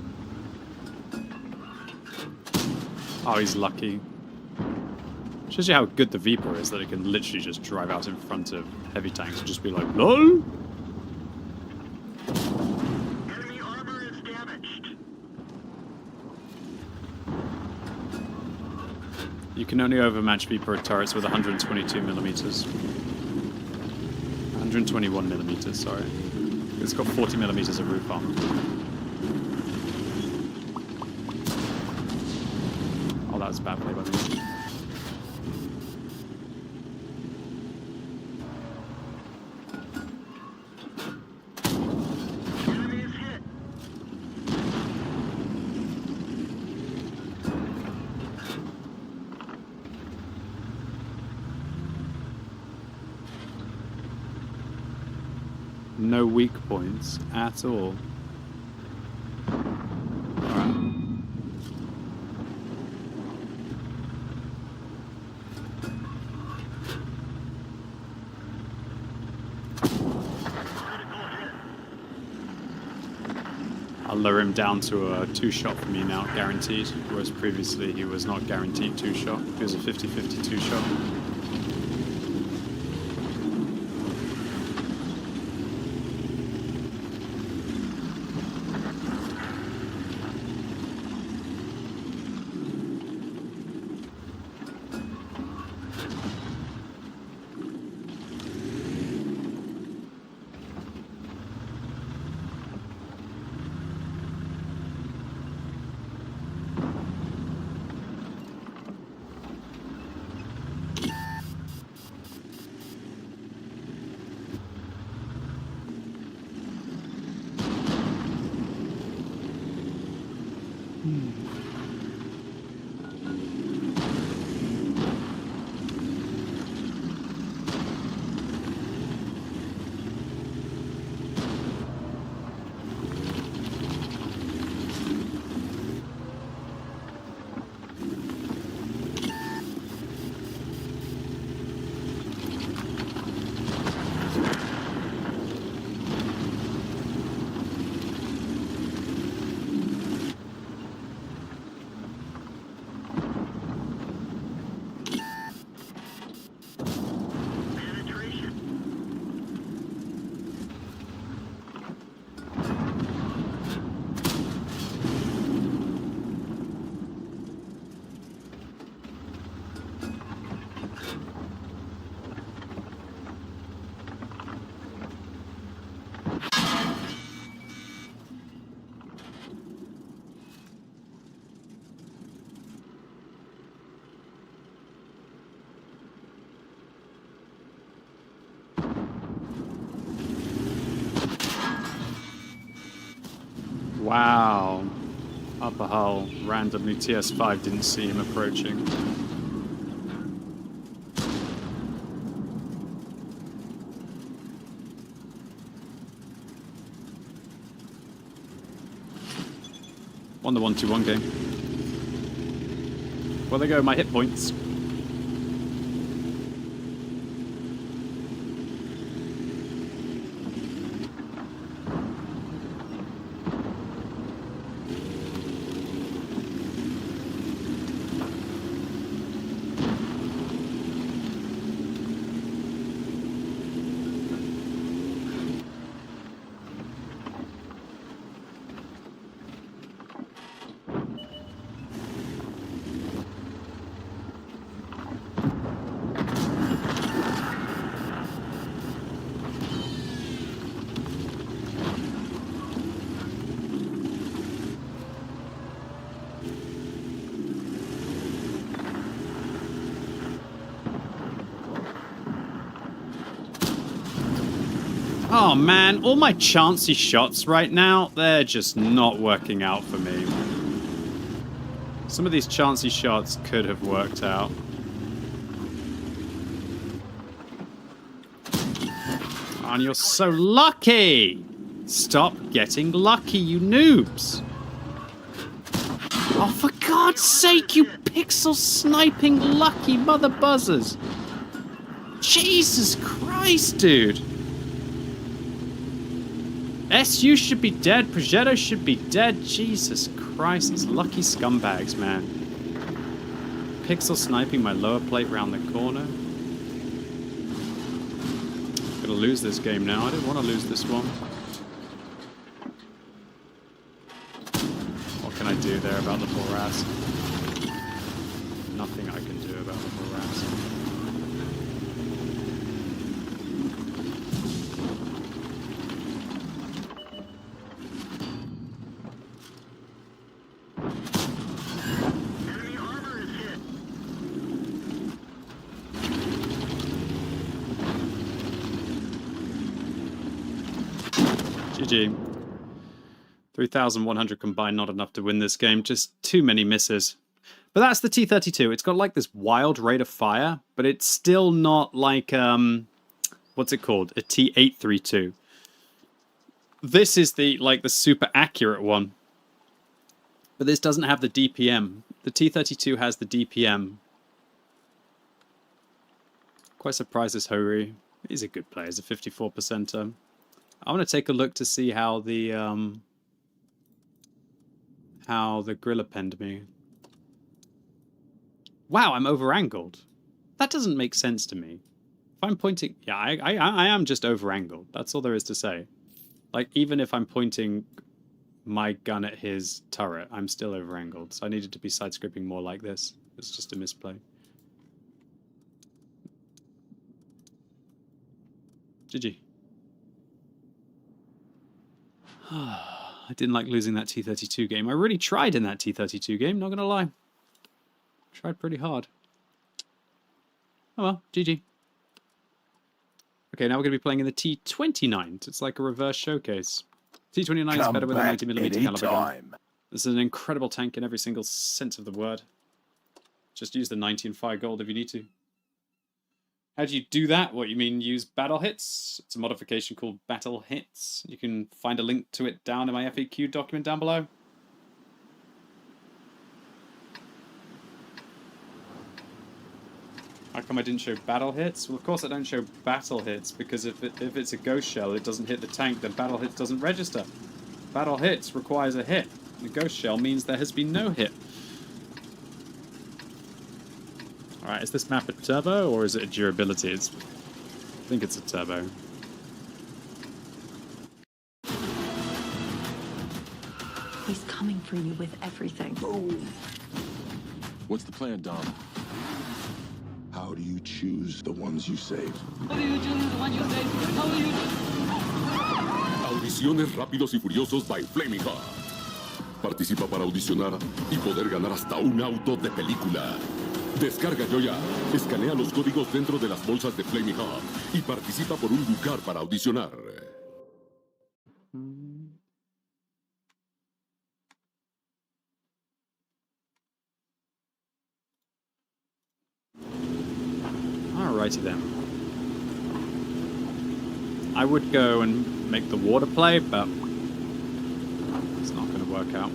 Oh, he's lucky. Shows you how good the Viper is, that it can literally just drive out in front of heavy tanks and just be like, no! Enemy armor is damaged. You can only overmatch Viper turrets with 122 millimeters. 121 millimeters, sorry. It's got 40 millimeters of roof armor. Oh, that was bad play by me. Enemy is hit. No weak points at all. Alright. I'll lower him down to a 2-shot for me now, guaranteed, whereas previously he was not guaranteed 2-shot. He was a 50-50 2-shot. Wow. Upper hull. Randomly TS5 didn't see him approaching. Won the 1-2-1 game. Well, there go my hit points. Oh man, all my chancy shots right now, they're just not working out for me. Some of these chancy shots could have worked out. And you're so lucky! Stop getting lucky, you noobs! Oh, for God's sake, you pixel sniping lucky mother buzzers! Jesus Christ, dude! SU should be dead, Progetto should be dead. Jesus Christ, these lucky scumbags, man. Pixel sniping my lower plate round the corner. Gonna lose this game now. I didn't want to lose this one. What can I do there about the morass? Nothing I can do about the morass. GG. 3,100 combined, not enough to win this game. Just too many misses. But that's the T-32. It's got like this wild rate of fire, but it's still not like, what's it called? A T-832. This is the super accurate one. But this doesn't have the DPM. The T-32 has the DPM. Quite surprised this Hori. He's a good player. He's a 54%er. I want to take a look to see how the Grilla penned me. Wow, I'm over-angled. That doesn't make sense to me. If I'm pointing... Yeah, I am just over-angled. That's all there is to say. Like, even if I'm pointing my gun at his turret, I'm still over-angled. So I needed to be side-scripping more like this. It's just a misplay. GG. I didn't like losing that T-32 game. I really tried in that T-32 game, not gonna lie. Tried pretty hard. Oh well, GG. Okay, now we're gonna be playing in the T-29. It's like a reverse showcase. T-29 is better with a 90mm caliber gun. This is an incredible tank in every single sense of the word. Just use the 90 and fire gold if you need to. How do you do that? What, you mean use battle hits? It's a modification called battle hits. You can find a link to it down in my FAQ document down below. How come I didn't show battle hits? Well, of course I don't show battle hits, because if it's a ghost shell, it doesn't hit the tank, then battle hits doesn't register. Battle hits requires a hit. The ghost shell means there has been no hit. Alright, is this map a turbo, or is it a durability? I think it's a turbo. He's coming for you with everything. What's the plan, Dom? How do you choose the ones you save? How do you choose the ones you save? How do you... Audiciones Rápidos y Furiosos by Flaming Hot. Participa para audicionar y poder ganar hasta un auto de película. Descarga yo ya, escanea los códigos dentro de las bolsas de Flaming Hot y participa por un lugar para audicionar. Alrighty then. I would go and make the water play, but it's not going to work out.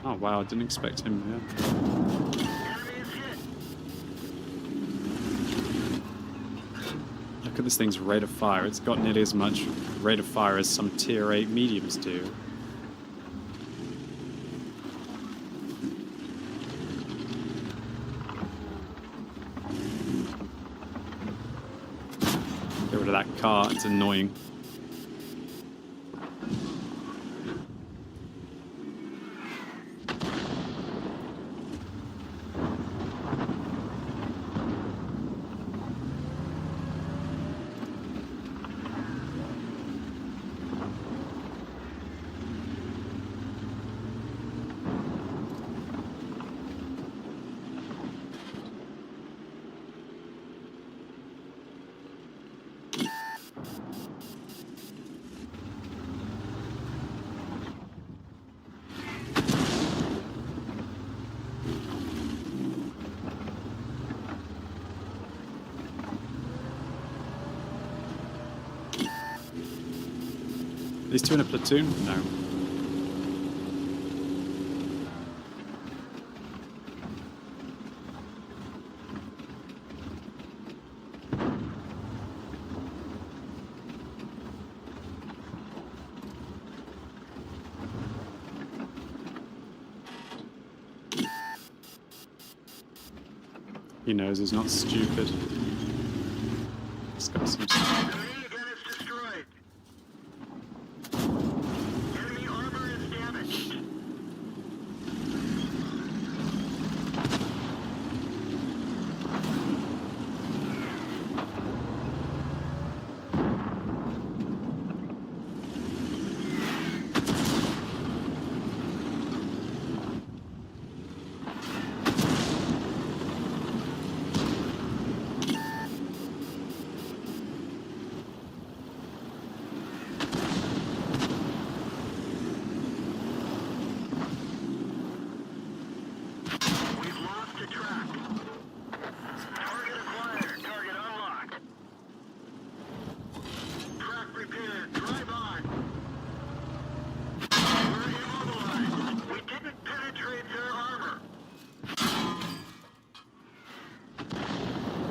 Oh wow, I didn't expect him there. Look at this thing's rate of fire. It's got nearly as much rate of fire as some tier 8 mediums do. Get rid of that car, it's annoying. These two in a platoon? No. He knows he's not stupid. He's got some...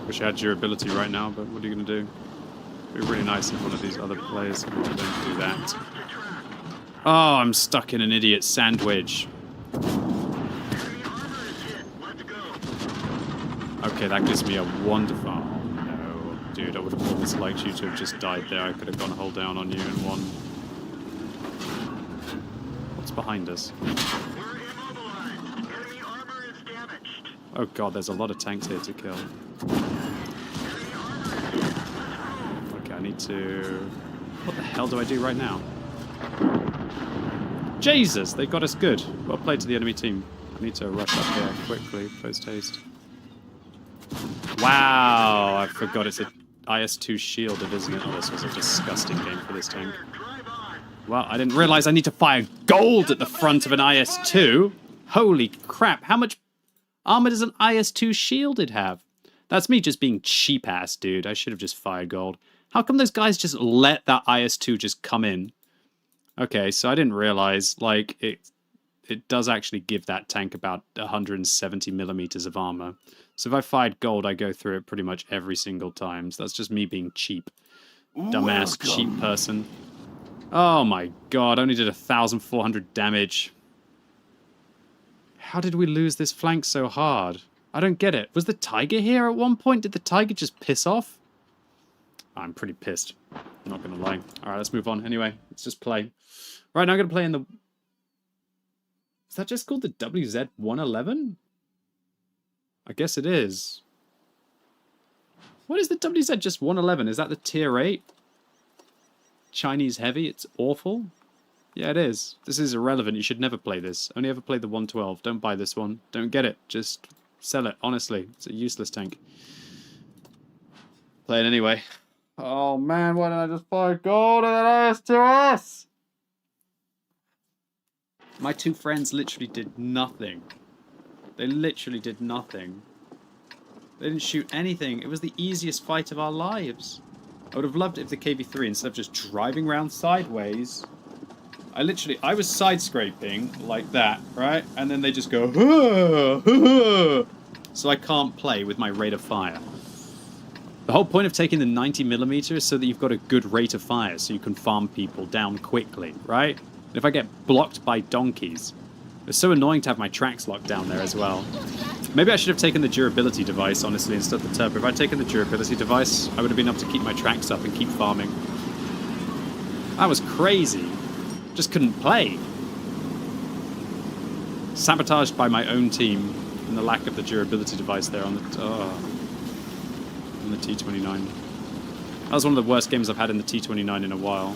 Wish I had durability right now, but what are you going to do? It'd be really nice if one of these other players don't do that. Oh, I'm stuck in an idiot sandwich. Okay, that gives me a wonderful... Oh, no, dude, I would have almost liked you to have just died there. I could have gone whole down on you and won. What's behind us? Oh god, there's a lot of tanks here to kill. Okay, I need to... What the hell do I do right now? Jesus, they got us good. Well played to the enemy team. I need to rush up there quickly, post haste. Wow, I forgot it's a IS-2 shielded, isn't it? Oh, this was a disgusting game for this tank. Well, I didn't realize I need to fire gold at the front of an IS-2. Holy crap, how much armor does an IS-2 shielded have? That's me just being cheap-ass, dude. I should have just fired gold. How come those guys just let that IS-2 just come in? Okay, so I didn't realize, like, it does actually give that tank about 170 millimeters of armor. So if I fired gold, I go through it pretty much every single time. So that's just me being cheap. Dumbass, cheap person. Oh my god, only did 1,400 damage. How did we lose this flank so hard? I don't get it. Was the tiger here at one point? Did the tiger just piss off? I'm pretty pissed. I'm not going to lie. Alright, let's move on. Anyway, let's just play. Right, now I'm going to play in the... Is that just called the WZ-111? I guess it is. What is the WZ just 111? Is that the tier 8? Chinese heavy? It's awful? Yeah, it is. This is irrelevant. You should never play this. Only ever play the 112. Don't buy this one. Don't get it. Just sell it. Honestly, it's a useless tank. Play it anyway. Oh man, why didn't I just buy gold and then IS-2S? My two friends literally did nothing. They literally did nothing. They didn't shoot anything. It was the easiest fight of our lives. I would have loved it if the KV-3, instead of just driving around sideways, I was side scraping like that, right? And then they just go, "Huh, huh." So I can't play with my rate of fire. The whole point of taking the 90mm is so that you've got a good rate of fire, so you can farm people down quickly, right? And if I get blocked by donkeys, it's so annoying to have my tracks locked down there as well. Maybe I should have taken the durability device, honestly, instead of the turbo. If I'd taken the durability device, I would have been able to keep my tracks up and keep farming. That was crazy. Just couldn't play. Sabotaged by my own team and the lack of the durability device there on the T-29. That was one of the worst games I've had in the T-29 in a while.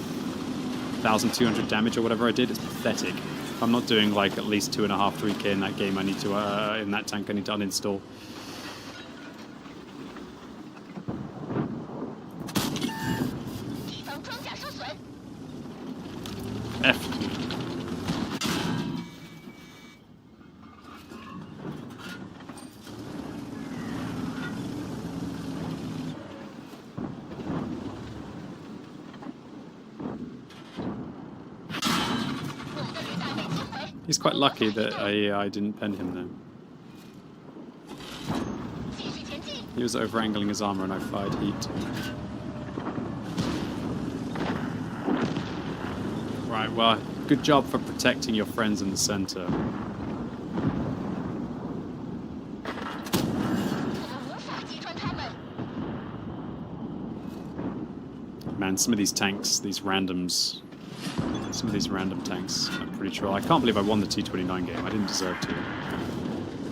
1,200 damage or whatever I did. It's pathetic. If I'm not doing like at least 2.5, 3k in that game, I need to, in that tank, I need to uninstall. F. He's quite lucky that I didn't pen him though. He was over-angling his armor and I fired heat. Right, well, good job for protecting your friends in the center. Man, some of these tanks, these randoms, some of these random tanks are pretty troll. I can't believe I won the T-29 game. I didn't deserve to.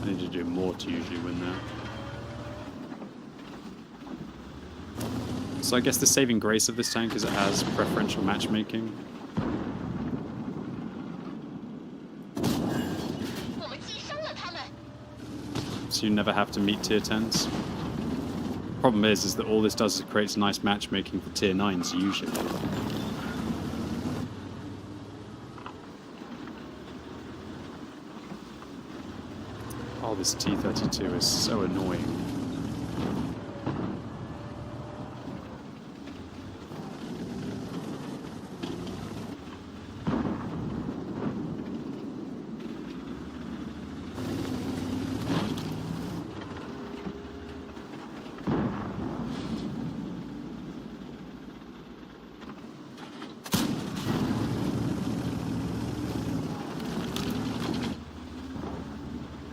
I need to do more to usually win that. So I guess the saving grace of this tank is it has preferential matchmaking. So you never have to meet tier 10s. Problem is that all this does is creates nice matchmaking for tier 9s usually. Oh, this T-32 is so annoying.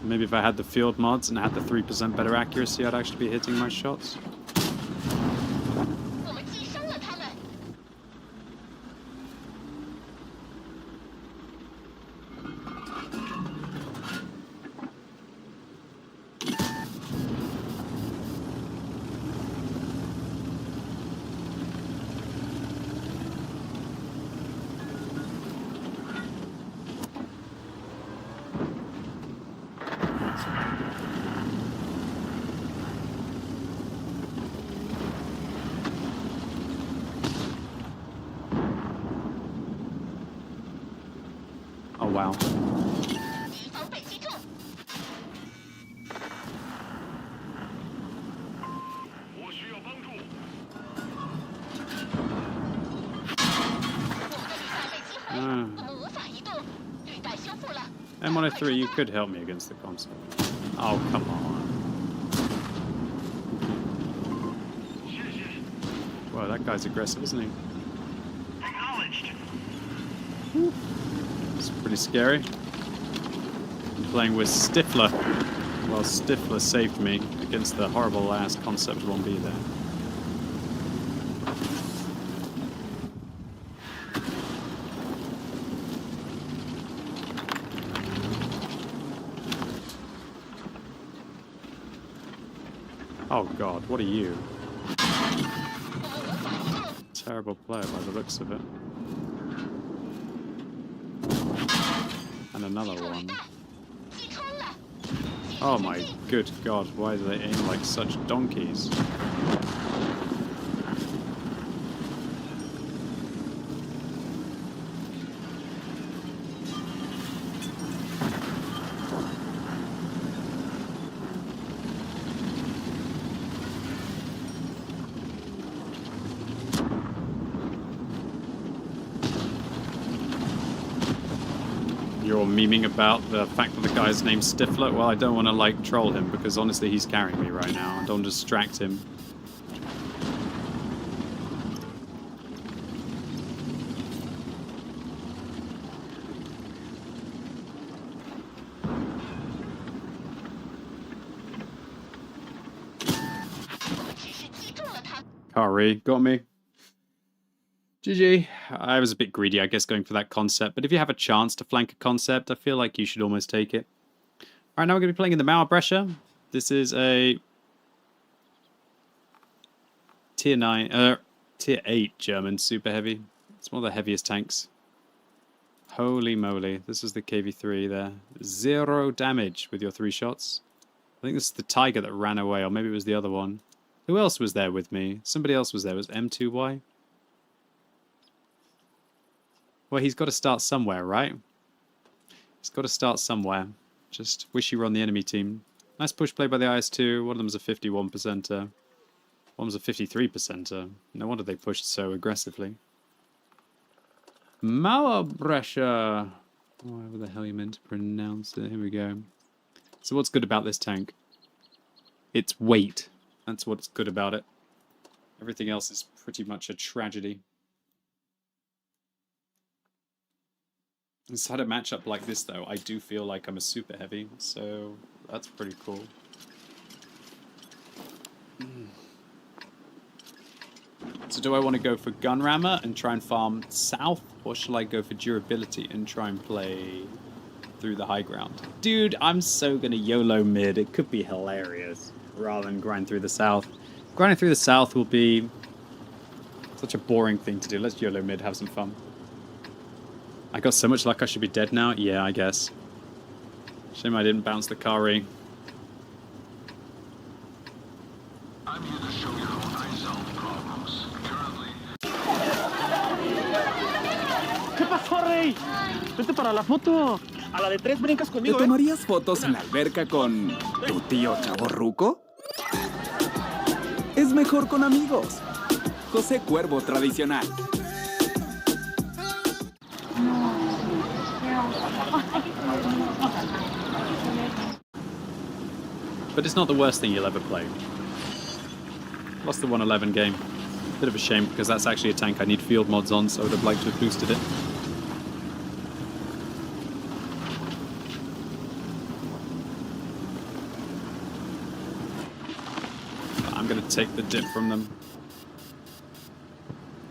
Maybe if I had the field mods and I had the 3% better accuracy, I'd actually be hitting my shots. Oh wow. M103, you could help me against the console. Oh, come on. Wow, that guy's aggressive, isn't he? It's pretty scary. I'm playing with Stifler. Well, Stifler saved me against the horrible ass Concept 1B there. Oh god, what are you? Terrible player by the looks of it. And another one. Oh my good god, why do they aim like such donkeys? You're memeing about the fact that the guy's named Stifler. Well, I don't want to like troll him because honestly he's carrying me right now. I don't distract him. Kari, got me. GG. I was a bit greedy, I guess, going for that concept, but if you have a chance to flank a concept, I feel like you should almost take it. Alright, now we're going to be playing in the Mauerbrecher. This is a tier 8 German super heavy. It's one of the heaviest tanks. Holy moly, this is the KV-3 there. 0 damage with your 3 shots. I think this is the Tiger that ran away, or maybe it was the other one. Who else was there with me? Somebody else was there. Was M2Y? Well, he's got to start somewhere, right? He's got to start somewhere. Just wish you were on the enemy team. Nice push play by the IS-2. One of them's a 51%er. One was a 53%er. No wonder they pushed so aggressively. Mauerbrecher. However the hell you meant to pronounce it. Here we go. So what's good about this tank? Its weight. That's what's good about it. Everything else is pretty much a tragedy. Inside a matchup like this, though, I do feel like I'm a super heavy, so that's pretty cool. So do I want to go for gun rammer and try and farm south, or shall I go for durability and try and play through the high ground? Dude, I'm so gonna YOLO mid. It could be hilarious rather than grind through the south. Grinding through the south will be such a boring thing to do. Let's YOLO mid, have some fun. I got so much luck I should be dead now? Yeah, I guess. Shame I didn't bounce the Kari. I'm here to show you how I solve problems. Currently. ¿Qué pasó, Rey? Vete para la foto. A la de 3 brincas ¿Te conmigo, tomarías fotos en la alberca con tu tío chavorruco? Es mejor con amigos. José Cuervo tradicional. But it's not the worst thing you'll ever play. Lost the 111 game. Bit of a shame, because that's actually a tank I need field mods on, so I would have liked to have boosted it. But I'm going to take the dip from them.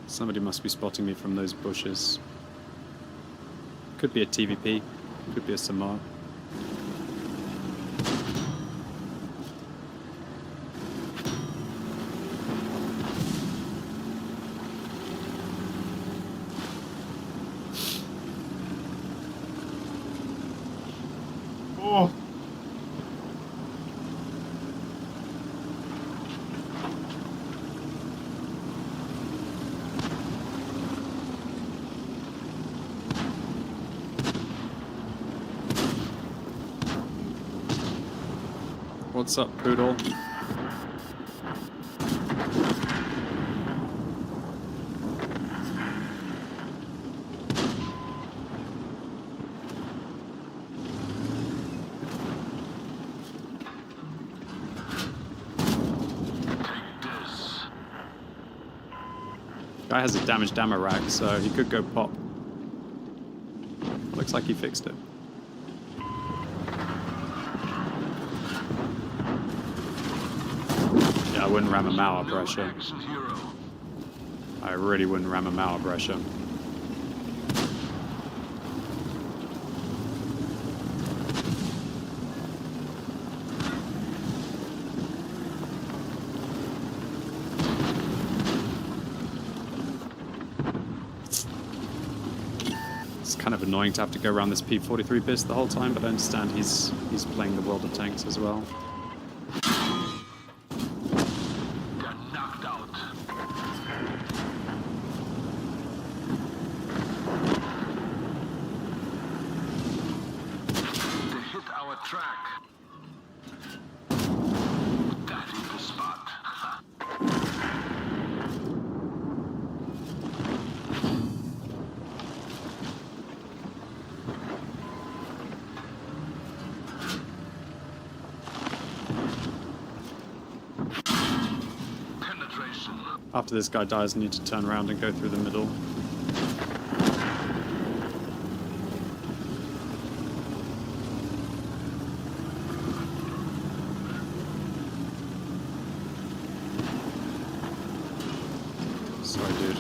Somebody must be spotting me from those bushes. Could be a TVP, could be a Samar. Oh. What's up, Poodle? Guy has a damaged ammo rack, so he could go pop. Looks like he fixed it. Yeah, I wouldn't ram a Mauer pressure. I really wouldn't ram a Mauer pressure. It's kind of annoying to have to go around this P43 biz the whole time, but I understand he's playing the World of Tanks as well. After this guy dies, I need to turn around and go through the middle. Sorry, dude.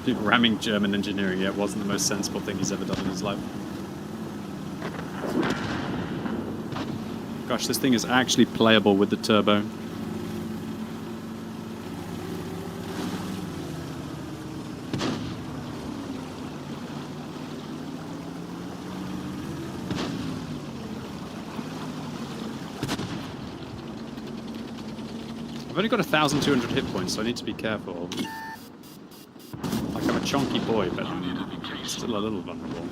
Dude, ramming German engineering yet wasn't the most sensible thing he's ever done in his life. Gosh, this thing is actually playable with the turbo. I've only got 1,200 hit points, so I need to be careful. I'm a chonky boy, but I'm still a little vulnerable.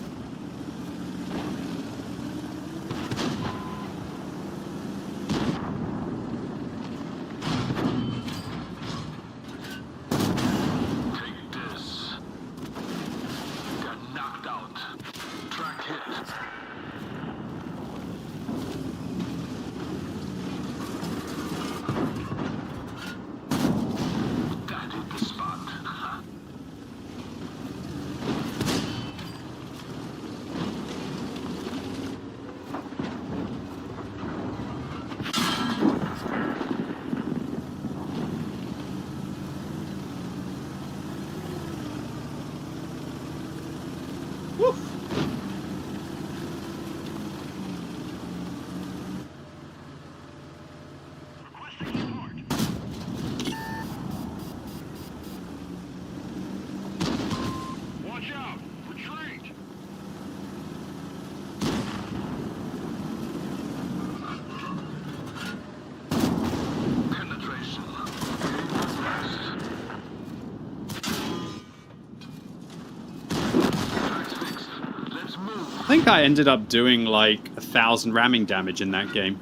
I think I ended up doing like 1,000 ramming damage in that game.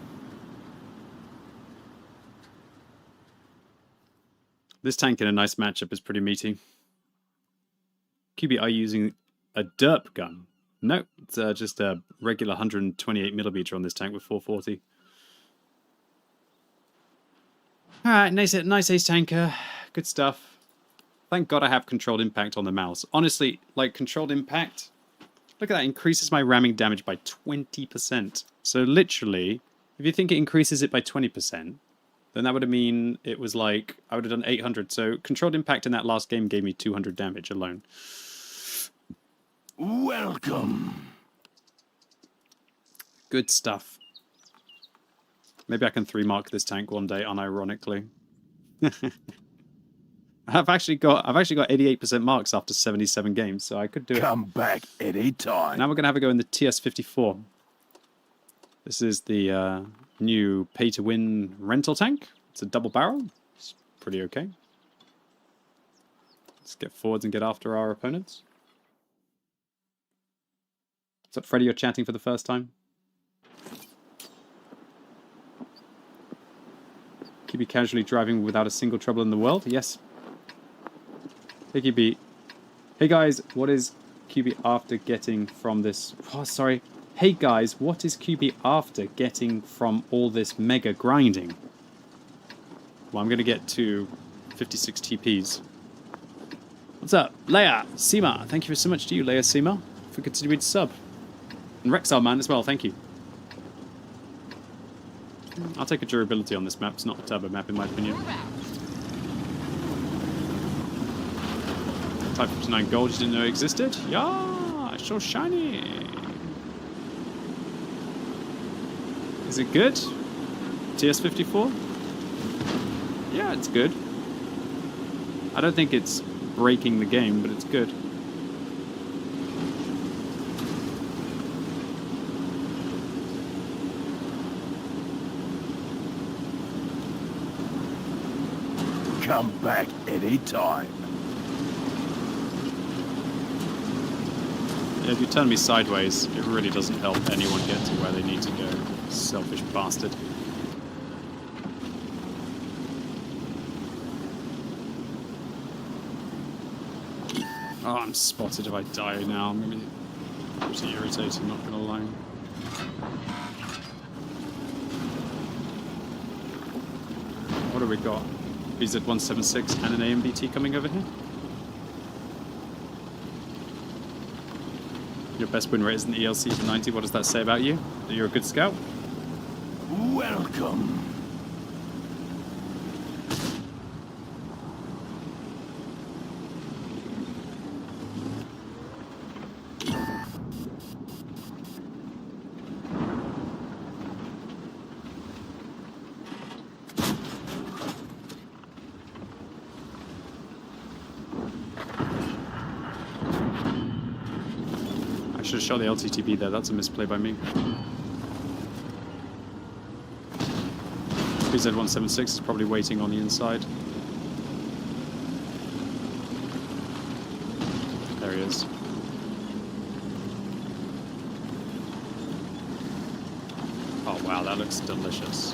This tank in a nice matchup is pretty meaty. QB, are you using a derp gun? No, it's just a regular 128mm on this tank with 440. Alright, nice ace tanker. Good stuff. Thank God I have controlled impact on the mouse. Honestly, like controlled impact, look at that, increases my ramming damage by 20%. So literally, if you think it increases it by 20%, then that would mean it was like, I would have done 800. So controlled impact in that last game gave me 200 damage alone. Welcome. Good stuff. Maybe I can 3-mark this tank one day, unironically. I've actually got 88% marks after 77 games, so I could do it. Come back anytime. Now we're gonna have a go in the TS-54. This is the new pay-to-win rental tank. It's a double barrel. It's pretty okay. Let's get forwards and get after our opponents. What's up, Freddy? You're chatting for the first time. QB casually driving without a single trouble in the world? Yes. Hey QB. Hey guys, what is QB after getting from this... Oh, sorry. Hey guys, what is QB after getting from all this mega grinding? Well, I'm going to get to 56 TPs. What's up? Leia, Seema. Thank you so much to you, Leia Seema, for continuing to sub. And Rexar Man as well, thank you. I'll take a durability on this map. It's not a turbo map in my opinion. Type 59 gold you didn't know existed? Yeah, it's so shiny. Is it good? TS-54? Yeah, it's good. I don't think it's breaking the game, but it's good. Come back anytime. Yeah, if you turn me sideways, it really doesn't help anyone get to where they need to go. Selfish bastard. Oh, I'm spotted if I die now. I'm gonna be pretty irritating, not gonna lie. What have we got? BZ-176 and an AMBT coming over here. Your best win rate is in the ELC for 90. What does that say about you? That you're a good scout? Welcome. I should have shot the LTTB there. That's a misplay by me. BZ-176 is probably waiting on the inside. There he is. Oh wow, that looks delicious.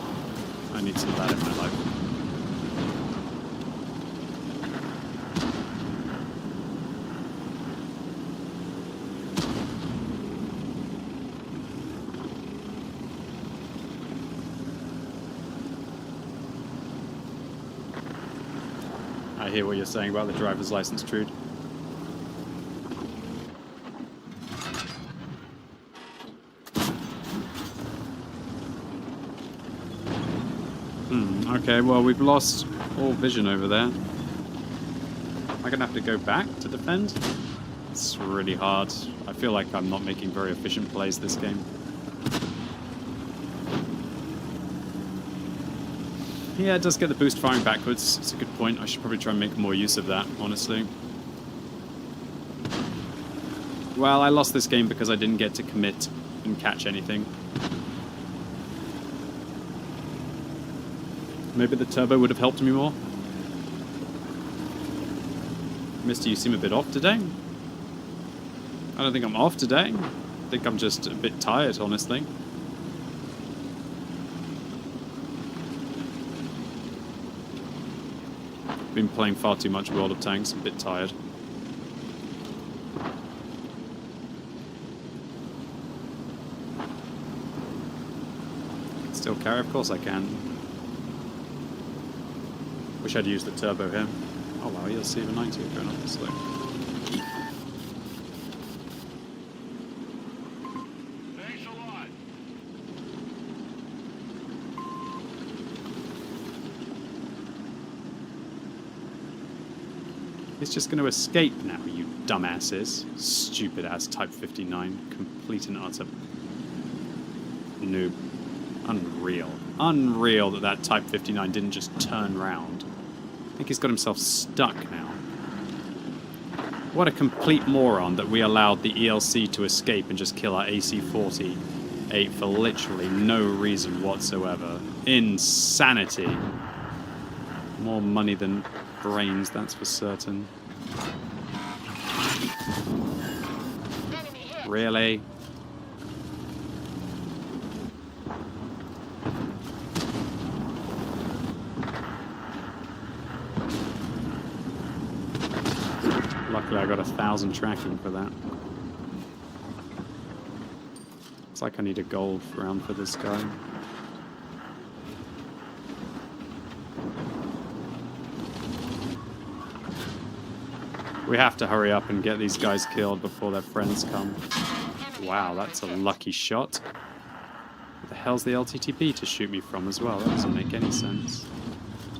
I need some of that in my life. I hear what you're saying about the driver's license, Trude. Okay, well, we've lost all vision over there. Am I gonna have to go back to defend? It's really hard. I feel like I'm not making very efficient plays this game. Yeah, it does get the boost firing backwards. It's a good point. I should probably try and make more use of that, honestly. Well, I lost this game because I didn't get to commit and catch anything. Maybe the turbo would have helped me more. Mister, you seem a bit off today. I don't think I'm off today. think I'm just a bit tired, honestly. Been playing far too much World of Tanks, a bit tired. Still carry? Of course I can. Wish I'd used the turbo here. Oh wow, you'll see the 90 going up the slope. Thanks a lot. He's just going to escape now, you dumbasses. Stupid ass Type 59. Complete and utter noob. Unreal. Unreal that that Type 59 didn't just turn round. I think he's got himself stuck now. What a complete moron that we allowed the ELC to escape and just kill our AC-48 for literally no reason whatsoever. Insanity. More money than brains, that's for certain. Really? Luckily I got 1,000 tracking for that. It's like I need a gold round for this guy. We have to hurry up and get these guys killed before their friends come. Wow, that's a lucky shot. Where the hell's the LTTP to shoot me from as well? That doesn't make any sense.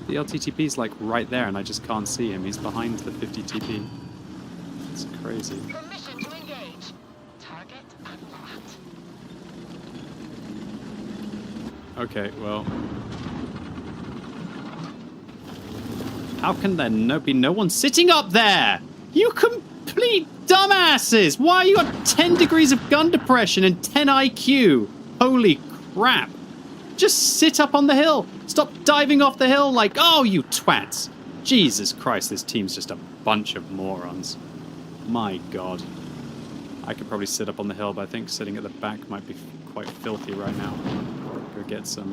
The LTTP's like right there and I just can't see him. He's behind the 50 TP. It's crazy. Permission to engage. Target unlocked. Okay, well... How can there be no one sitting up there? You complete dumbasses! Why you got 10 degrees of gun depression and 10 IQ? Holy crap. Just sit up on the hill. Stop diving off the hill like, oh, you twats. Jesus Christ, this team's just a bunch of morons. My God. I could probably sit up on the hill, but I think sitting at the back might be quite filthy right now. Go get some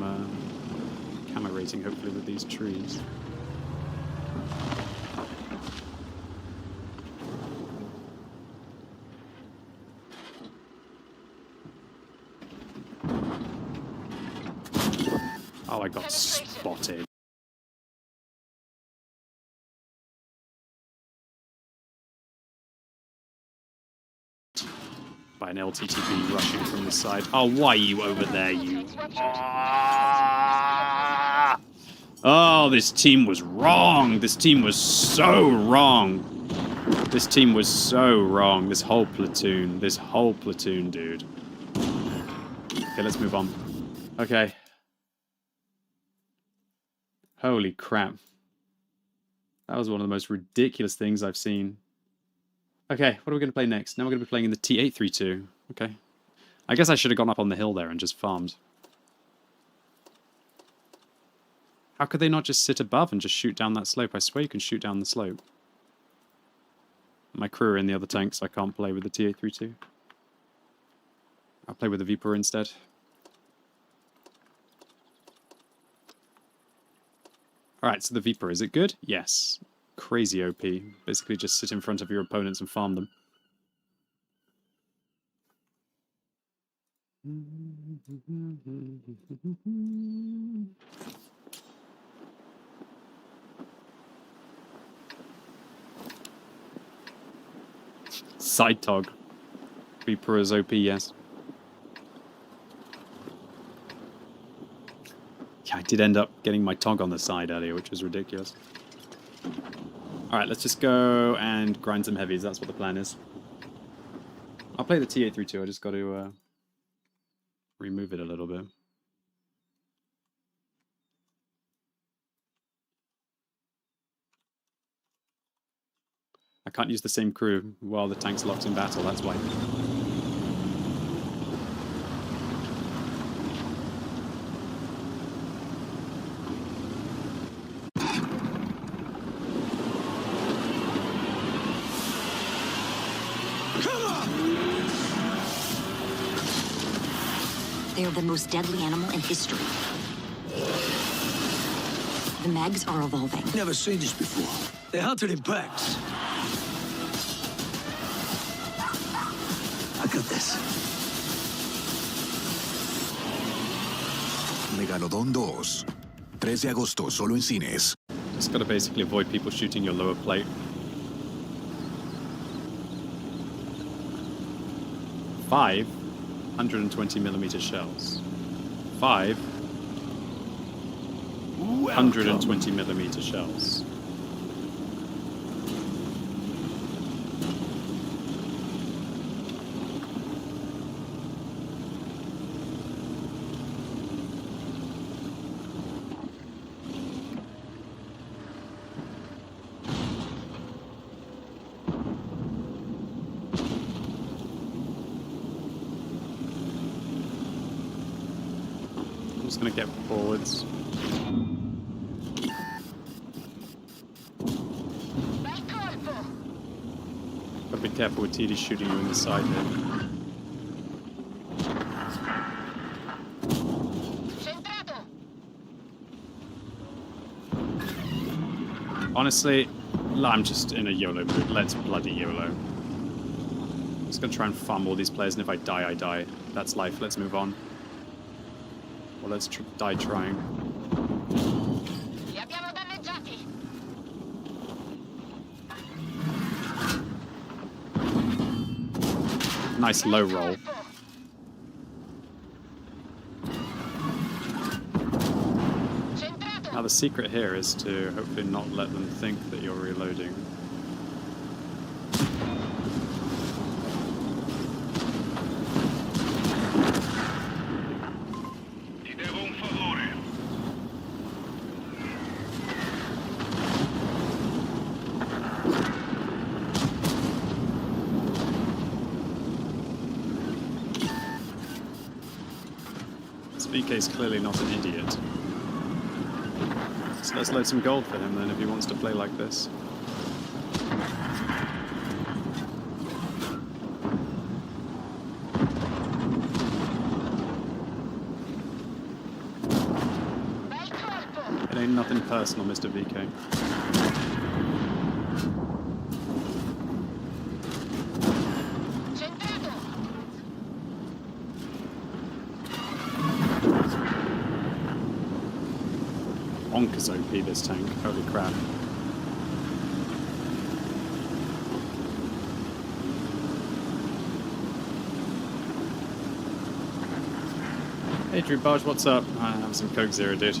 camo rating, hopefully, with these trees. Oh, I got spotted. By an LTTB rushing from the side. Oh, why are you over there, you? Ah! Oh, this team was wrong. This team was so wrong. This team was so wrong. This whole platoon, dude. Okay, let's move on. Okay. Holy crap. That was one of the most ridiculous things I've seen. Okay, what are we going to play next? Now we're going to be playing in the T832. Okay. I guess I should have gone up on the hill there and just farmed. How could they not just sit above and just shoot down that slope? I swear you can shoot down the slope. My crew are in the other tank, so I can't play with the T832. I'll play with the Viper instead. Alright, so the Viper, is it good? Yes. Crazy OP. Basically just sit in front of your opponents and farm them. Side tog. Viper is OP, yes. Yeah, I did end up getting my tog on the side earlier, which was ridiculous. Alright, let's just go and grind some heavies. That's what the plan is. I'll play the T832. I just got to remove it a little bit. I can't use the same crew while the tank's locked in battle, that's why. They're the most deadly animal in history. The Megs are evolving. Never seen this before. They're hunted in packs. I got this. Megalodon 2. 3 de agosto, solo en cines. Just gotta basically avoid people shooting your lower plate. 5 120mm shells. 5 120mm shells. I'm just gonna get forwards. Gotta be careful with TD shooting you in the side here. Honestly, I'm just in a YOLO mood. Let's bloody YOLO. Just gonna try and farm all these players, and if I die, I die. That's life. Let's move on. Or let's die trying. Nice low roll. Now the secret here is to hopefully not let them think that you're reloading. VK's clearly not an idiot. So let's load some gold for him then if he wants to play like this. It ain't nothing personal, Mr. VK. Bonkers OP this tank, holy crap. Hey Drew Barge, what's up? I have some Coke Zero, dude.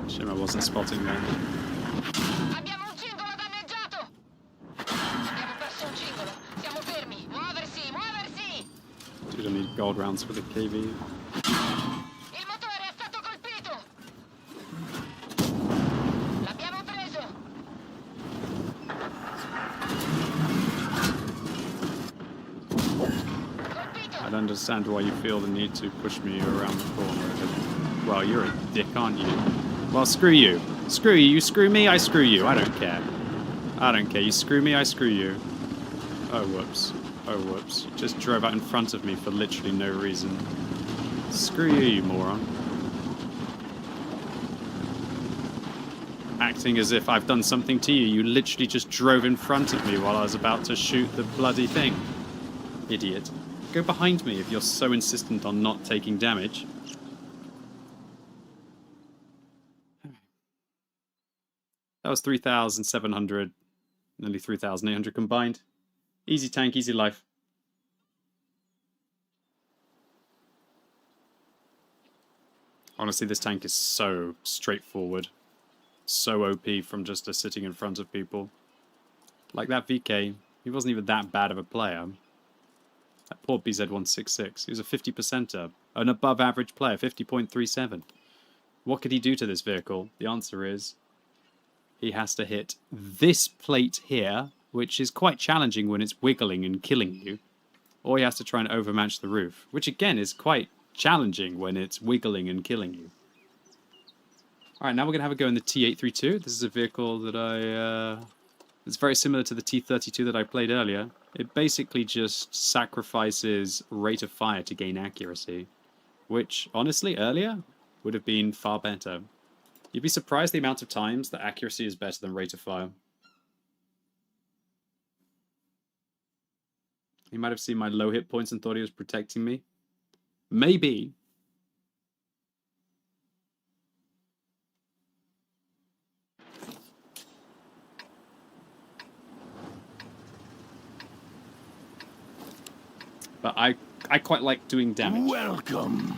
Shame I wasn't spotting that. Abbiamo un cingolo danneggiato! Abbiamo perso un cingolo. Siamo fermi. Muoversi, muoversi! Dude, I need gold rounds for the KV. Il motore è stato colpito! L'abbiamo preso! I don't understand why you feel the need to push me around the corner. Well, you're a dick, aren't you? Well, screw you. Screw you. You screw me, I screw you. I don't care. I don't care. You screw me, I screw you. Oh, whoops. Oh, whoops. You just drove out in front of me for literally no reason. Screw you, you moron. Acting as if I've done something to you. You literally just drove in front of me while I was about to shoot the bloody thing. Idiot. Go behind me if you're so insistent on not taking damage. That was 3,700, nearly 3,800 combined. Easy tank, easy life. Honestly, this tank is so straightforward. So OP from just sitting in front of people. Like that VK, he wasn't even that bad of a player. That poor BZ166, he was a 50%er. An above average player, 50.37. What could he do to this vehicle? The answer is he has to hit this plate here, which is quite challenging when it's wiggling and killing you. Or he has to try and overmatch the roof, which again is quite challenging when it's wiggling and killing you. Alright, now we're going to have a go in the T-832. This is a vehicle that it's very similar to the T-32 that I played earlier. It basically just sacrifices rate of fire to gain accuracy, which, honestly, earlier would have been far better. You'd be surprised the amount of times that accuracy is better than rate of fire. He might have seen my low hit points and thought he was protecting me. Maybe. But I quite like doing damage. Welcome.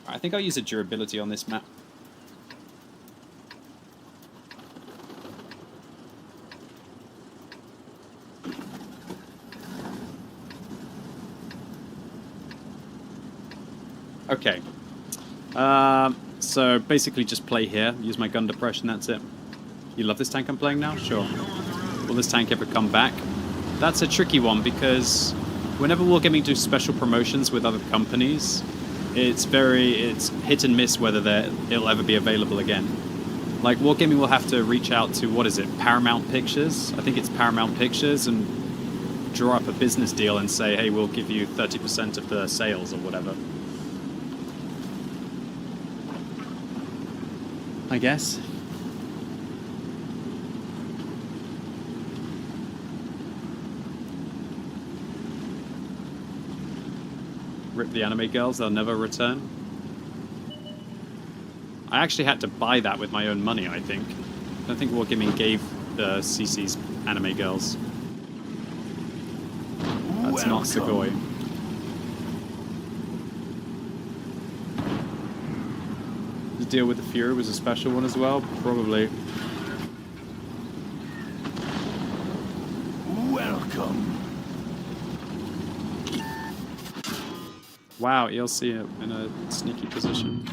I think I'll use a durability on this map. Okay. So basically just play here, use my gun depression, that's it. You love this tank I'm playing now? Sure. Will this tank ever come back? That's a tricky one because whenever Wargaming do special promotions with other companies, it's hit and miss whether it'll ever be available again. Like Wargaming will have to reach out to, what is it, Paramount Pictures? I think it's Paramount Pictures, and draw up a business deal and say, hey, we'll give you 30% of the sales or whatever. I guess. Rip the anime girls, they'll never return. I actually had to buy that with my own money, I think. I don't think Wargaming gave the CC's anime girls. That's not Sugoi. The deal with the Fury was a special one as well? Probably. Welcome. Wow, ELC in a sneaky position.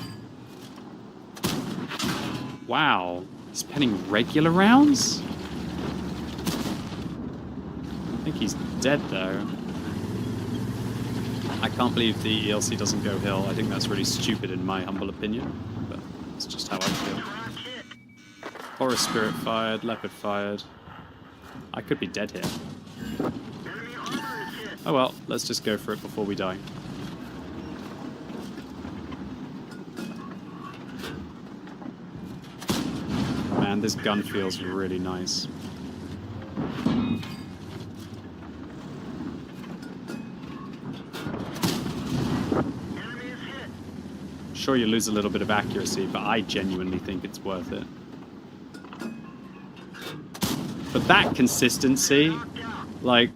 Wow, he's penning regular rounds? I think he's dead though. I can't believe the ELC doesn't go hill. I think that's really stupid in my humble opinion, but it's just how I feel. Forest Spirit fired, Leopard fired. I could be dead here. Oh well, let's just go for it before we die. Man, this gun feels really nice. Sure, you lose a little bit of accuracy, but I genuinely think it's worth it. But that consistency, like,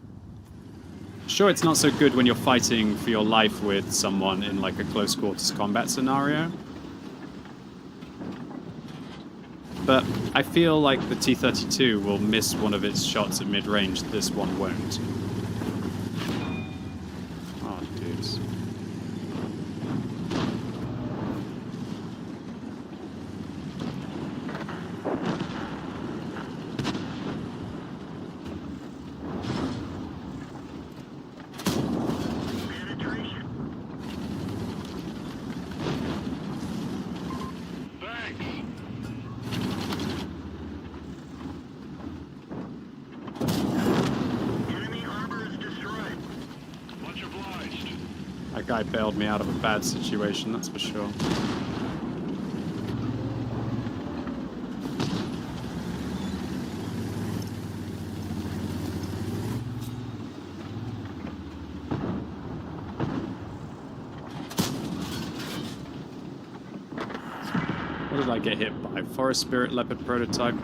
sure, it's not so good when you're fighting for your life with someone in like a close quarters combat scenario. But I feel like the T-32 will miss one of its shots at mid-range, this one won't. Oh, dudes. That guy bailed me out of a bad situation, that's for sure. What did I get hit by? Forest Spirit Leopard prototype.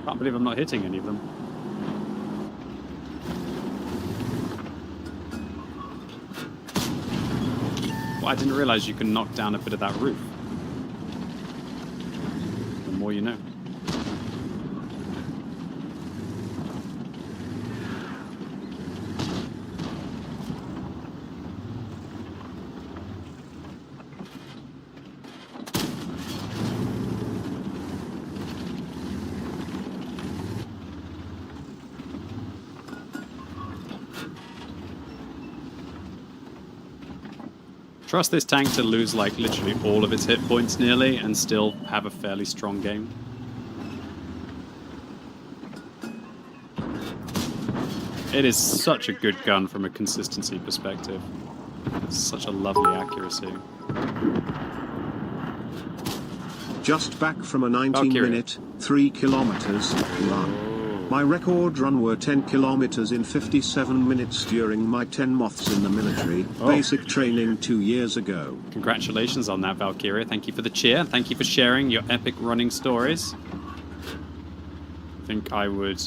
Can't believe I'm not hitting any of them. Well, I didn't realize you can knock down a bit of that roof. The more you know. Trust this tank to lose like literally all of its hit points nearly and still have a fairly strong game. It is such a good gun from a consistency perspective. Such a lovely accuracy. Just back from a 19-minute, 3 kilometers run. My record run were 10 kilometers in 57 minutes during my 10 months in the military, basic training 2 years ago. Congratulations on that, Valkyria. Thank you for the cheer. Thank you for sharing your epic running stories. I think I would...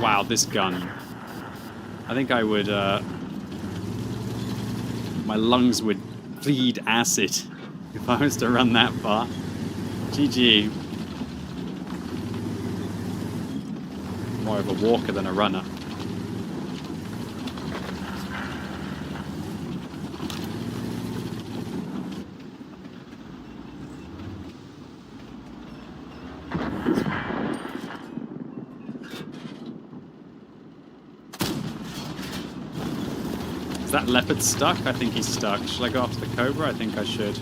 Wow, this gun. I think I would... My lungs would bleed acid if I was to run that far. GG. More of a walker than a runner. Is that leopard stuck? I think he's stuck. Should I go after the Cobra? I think I should.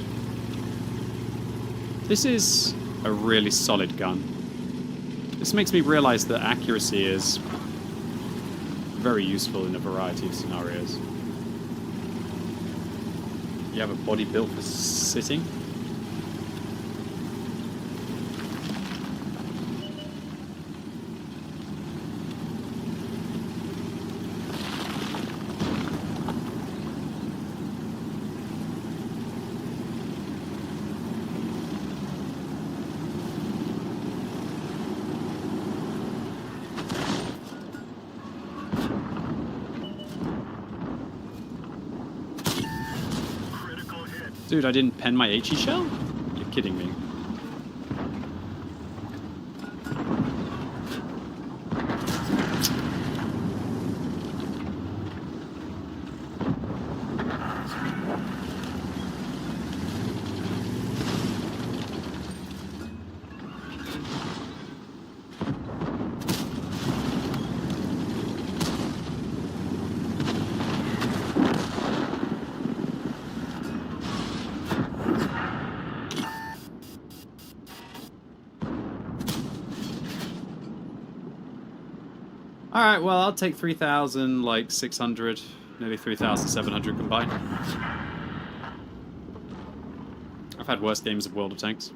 This is a really solid gun. This makes me realize that accuracy is very useful in a variety of scenarios. You have a body built for sitting. Dude, I didn't pen my HE shell? You're kidding me. Alright, well, I'll take 3,600, nearly 3,700 combined. I've had worse games of World of Tanks.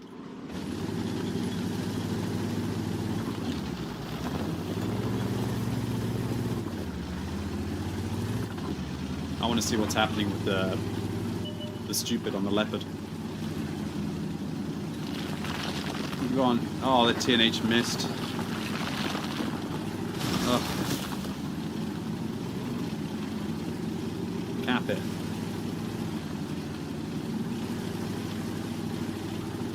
I want to see what's happening with the stupid on the leopard. Go on. Oh, the TNH missed. Oh. Cap it.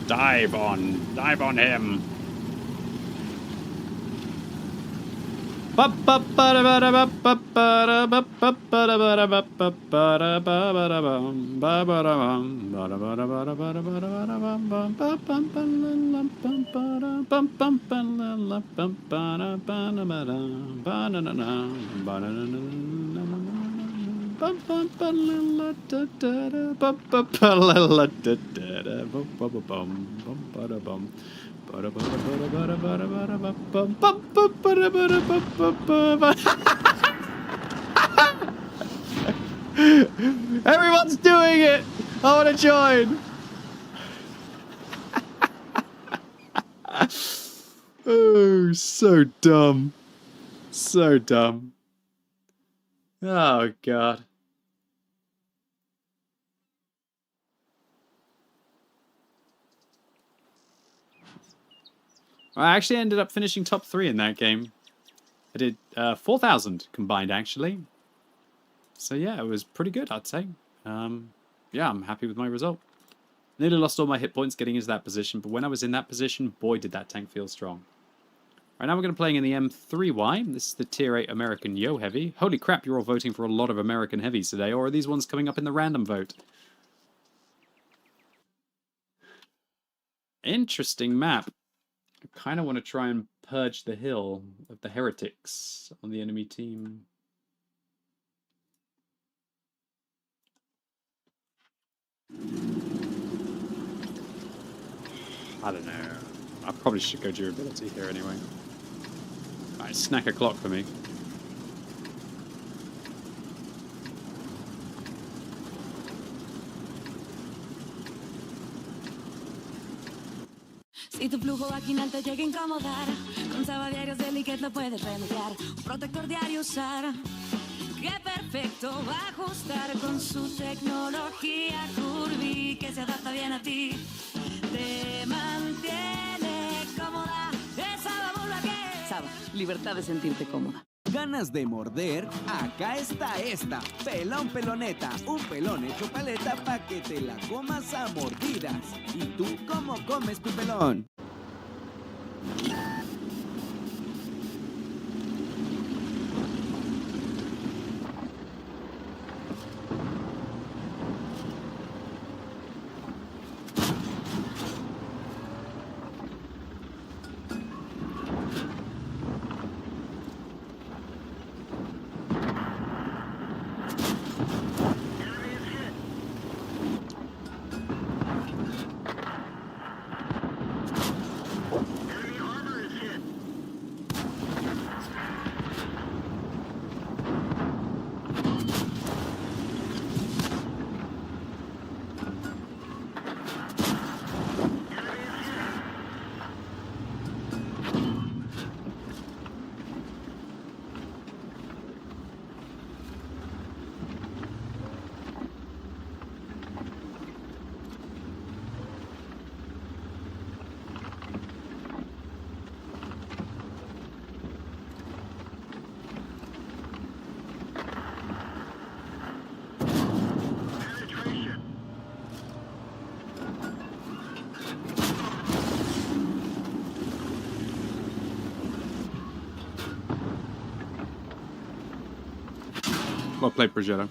Dive on him. Everyone's doing it! I want to join! Oh, so dumb. So dumb. Oh, God. I actually ended up finishing top 3 in that game. I did 4,000 combined, actually. So yeah, it was pretty good, I'd say. Yeah, I'm happy with my result. Nearly lost all my hit points getting into that position, but when I was in that position, boy, did that tank feel strong. Right, now we're going to be playing in the M3Y. This is the Tier 8 American Yo Heavy. Holy crap, you're all voting for a lot of American heavies today, or are these ones coming up in the random vote? Interesting map. I kind of want to try and purge the hill of the heretics on the enemy team. I don't know. I probably should go durability here anyway. Alright, snack o'clock for me. Si tu flujo vaginal te llega a incomodar, con diarios de Liquid lo puedes remediar. Un protector diario usar, que perfecto va a ajustar con su tecnología curvy, que se adapta bien a ti. Te mantiene cómoda, esa válvula que... Saba, libertad de sentirte cómoda. ¿Ganas de morder? Acá está esta. Pelón peloneta. Un pelón hecho paleta pa' que te la comas a mordidas. ¿Y tú cómo comes tu pelón? Well played, Progetto.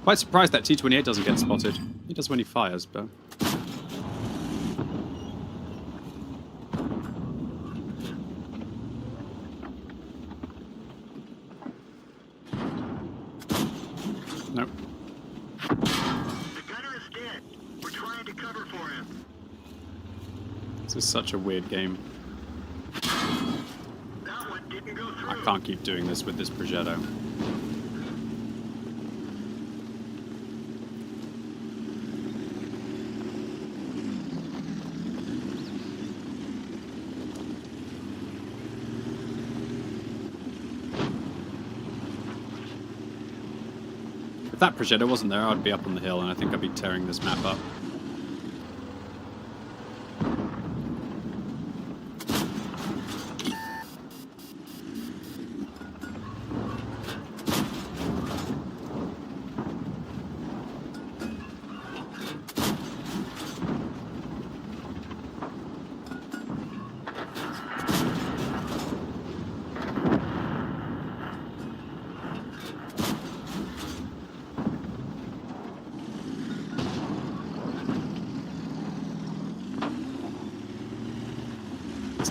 Quite surprised that T-28 doesn't get spotted. He does when he fires, but... Nope. The gunner is dead. We're trying to cover for him. This is such a weird game. That one didn't go through. I can't keep doing this with this Progetto. If that Progetto wasn't there, I'd be up on the hill, and I think I'd be tearing this map up.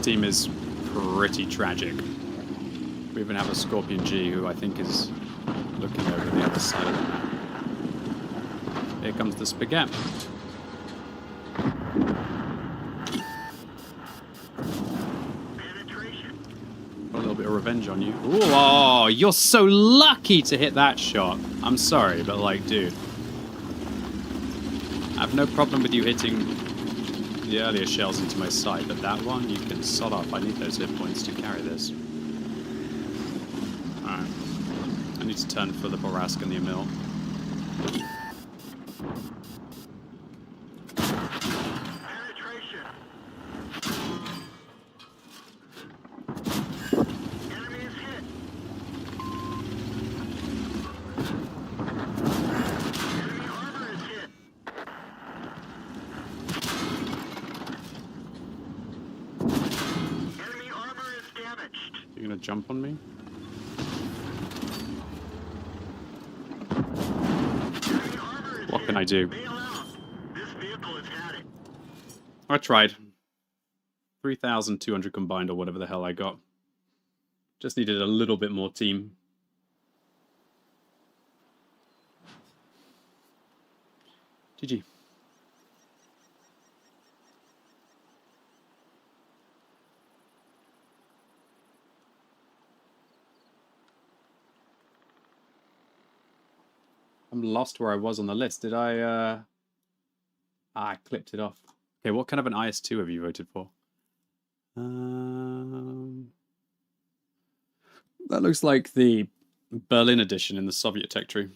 Team is pretty tragic. We even have a Scorpion G, who I think is looking over the other side of the map. Here comes the spaghetti. Got a little bit of revenge on you. Ooh, oh, you're so lucky to hit that shot. I'm sorry, but like, dude. I have no problem with you hitting the earlier shells into my sight, but that one, you can sod off. I need those hit points to carry this. Alright. I need to turn for the Borask and the Emil. You gonna jump on me? What can I do? I tried. 3,200 combined or whatever the hell I got. Just needed a little bit more team. GG. I'm lost where I was on the list. Did I I clipped it off. Okay, what kind of an IS-2 have you voted for? That looks like the Berlin edition in the Soviet tech tree.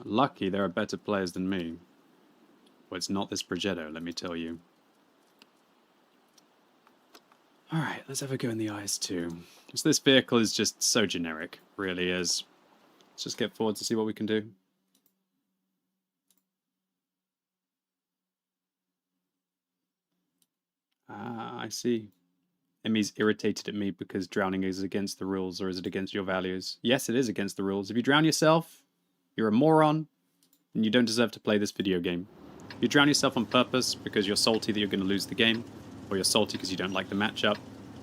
Lucky there are better players than me. Well, it's not this Progetto, let me tell you. Alright, let's have a go in the IS-2. So this vehicle is just so generic, really is. Let's just get forward to see what we can do. Ah, I see. Emmy's irritated at me because drowning is against the rules, or is it against your values? Yes, it is against the rules. If you drown yourself, you're a moron, and you don't deserve to play this video game. If you drown yourself on purpose because you're salty that you're going to lose the game, or you're salty because you don't like the matchup,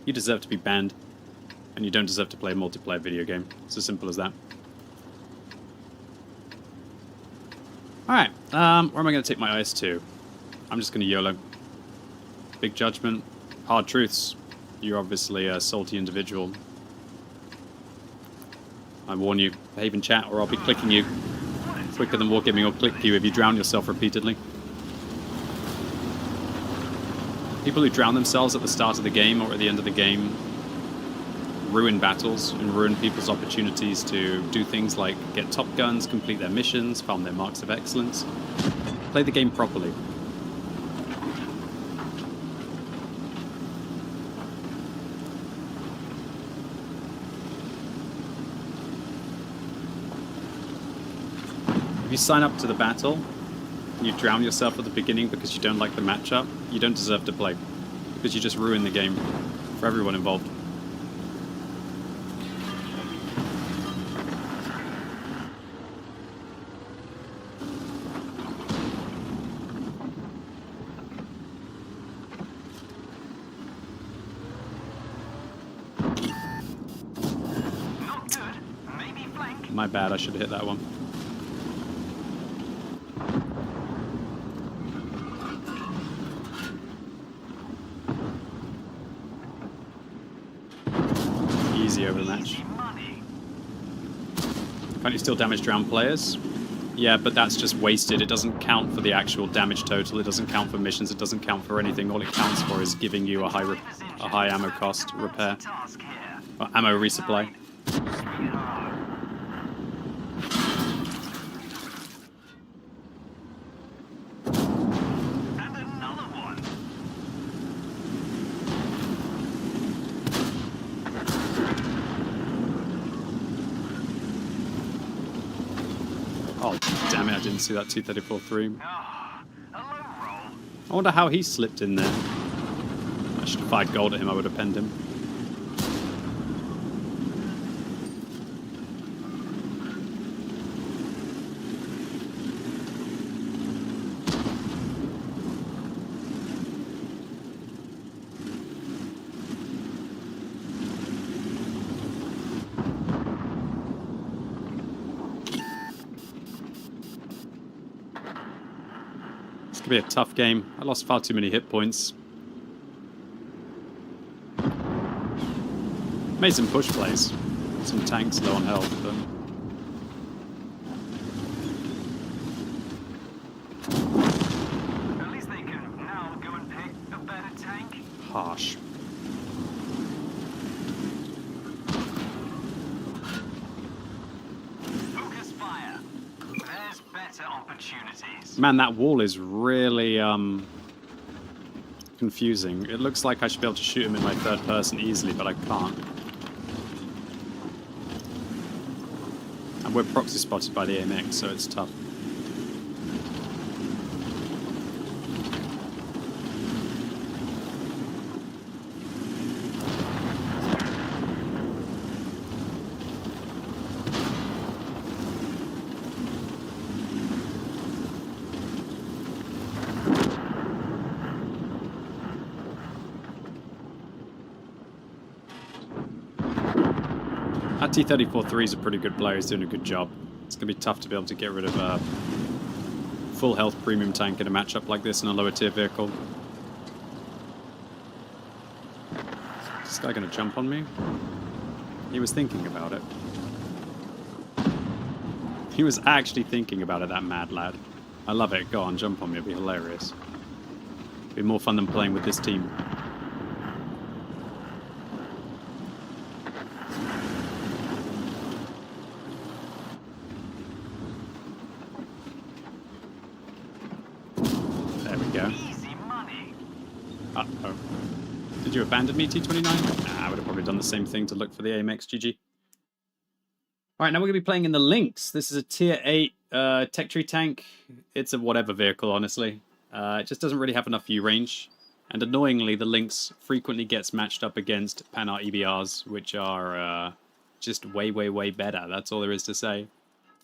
you deserve to be banned, and you don't deserve to play a multiplayer video game. It's as simple as that. Alright, where am I going to take my IS-2? I'm just going to YOLO. Big judgment, hard truths. You're obviously a salty individual. I warn you, behave in chat or I'll be clicking you. Quicker than Wargaming will click you if you drown yourself repeatedly. People who drown themselves at the start of the game or at the end of the game ruin battles and ruin people's opportunities to do things like get top guns, complete their missions, farm their marks of excellence. Play the game properly. If you sign up to the battle and you drown yourself at the beginning because you don't like the matchup, you don't deserve to play. Because you just ruin the game for everyone involved. My bad, I should have hit that one. Easy overmatch. Can't you still damage drowned players? Yeah, but that's just wasted. It doesn't count for the actual damage total. It doesn't count for missions. It doesn't count for anything. All it counts for is giving you a high ammo cost repair. Or ammo resupply. Oh, damn it, I didn't see that 234-3. I wonder how he slipped in there. I should have fired gold at him, I would have penned him. Be a tough game. I lost far too many hit points. Made some push plays. Some tanks low on health, but... At least they can now go and pick a better tank. Harsh. Focus fire. There's better opportunities. Man, that wall is really confusing. It looks like I should be able to shoot him in my third person easily, but I can't. And we're proxy spotted by the AMX, so it's tough. That T-34-3 is a pretty good player. He's doing a good job. It's going to be tough to be able to get rid of a full health premium tank in a matchup like this in a lower tier vehicle. Is this guy going to jump on me? He was thinking about it. He was actually thinking about it, that mad lad. I love it. Go on, jump on me. It'll be hilarious. It'll be more fun than playing with this team. Uh-oh. Did you abandon me, T-29? Nah, I would have probably done the same thing to look for the AMX, GG. Alright, now we're going to be playing in the Lynx. This is a tier 8 tech tree tank. It's a whatever vehicle, honestly. It just doesn't really have enough view range. And annoyingly, the Lynx frequently gets matched up against Panhard EBRs, which are just way, way, way better. That's all there is to say. And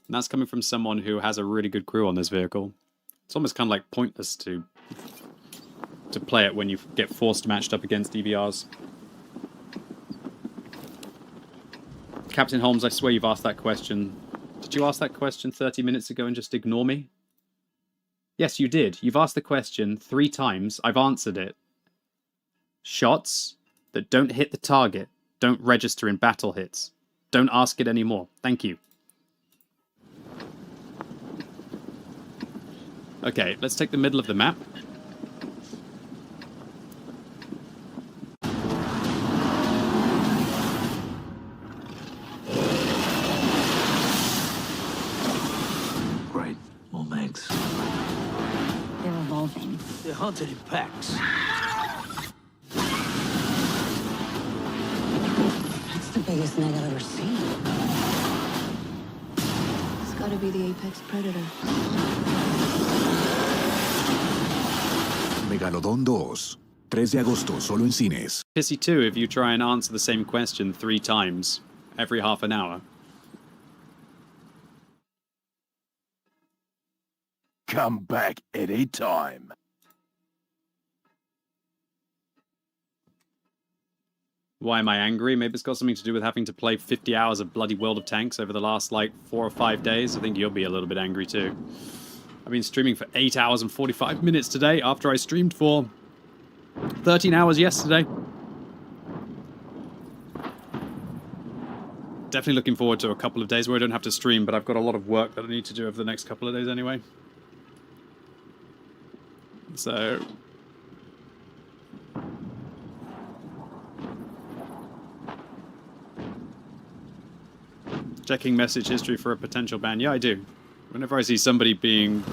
that's coming from someone who has a really good crew on this vehicle. It's almost kind of like pointless to play it when you get forced matched up against EBRs. Captain Holmes, I swear you've asked that question. Did you ask that question 30 minutes ago and just ignore me? Yes, you did. You've asked the question 3 times. I've answered it. Shots that don't hit the target don't register in battle hits. Don't ask it anymore. Thank you. Okay, let's take the middle of the map. They're evolving. They're hunted in packs. That's the biggest neg I've ever seen. It's gotta be the apex predator. Megalodon 2. 3 de agosto, solo en cines. Pissy 2 if you try and answer the same question 3 times every half an hour. Come back anytime. Why am I angry? Maybe it's got something to do with having to play 50 hours of bloody World of Tanks over the last, like, 4 or 5 days. I think you'll be a little bit angry too. I've been streaming for 8 hours and 45 minutes today after I streamed for 13 hours yesterday. Definitely looking forward to a couple of days where I don't have to stream, but I've got a lot of work that I need to do over the next couple of days anyway. So... checking message history for a potential ban. Yeah, I do. Whenever I see somebody being...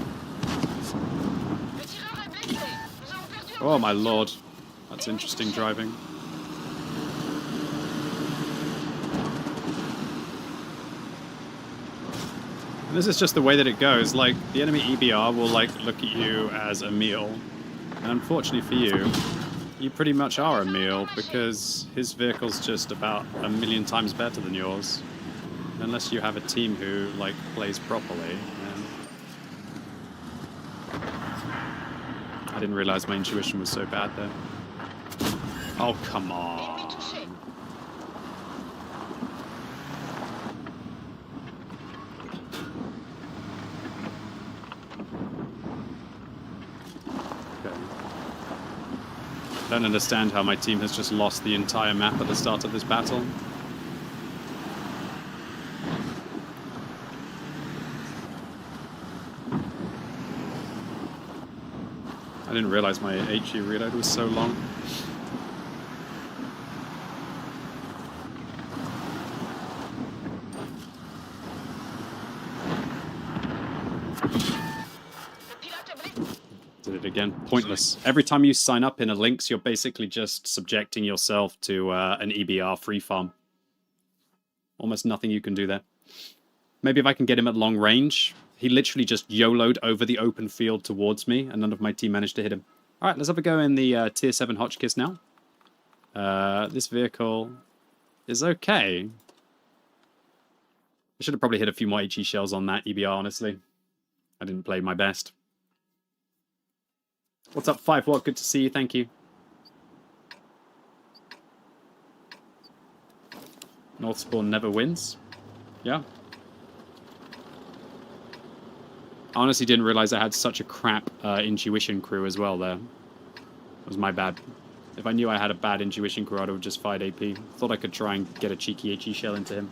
oh my lord. That's interesting driving. And this is just the way that it goes. Like, the enemy EBR will, like, look at you as a meal. And unfortunately for you, you pretty much are a meal because his vehicle's just about 1,000,000 times better than yours. Unless you have a team who, like, plays properly. I didn't realize my intuition was so bad there. Oh, come on. Okay. I don't understand how my team has just lost the entire map at the start of this battle. I didn't realize my HE reload was so long. Did it again. Pointless. Every time you sign up in a Lynx, you're basically just subjecting yourself to an EBR free farm. Almost nothing you can do there. Maybe if I can get him at long range. He literally just YOLO'd over the open field towards me, and none of my team managed to hit him. All right, let's have a go in the Tier 7 Hotchkiss now. This vehicle is okay. I should have probably hit a few more HE shells on that EBR, honestly. I didn't play my best. What's up, 5 Watt? Good to see you, thank you. North Spawn never wins. Yeah. I honestly didn't realize I had such a crap intuition crew as well there. It was my bad. If I knew I had a bad intuition crew, I'd have just fired AP. Thought I could try and get a cheeky HE shell into him.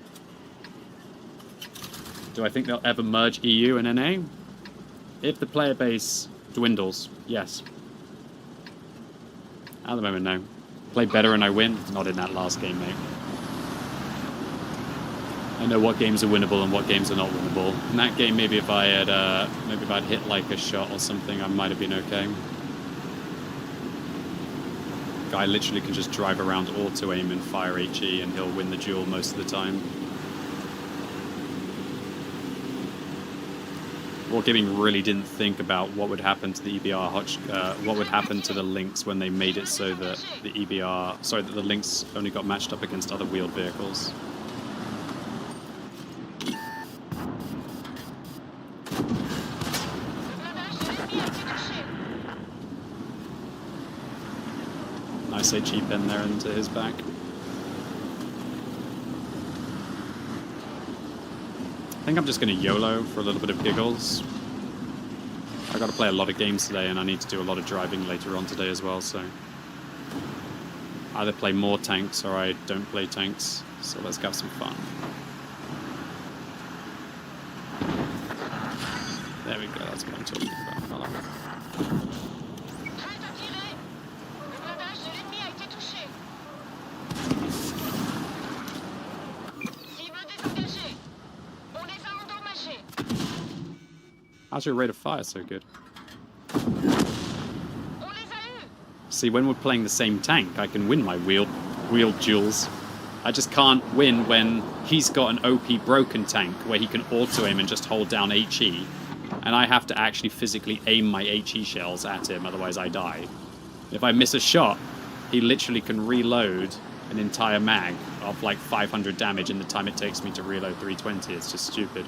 Do I think they'll ever merge EU and NA? If the player base dwindles, yes. At the moment, no. Play better and I win? Not in that last game, mate. I know what games are winnable and what games are not winnable. In that game, maybe if I had, maybe if I'd hit like a shot or something, I might have been okay. Guy literally can just drive around auto aim and fire HE, and he'll win the duel most of the time. Wargaming really didn't think about what would happen to the EBR what would happen to the Lynx when they made it so that the that the Lynx only got matched up against other wheeled vehicles. Nice HE pen there into his back. I think I'm just going to YOLO for a little bit of giggles. I got to play a lot of games today, and I need to do a lot of driving later on today as well, so either play more tanks or I don't play tanks. So let's have some fun. There we go, that's what I'm talking about. I like it. How's your rate of fire so good? See, when we're playing the same tank, I can win my wheeled duels. I just can't win when he's got an OP broken tank where he can auto-aim and just hold down HE, and I have to actually physically aim my HE shells at him, otherwise I die. If I miss a shot, he literally can reload an entire mag of like 500 damage in the time it takes me to reload 320. It's just stupid.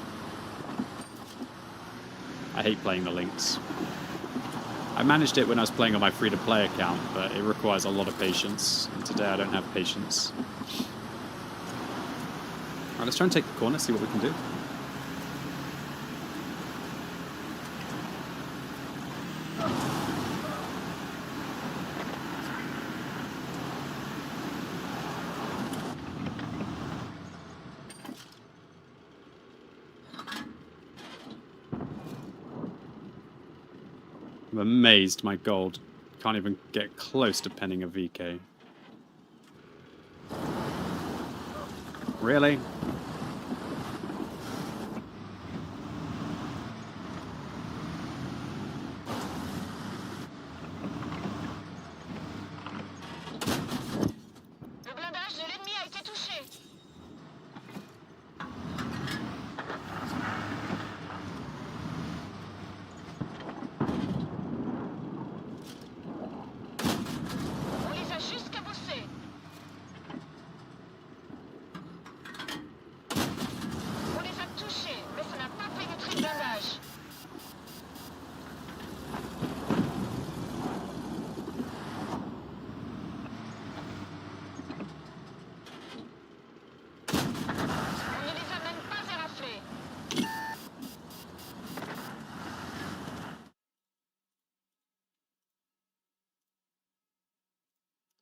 I hate playing the Lynx. I managed it when I was playing on my free-to-play account, but it requires a lot of patience, and today I don't have patience. Alright, let's try and take the corner, see what we can do. I'm amazed my gold can't even get close to penning a VK. Really?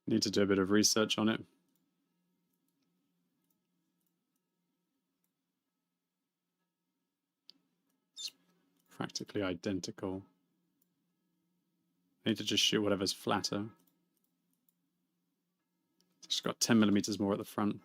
Need to do a bit of research on it. It's practically identical. I need to just shoot whatever's flatter. It's got 10 millimeters more at the front.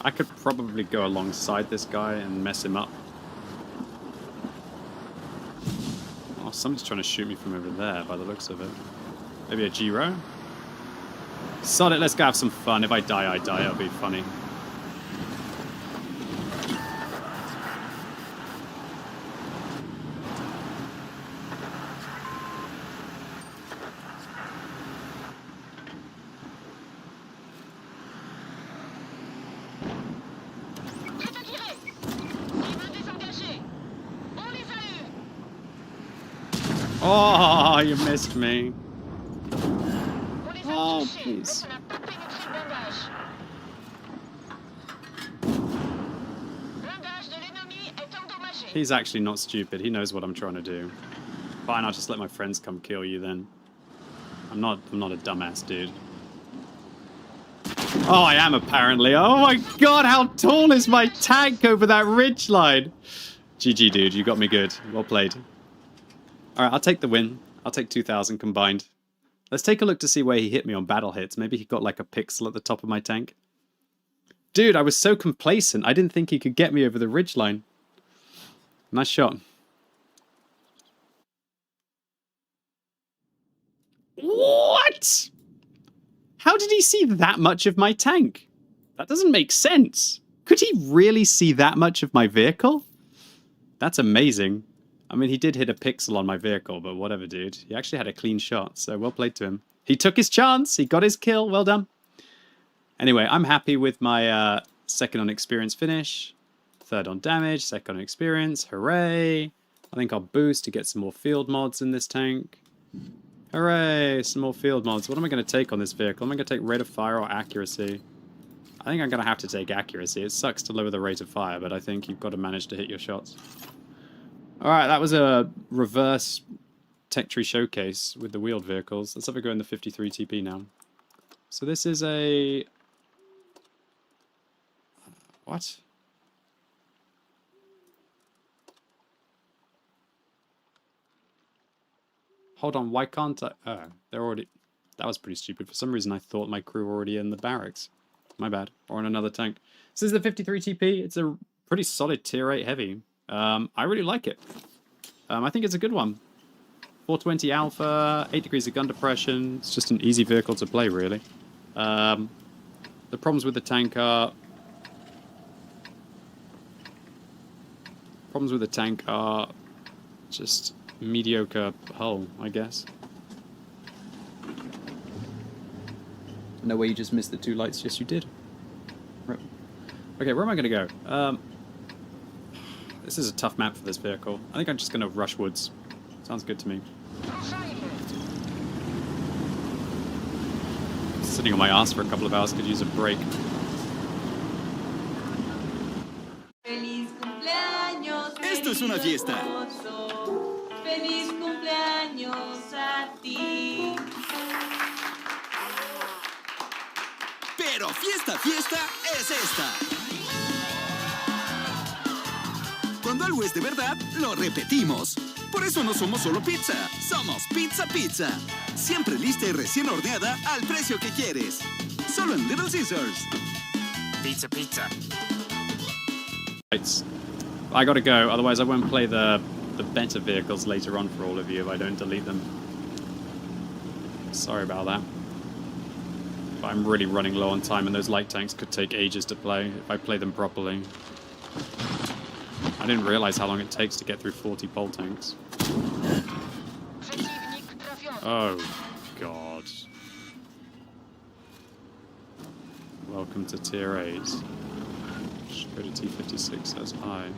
I could probably go alongside this guy and mess him up. Oh, somebody's trying to shoot me from over there by the looks of it. Maybe a Giro? Sod it, let's go have some fun. If I die, I die. It'll be funny. Oh, you missed me. Oh, please. He's actually not stupid. He knows what I'm trying to do. Fine, I'll just let my friends come kill you then. I'm not a dumbass, dude. Oh, I am apparently. Oh my god, how tall is my tank over that ridgeline? GG, dude. You got me good. Well played. Alright, I'll take the win. I'll take 2,000 combined. Let's take a look to see where he hit me on battle hits. Maybe he got like a pixel at the top of my tank. Dude, I was so complacent. I didn't think he could get me over the ridgeline. Nice shot. What? How did he see that much of my tank? That doesn't make sense. Could he really see that much of my vehicle? That's amazing. I mean, he did hit a pixel on my vehicle, but whatever, dude. He actually had a clean shot, so well played to him. He took his chance. He got his kill. Well done. Anyway, I'm happy with my second on experience finish. Third on damage, second on experience. Hooray. I think I'll boost to get some more field mods in this tank. Hooray, some more field mods. What am I going to take on this vehicle? Am I going to take rate of fire or accuracy? I think I'm going to have to take accuracy. It sucks to lower the rate of fire, but I think you've got to manage to hit your shots. Alright, that was a reverse tech tree showcase with the wheeled vehicles. Let's have a go in the 53 TP now. So this is a... What? Hold on, why can't I... Oh, they're already... That was pretty stupid. For some reason I thought my crew were already in the barracks. My bad. Or in another tank. This is the 53 TP. It's a pretty solid tier 8 heavy. I really like it. I think it's a good one. 420 alpha, 8 degrees of gun depression. It's just an easy vehicle to play, really. The problems with the tank are... just mediocre hull, I guess. No way you just missed the 2 lights. Yes, you did. Right. Okay, where am I going to go? This is a tough map for this vehicle. I think I'm just going to rush woods. Sounds good to me. Sitting on my ass for a couple of hours, could use a break. Esto es una fiesta. Feliz cumpleaños a ti. Pero fiesta es esta. Cuando algo es de verdad, lo repetimos. Por eso no somos solo pizza, somos Pizza. Siempre lista y recién horneada al precio que quieres. Solo en Little Caesars. Pizza. Right. I gotta go, otherwise I won't play the better vehicles later on for all of you if I don't delete them. Sorry about that. But I'm really running low on time and those light tanks could take ages to play if I play them properly. I didn't realize how long it takes to get through 40 pole tanks. Oh, God. Welcome to tier 8. Just go to T56, that's high.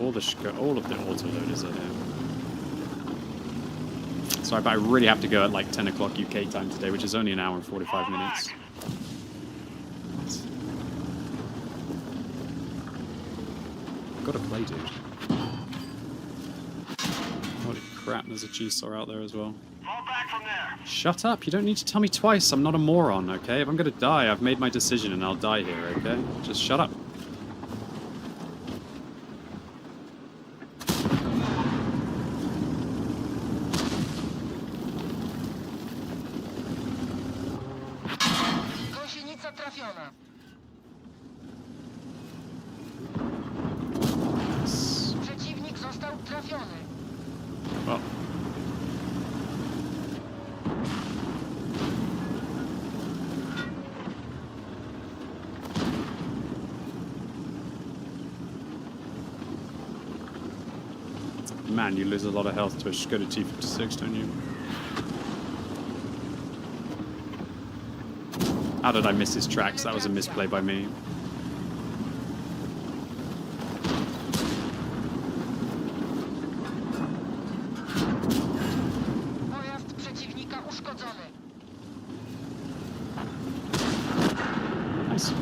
All of the autoloaders are here. Sorry, but I really have to go at like 10 o'clock UK time today, which is only an hour and 45 minutes. Gotta play, dude. Holy crap, there's a G-Star out there as well. Shut up, you don't need to tell me twice, I'm not a moron, okay? If I'm gonna die, I've made my decision and I'll die here, okay? Just shut up. Został trafiony. Well. Man, you lose a lot of health to a Skoda T56, don't you? How did I miss his tracks? That was a misplay by me. Pojazd przeciwnika uszkodzony. Nice.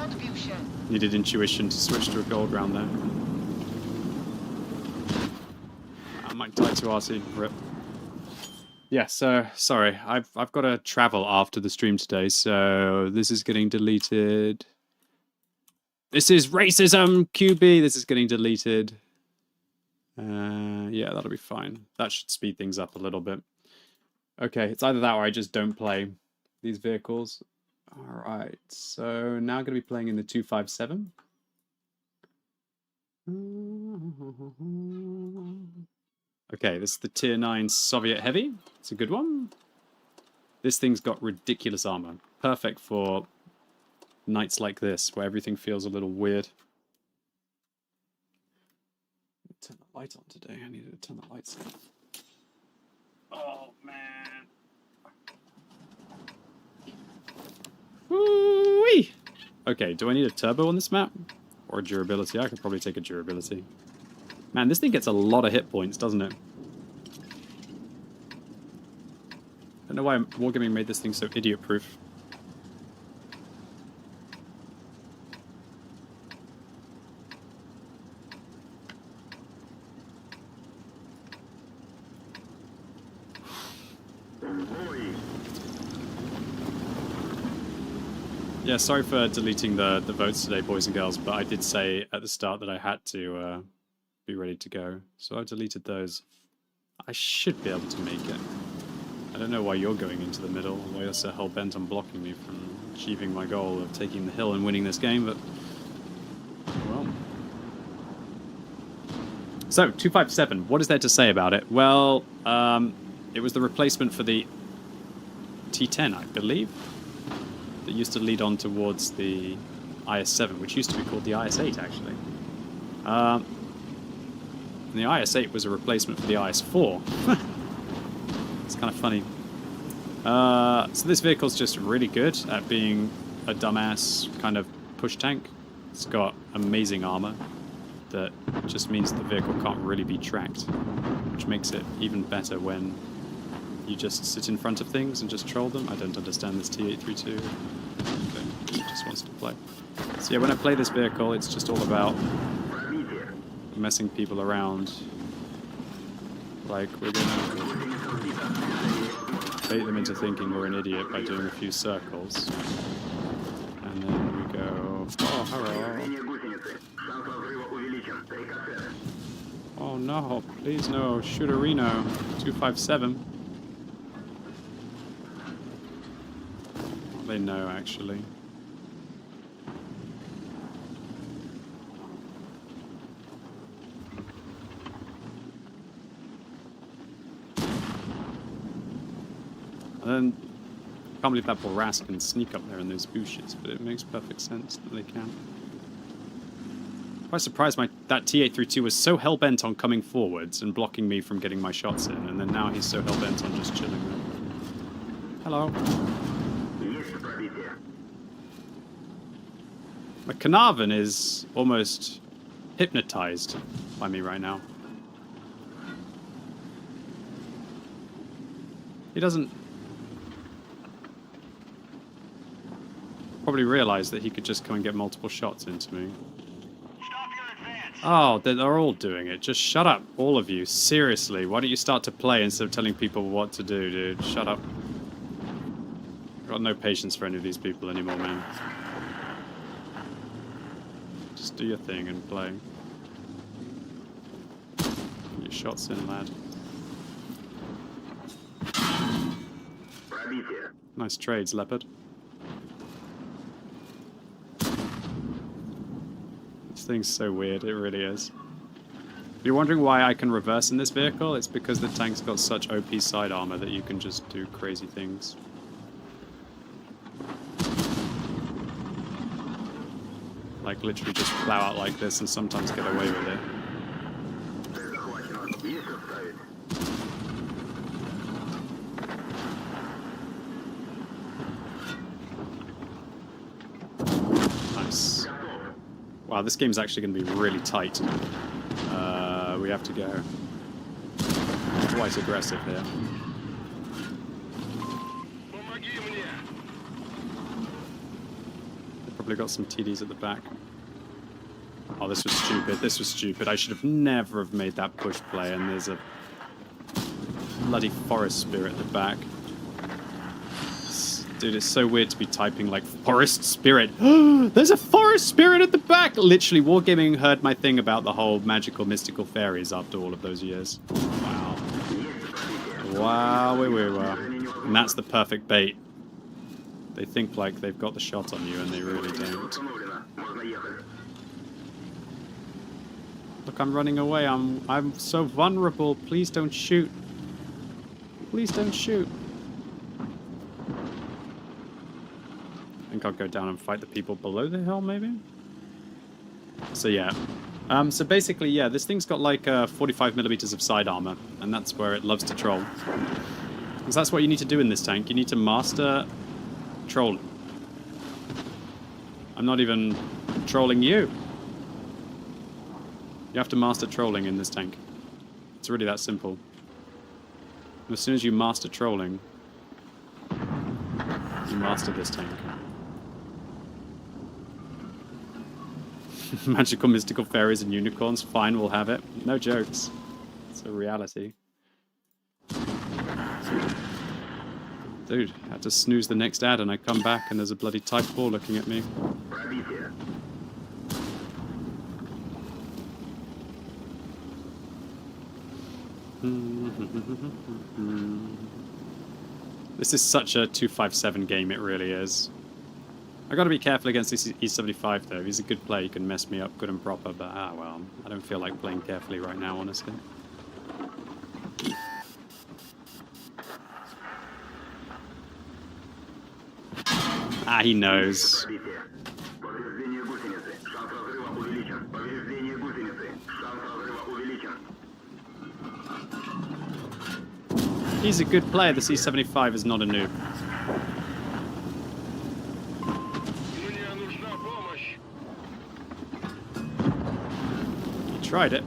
Odbił się. Needed intuition to switch to a gold round there. I might die to RC. Rip. Yeah, so sorry. I've got to travel after the stream today, so this is getting deleted. This is racism, QB. This is getting deleted. Yeah, that'll be fine. That should speed things up a little bit. Okay, it's either that or I just don't play these vehicles. All right, so now I'm going to be playing in the 257. Okay, this is the Tier 9 Soviet Heavy. It's a good one. This thing's got ridiculous armor. Perfect for nights like this, where everything feels a little weird. Turn the light on today. I need to turn the lights on. Oh, man. Woo-wee! Okay, do I need a turbo on this map? Or durability? I could probably take a durability. Man, this thing gets a lot of hit points, doesn't it? I don't know why Wargaming made this thing so idiot-proof. Yeah, sorry for deleting the votes today, boys and girls, but I did say at the start that I had to be ready to go. So I deleted those. I should be able to make it. I don't know why you're going into the middle, why you're so hell-bent on blocking me from achieving my goal of taking the hill and winning this game, but... well... So, 257, what is there to say about it? Well, it was the replacement for the T10, I believe, that used to lead on towards the IS-7, which used to be called the IS-8, actually. And the IS-8 was a replacement for the IS-4. It's kind of funny. So this vehicle's just really good at being a dumbass kind of push tank. It's got amazing armor that just means the vehicle can't really be tracked, which makes it even better when you just sit in front of things and just troll them. I don't understand this T832. Okay, it just wants to play. So yeah, when I play this vehicle, it's just all about messing people around. Like, we're gonna bait them into thinking we're an idiot by doing a few circles. And then we go, oh, hello. Oh no, please no, Shooterino, 257. They know, actually. And then, I can't believe that Boras can sneak up there in those bushes, but it makes perfect sense that they can. I'm quite surprised that T832 was so hell-bent on coming forwards and blocking me from getting my shots in, and then now he's so hell-bent on just chilling there. Hello. My Carnarvon is almost hypnotized by me right now. He doesn't probably realize that he could just come and get multiple shots into me. Oh, they're all doing it. Just shut up, all of you. Seriously, why don't you start to play instead of telling people what to do, dude? Shut up. I've got no patience for any of these people anymore, man. Just do your thing and play. Get your shots in, lad. Nice trades, Leopard. thing's so weird, it really is. If you're wondering why I can reverse in this vehicle, it's because the tank's got such OP side armor that you can just do crazy things. Like literally just plow out like this and sometimes get away with it. Nice. Wow, this game's actually going to be really tight. We have to go quite aggressive here. They've probably got some TDs at the back. Oh, this was stupid. This was stupid. I should have never have made that push play, and there's a bloody forest spirit at the back. Dude, it's so weird to be typing like forest spirit. There's a forest spirit at the back! Literally, Wargaming heard my thing about the whole magical, mystical fairies after all of those years. Wow. Wow, we were. And that's the perfect bait. They think like they've got the shot on you, and they really don't. Look, I'm running away. I'm so vulnerable. Please don't shoot. Please don't shoot. I think I'll go down and fight the people below the hill, maybe? So yeah. So basically, yeah, this thing's got like 45 millimeters of side armor, and that's where it loves to troll. Because that's what you need to do in this tank. You need to master trolling. I'm not even trolling you. You have to master trolling in this tank. It's really that simple. And as soon as you master trolling, you master this tank. Magical, mystical fairies and unicorns. Fine, we'll have it. No jokes. It's a reality. Dude, I had to snooze the next ad and I come back and there's a bloody Type 4 looking at me. This is such a 257 game, it really is. I gotta be careful against this E75 though. If he's a good player, he can mess me up good and proper, but well, I don't feel like playing carefully right now, honestly. Ah, he knows. He's a good player. The C75 is not a noob. He tried it.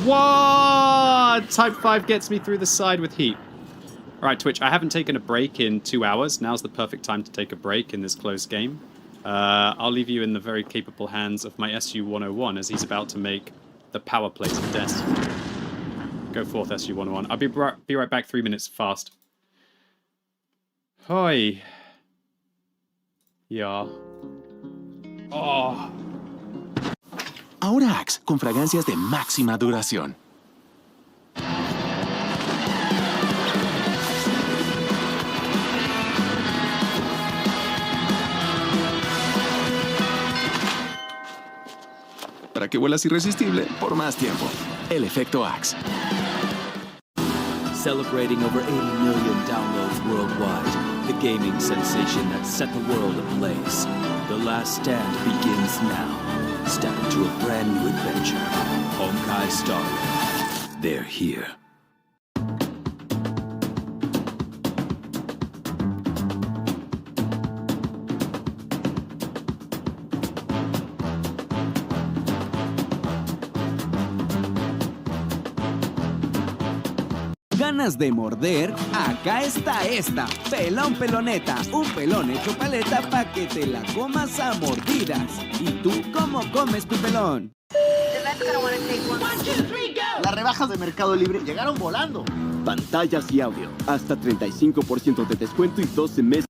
What? Type 5 gets me through the side with heat. Alright, Twitch, I haven't taken a break in 2 hours. Now's the perfect time to take a break in this close game. I'll leave you in the very capable hands of my SU-101 as he's about to make the power play to Destiny. Go forth, SU-101. I'll be right back, 3 minutes fast. Hoi. Yeah. Oh. Ahora Axe, con fragancias de máxima duración. Para que vuelas irresistible por más tiempo. El efecto Axe. Celebrating over 80 million downloads worldwide, the gaming sensation that set the world ablaze. The Last Stand begins now. Step into a brand new adventure. Honkai Star Rail. They're here. ¿Ganas de morder? Acá está esta. Pelón peloneta. Un pelón hecho paleta pa' que te la comas a mordidas. ¿Y tú cómo comes tu pelón? Las rebajas de Mercado Libre llegaron volando. Pantallas y audio. Hasta 35% de descuento y 12 meses.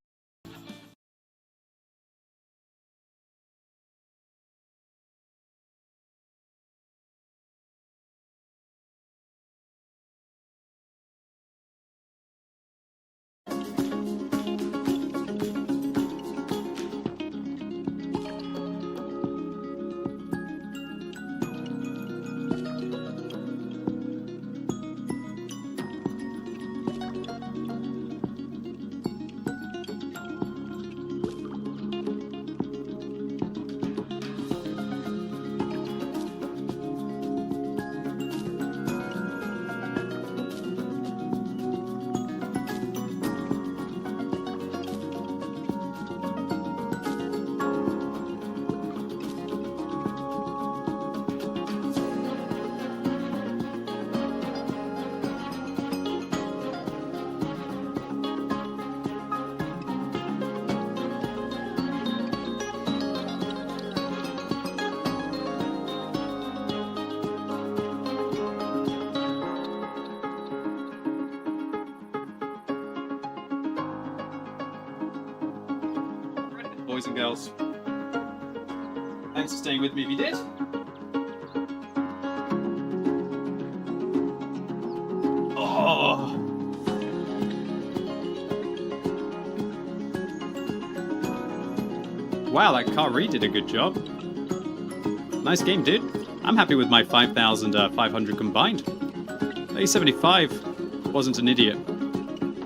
boys and girls. Thanks for staying with me if you did. Oh. Wow, that car really did a good job. Nice game, dude. I'm happy with my 5,500 combined. 75 wasn't an idiot.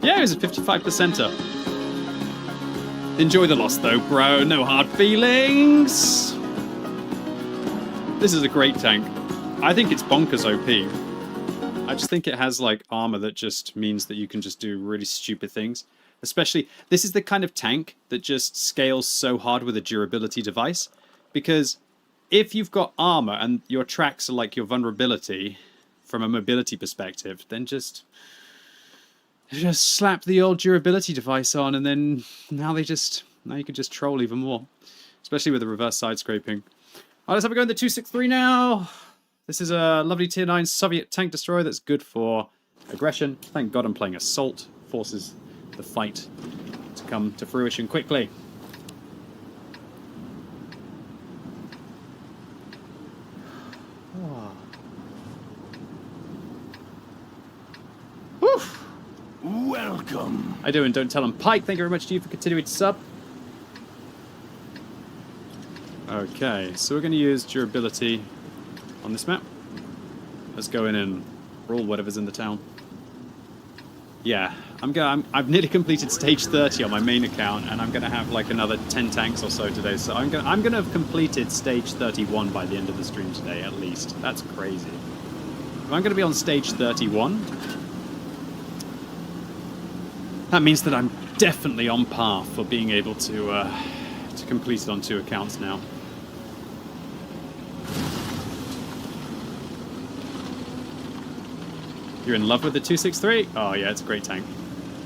Yeah, it was a 55%er. Enjoy the loss though, bro. No hard feelings. This is a great tank. I think it's bonkers OP. I just think it has like armor that just means that you can just do really stupid things. Especially, this is the kind of tank that just scales so hard with a durability device. Because if you've got armor and your tracks are like your vulnerability from a mobility perspective, then just slap the old durability device on, and then now you can just troll even more. Especially with the reverse side scraping. Alright, let's have a go in the 263 now. This is a lovely tier 9 Soviet tank destroyer that's good for aggression. Thank God I'm playing assault. Forces the fight to come to fruition quickly. Oh. Welcome. How you doing? Don't tell him. Pike, thank you very much to you for continuing to sub. Okay, so we're going to use durability on this map. Let's go in and rule whatever's in the town. Yeah, I've nearly completed stage 30 on my main account, and I'm going to have like another 10 tanks or so today. So I'm going to have completed stage 31 by the end of the stream today, at least. That's crazy. If I'm going to be on stage 31, that means that I'm definitely on par for being able to complete it on 2 accounts now. You're in love with the 263? Oh yeah, it's a great tank.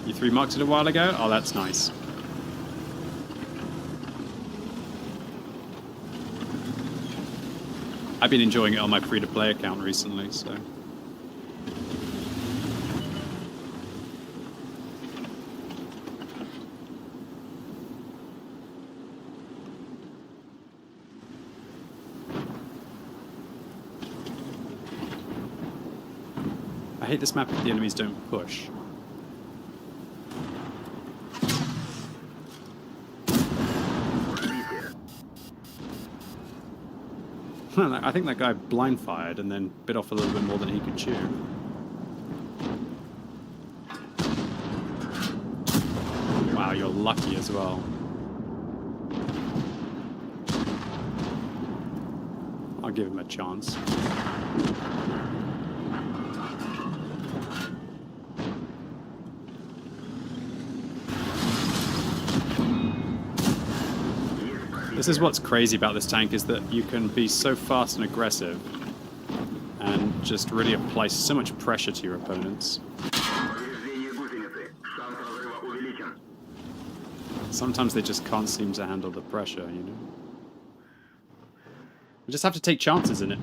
You 3-marked it a while ago? Oh, that's nice. I've been enjoying it on my free-to-play account recently, so... I hate this map if the enemies don't push. I think that guy blind fired and then bit off a little bit more than he could chew. Wow, you're lucky as well. I'll give him a chance. This is what's crazy about this tank, is that you can be so fast and aggressive and just really apply so much pressure to your opponents. Sometimes they just can't seem to handle the pressure, you know? We just have to take chances in it.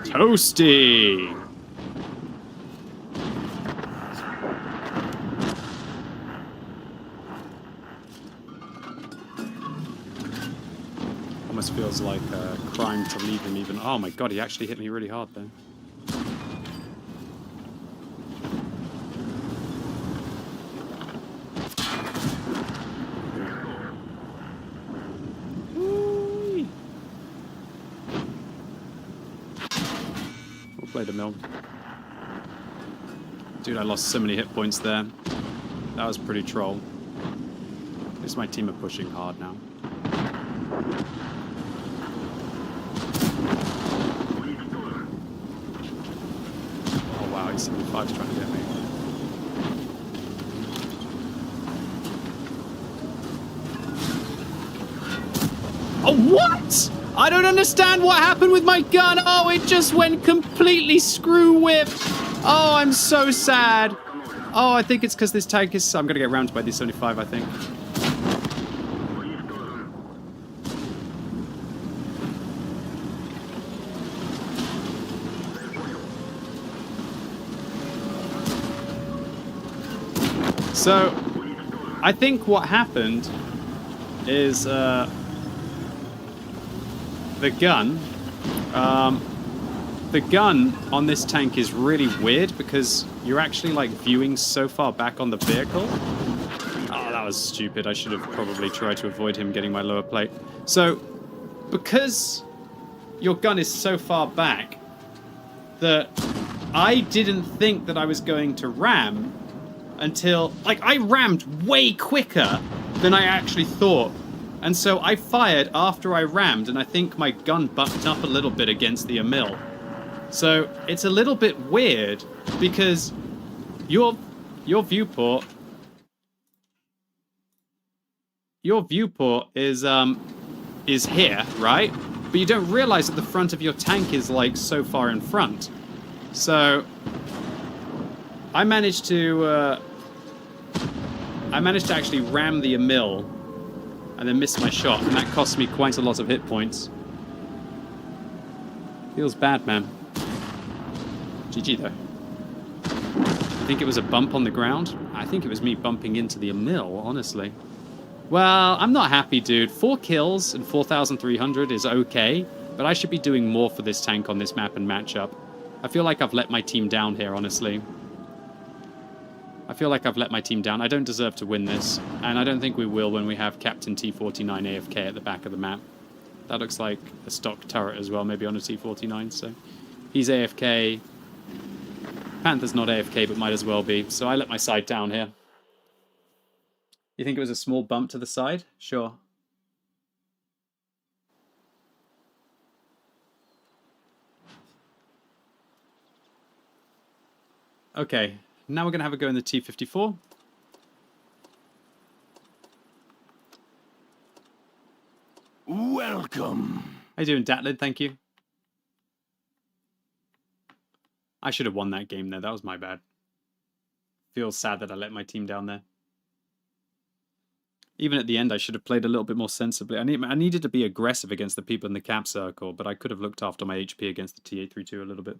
Toasty! Almost feels like a crime to leave him even... Oh my god, he actually hit me really hard there. Play the mill. Dude, I lost so many hit points there. That was pretty troll. At least my team are pushing hard now. Oh wow, he's 75's trying to get me. Oh, what? I don't understand what happened with my gun. Oh, it just went completely screw whipped. Oh, I'm so sad. Oh, I think it's because this tank is... I'm going to get rammed by the 75, I think. So, I think what happened is the gun on this tank is really weird because you're actually like viewing so far back on the vehicle. Oh, that was stupid. I should have probably tried to avoid him getting my lower plate. So, because your gun is so far back that I didn't think that I was going to ram until, like, I rammed way quicker than I actually thought. And so I fired after I rammed, and I think my gun bucked up a little bit against the Emil. So it's a little bit weird because your viewport is here, right? But you don't realize that the front of your tank is like so far in front. So I managed to actually ram the Emil and then miss my shot, and that cost me quite a lot of hit points. Feels bad, man. GG though. I think it was a bump on the ground. I think it was me bumping into the Emil, honestly. Well, I'm not happy, dude. 4 kills and 4,300 is okay, but I should be doing more for this tank on this map and matchup. I feel like I've let my team down here, honestly. I feel like I've let my team down. I don't deserve to win this, and I don't think we will when we have Captain T49 AFK at the back of the map. That looks like a stock turret as well, maybe on a T49, so he's AFK. Panther's not AFK, but might as well be, so I let my side down here. You think it was a small bump to the side? Sure. Okay, now we're going to have a go in the T54. Welcome. How you doing, Datlid? Thank you. I should have won that game there. That was my bad. Feels sad that I let my team down there. Even at the end, I should have played a little bit more sensibly. I needed to be aggressive against the people in the cap circle, but I could have looked after my HP against the T832 a little bit.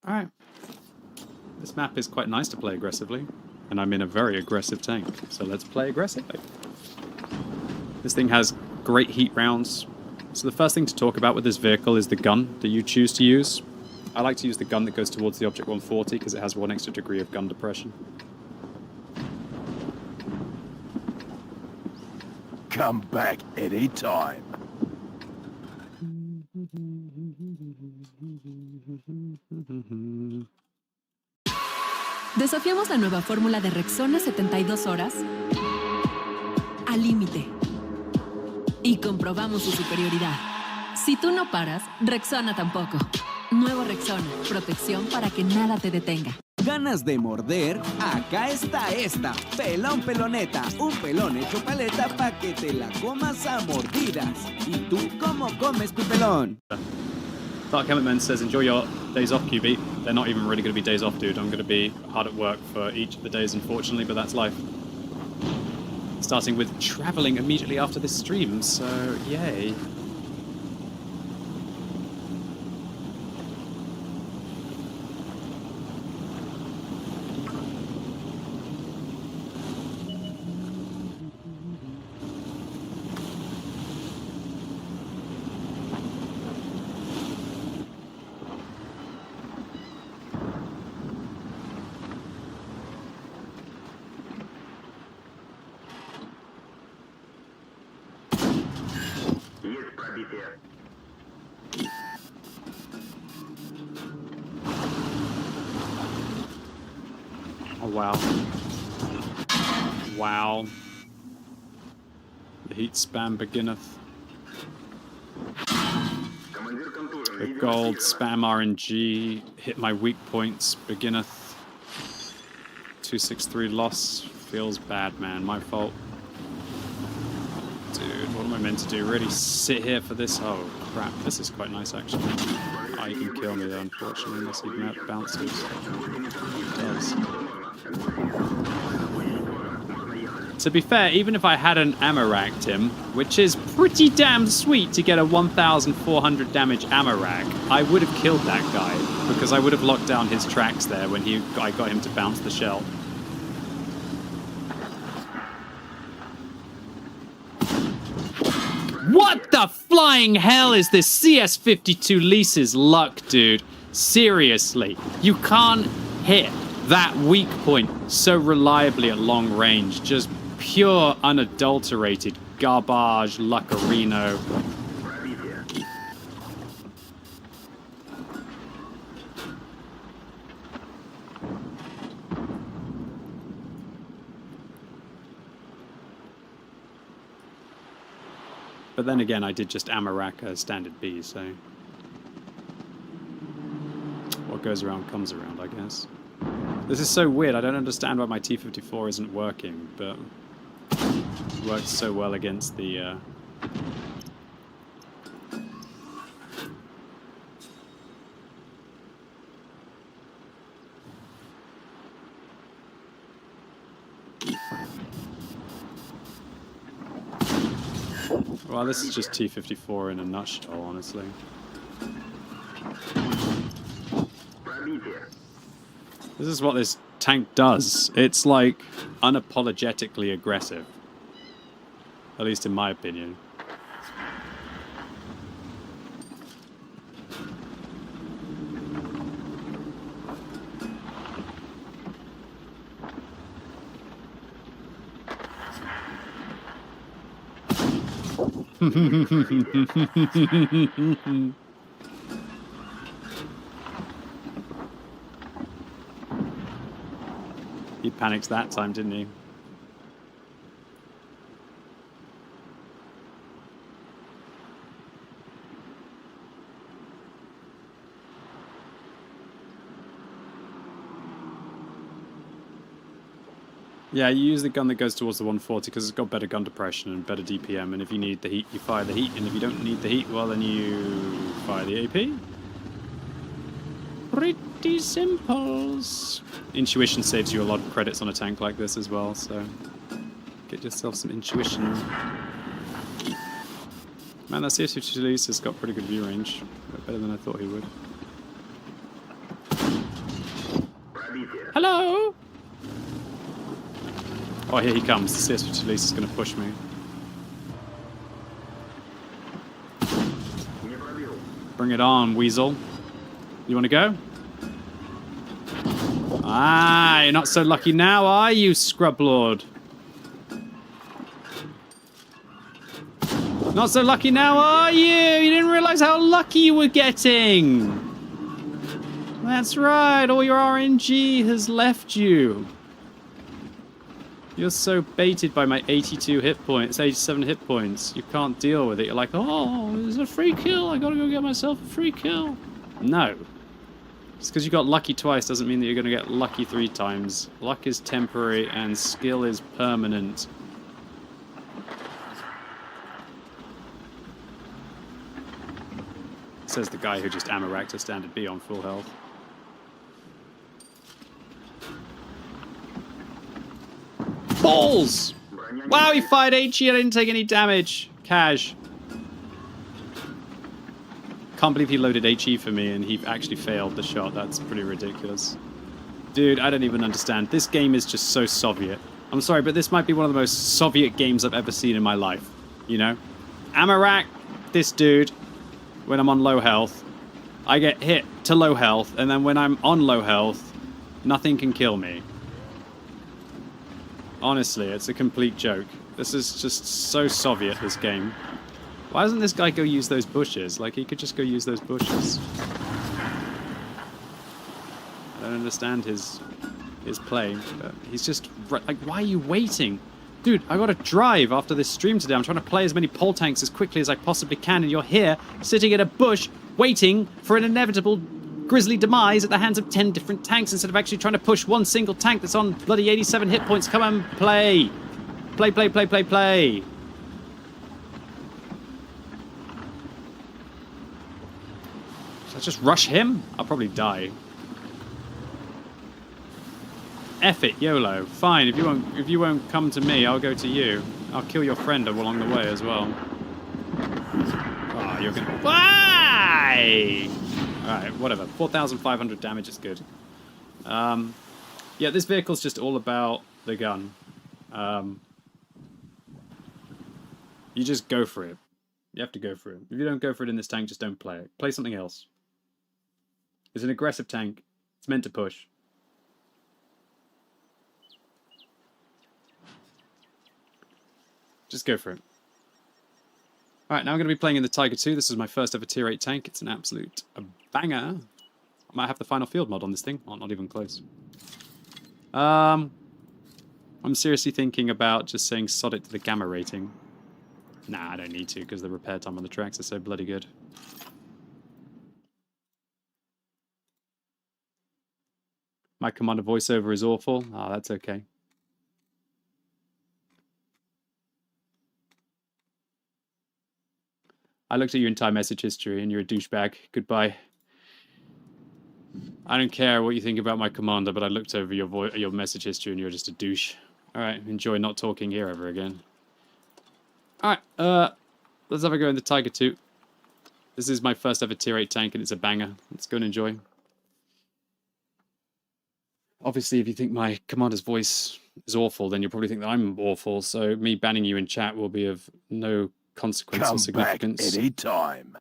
Alright. This map is quite nice to play aggressively, and I'm in a very aggressive tank, so let's play aggressively. This thing has great heat rounds. So the first thing to talk about with this vehicle is the gun that you choose to use. I like to use the gun that goes towards the Object 140 because it has 1 extra degree of gun depression. Come back anytime. Desafiamos la nueva fórmula de Rexona 72 horas al límite y comprobamos su superioridad. Si tú no paras, Rexona tampoco. Nuevo Rexona, protección para que nada te detenga. ¿Ganas de morder? Acá está esta. Pelón peloneta. Un pelón hecho paleta para que te la comas a mordidas. ¿Y tú cómo comes tu pelón? Dark Helmet Man says, enjoy your days off, QB. They're not even really going to be days off, dude. I'm going to be hard at work for each of the days, unfortunately, but that's life. Starting with traveling immediately after this stream, so yay. Oh, wow. Wow. The heat spam beginneth. The gold spam RNG hit my weak points beginneth. 263 loss. feels bad, man. My fault. Dude, what am I meant to do? Really sit here for this? Oh, crap. This is quite nice, actually. Oh, you can kill me, though, unfortunately, unless he bounces. He does. To be fair, even if I hadn't ammo-racked him, which is pretty damn sweet to get a 1,400 damage ammo-rack, I would have killed that guy, because I would have locked down his tracks there when I got him to bounce the shell. What the flying hell is this CS-52 Lisa's luck, dude? Seriously, you can't hit that weak point so reliably at long range. Just pure, unadulterated garbage, luckerino. But then again, I did just ammo rack a standard B, so what goes around comes around, I guess. This is so weird. I don't understand why my T-54 isn't working, but it works so well against the well, this is just T-54 in a nutshell, honestly. This is what this tank does. It's like unapologetically aggressive. At least in my opinion. He panicked that time, didn't he? Yeah, you use the gun that goes towards the 140 because it's got better gun depression and better DPM, and if you need the heat, you fire the heat, and if you don't need the heat, well, then you fire the AP. Pretty simple. Intuition saves you a lot of credits on a tank like this as well, so get yourself some intuition. Man, that CS-52 Elise has got pretty good view range. Better than I thought he would. Hello! Oh, here he comes. The CS-52 Elise is going to push me. Bring it on, Weasel. You want to go? Ah, you're not so lucky now, are you, Scrub Lord? Not so lucky now, are you? You didn't realize how lucky you were getting. That's right, all your RNG has left you. You're so baited by my 82 hit points, 87 hit points. You can't deal with it. You're like, oh, it's a free kill. I gotta go get myself a free kill. No. Just because you got lucky twice doesn't mean that you're gonna get lucky 3 times. Luck is temporary and skill is permanent. Says the guy who just ammo racked a standard B on full health. Balls! Wow, he fired HE. I didn't take any damage. Cash. Can't believe he loaded HE for me and he actually failed the shot. That's pretty ridiculous. Dude, I don't even understand. This game is just so Soviet. I'm sorry, but this might be one of the most Soviet games I've ever seen in my life. You know? Ammo rack this dude when I'm on low health. I get hit to low health, and then when I'm on low health, nothing can kill me. Honestly, it's a complete joke. This is just so Soviet, this game. Why doesn't this guy go use those bushes? Like, he could just go use those bushes. I don't understand his play. But he's just... Like, why are you waiting? Dude, I gotta drive after this stream today. I'm trying to play as many pole tanks as quickly as I possibly can, and you're here, sitting in a bush, waiting for an inevitable grisly demise at the hands of 10 different tanks instead of actually trying to push one single tank that's on bloody 87 hit points. Come on, play. Play, play, play, play, play. Should I just rush him? I'll probably die. F it, YOLO. Fine, if you won't come to me, I'll go to you. I'll kill your friend along the way as well. Oh, you're gonna... Why? Alright, whatever. 4,500 damage is good. Yeah, this vehicle's just all about the gun. You just go for it. You have to go for it. If you don't go for it in this tank, just don't play it. Play something else. It's an aggressive tank. It's meant to push. Just go for it. Alright, now I'm going to be playing in the Tiger 2. This is my first ever tier 8 tank. It's an absolute banger. I might have the final field mod on this thing. Oh, not even close. I'm seriously thinking about just saying sod it to the gamma rating. Nah, I don't need to because the repair time on the tracks is so bloody good. My commander voiceover is awful. Oh, that's okay. I looked at your entire message history and you're a douchebag. Goodbye. I don't care what you think about my commander, but I looked over your message history and you're just a douche. Alright, enjoy not talking here ever again. Alright, let's have a go in the Tiger 2. This is my first ever tier 8 tank and it's a banger. Let's go and enjoy. Obviously, if you think my commander's voice is awful, then you'll probably think that I'm awful, so me banning you in chat will be of no consequence or significance. Come back any time.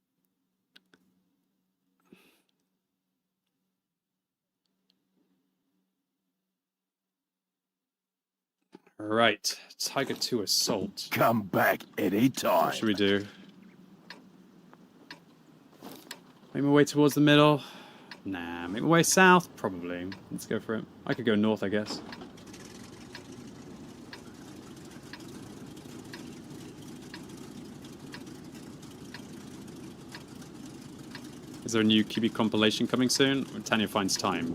Right, Tiger 2 Assault. Come back any time. What should we do? Make my way towards the middle? Nah, make my way south? Probably. Let's go for it. I could go north, I guess. Is there a new QB compilation coming soon? Or Tanya finds time.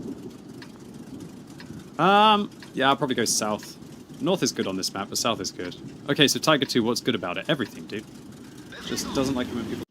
Yeah, I'll probably go south. North is good on this map, but south is good. Okay, so Tiger 2, what's good about it? Everything, dude. Just doesn't like it when people...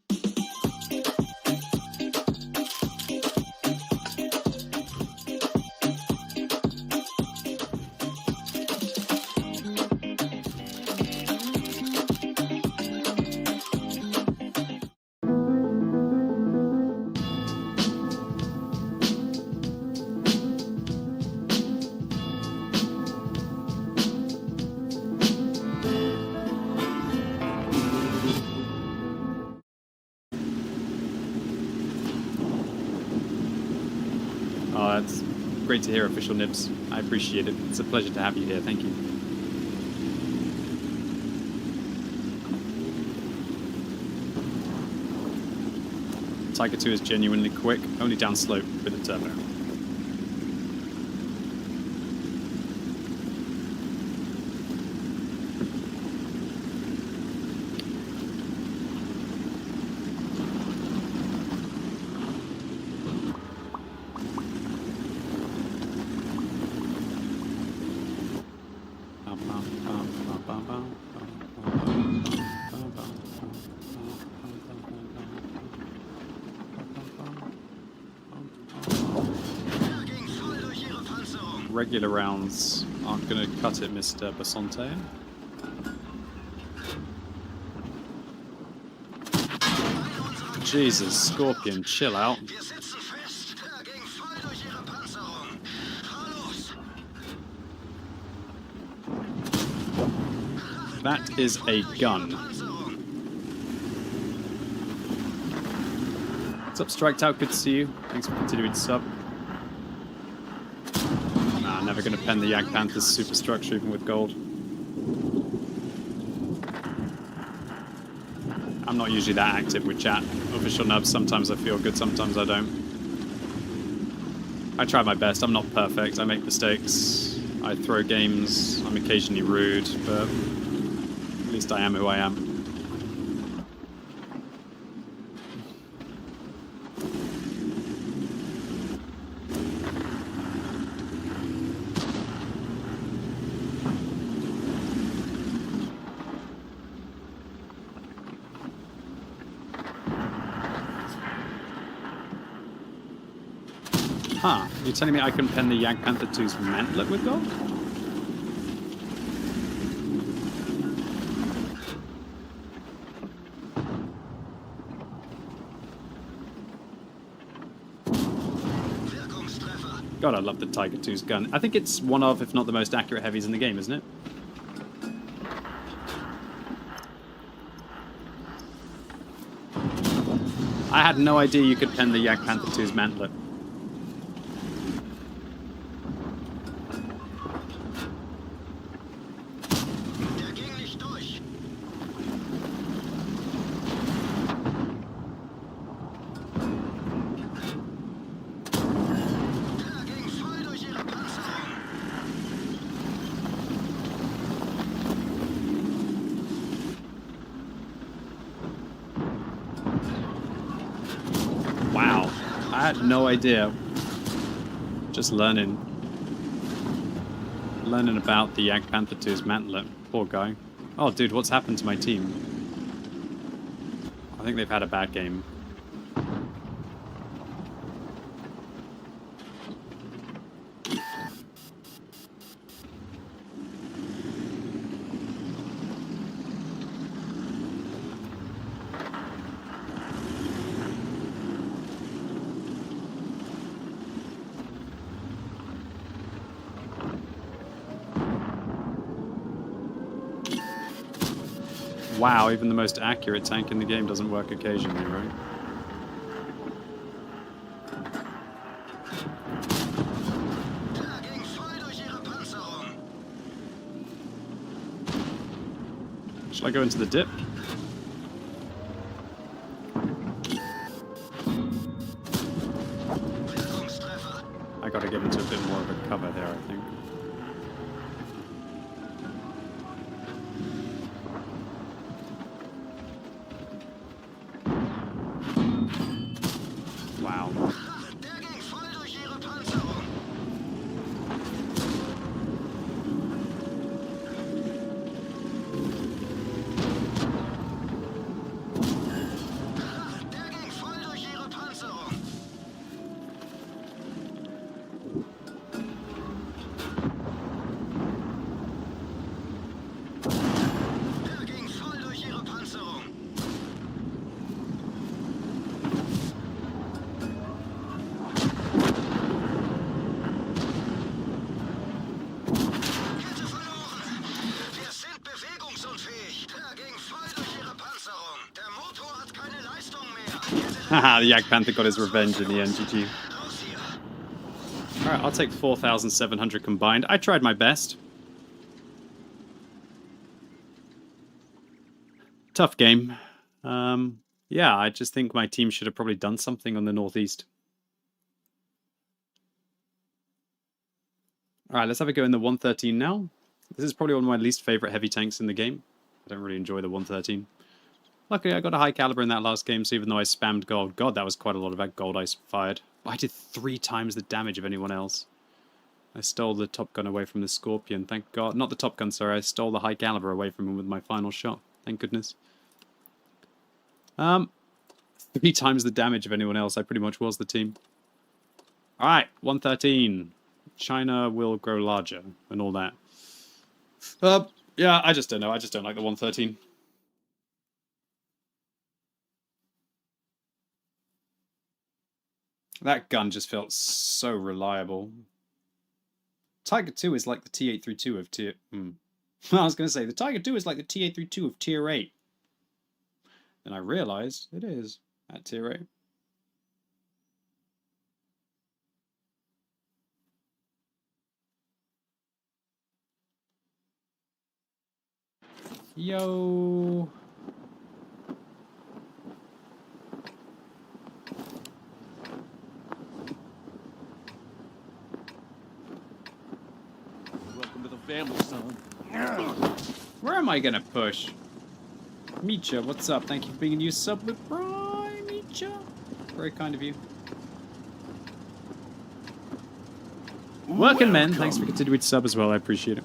Great to hear, Official Nibs. I appreciate it. It's a pleasure to have you here. Thank you. Tiger 2 is genuinely quick, only down slope with a turbo. Regular rounds aren't going to cut it, Mr. Basante. Jesus, Scorpion, chill out. That is a gun. What's up, Striked Out? Good to see you. Thanks for continuing to sub. Never going to pen the Yag Panthers superstructure even with gold. I'm not usually that active with chat. Official Nubs, sometimes I feel good, sometimes I don't. I try my best. I'm not perfect. I make mistakes. I throw games. I'm occasionally rude, but at least I am who I am. Huh. You're telling me I can pen the Yak Panther 2's mantlet with gold? God, I love the Tiger 2's gun. I think it's one of, if not the most accurate heavies in the game, isn't it? I had no idea you could pen the Yak Panther 2's mantlet. Wow, I had no idea. Just learning about the Yak Panther 2's mantlet. Poor guy. Oh, dude, what's happened to my team? I think they've had a bad game. Wow, even the most accurate tank in the game doesn't work occasionally, right? Shall I go into the dip? I gotta get into a bit more of a cover here, I think. Wow. Haha, the Yak Panther got his revenge in the end, GG. Alright, I'll take 4,700 combined. I tried my best. Tough game. Yeah, I just think my team should have probably done something on the northeast. Alright, let's have a go in the 113 now. This is probably one of my least favorite heavy tanks in the game. I don't really enjoy the 113. Luckily, I got a high caliber in that last game, so even though I spammed gold, God, that was quite a lot of that gold I fired. I did 3 times the damage of anyone else. I stole the top gun away from the Scorpion, thank God. Not the top gun, sorry, I stole the high caliber away from him with my final shot. Thank goodness. 3 times the damage of anyone else, I pretty much was the team. Alright, 113. China will grow larger, and all that. Yeah, I just don't know, I just don't like the 113. That gun just felt so reliable. Tiger 2 is like the T832 of tier... I was going to say, the Tiger 2 is like the T832 of tier 8. And I realized it is at tier 8. Yo... Family, son. Where am I gonna push? Micha, what's up? Thank you for being a new sub with Prime, Micha. Very kind of you. Working men, thanks for continuing to sub as well. I appreciate it.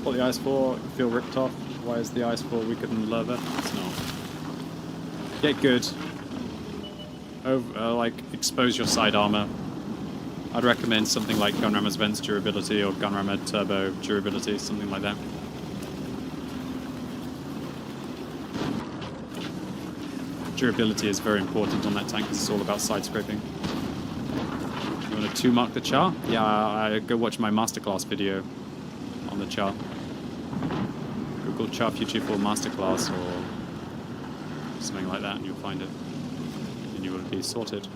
What the ice for? Feel ripped off. Why is the ice for weaker than leather? It's not. Get good. Like, expose your side armor. I'd recommend something like Gunrammer's Vents durability or Gunrammer Turbo durability, something like that. Durability is very important on that tank because it's all about side scraping. You want to 2-mark the char? Yeah, go watch my masterclass video on the char. Google char future for masterclass or something like that and you'll find it. And you will be sorted.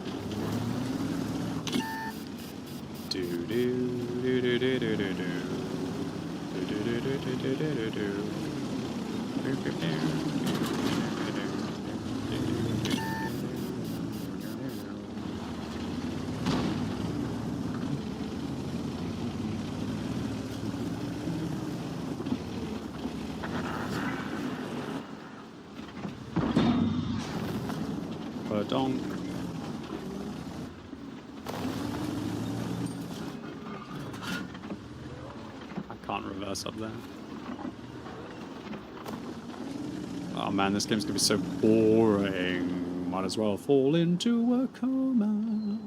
Do do do do do do do do. Donk. I can't reverse up there. Oh man, this game's gonna be so boring. Might as well fall into a coma.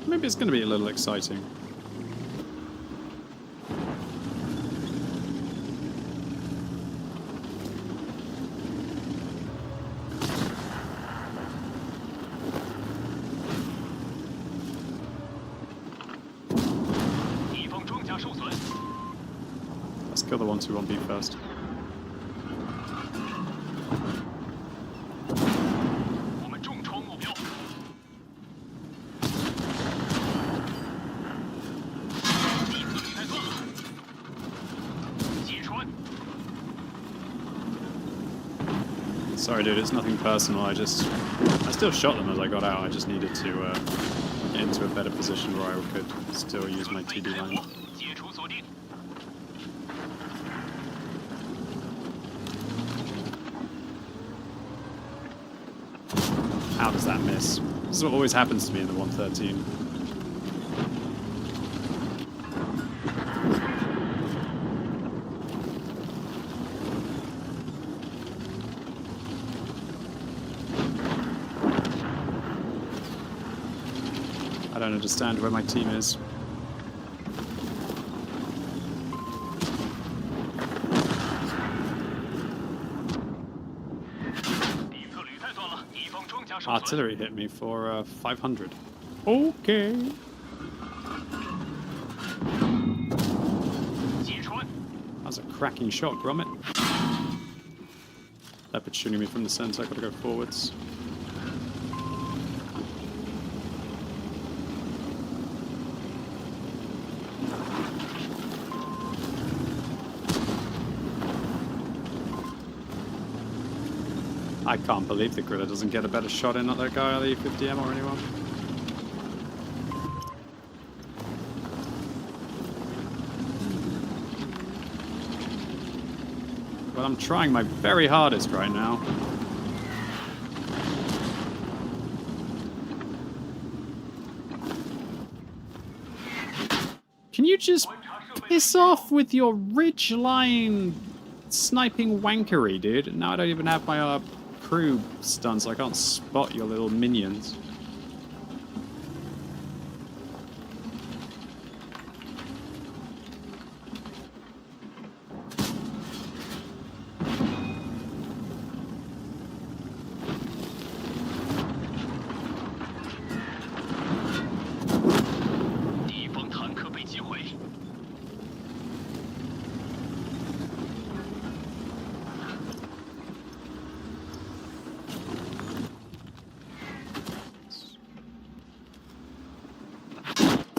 Maybe it's going to be a little exciting. Let's kill the ones who won't be first. Sorry dude, it's nothing personal, I still shot them as I got out, I just needed to get into a better position where I could still use my TD line. How does that miss? This is what always happens to me in the 113. I don't understand where my team is. Artillery hit me for 500. Okay. That was a cracking shot, Grommet. Leopard's shooting me from the center, I've got to go forwards. I can't believe the Griller doesn't get a better shot in at that guy, either E50M or anyone. Well, I'm trying my very hardest right now. Can you just piss off with your ridgeline sniping wankery, dude? Now I don't even have my crew stunts, so I can't spot your little minions.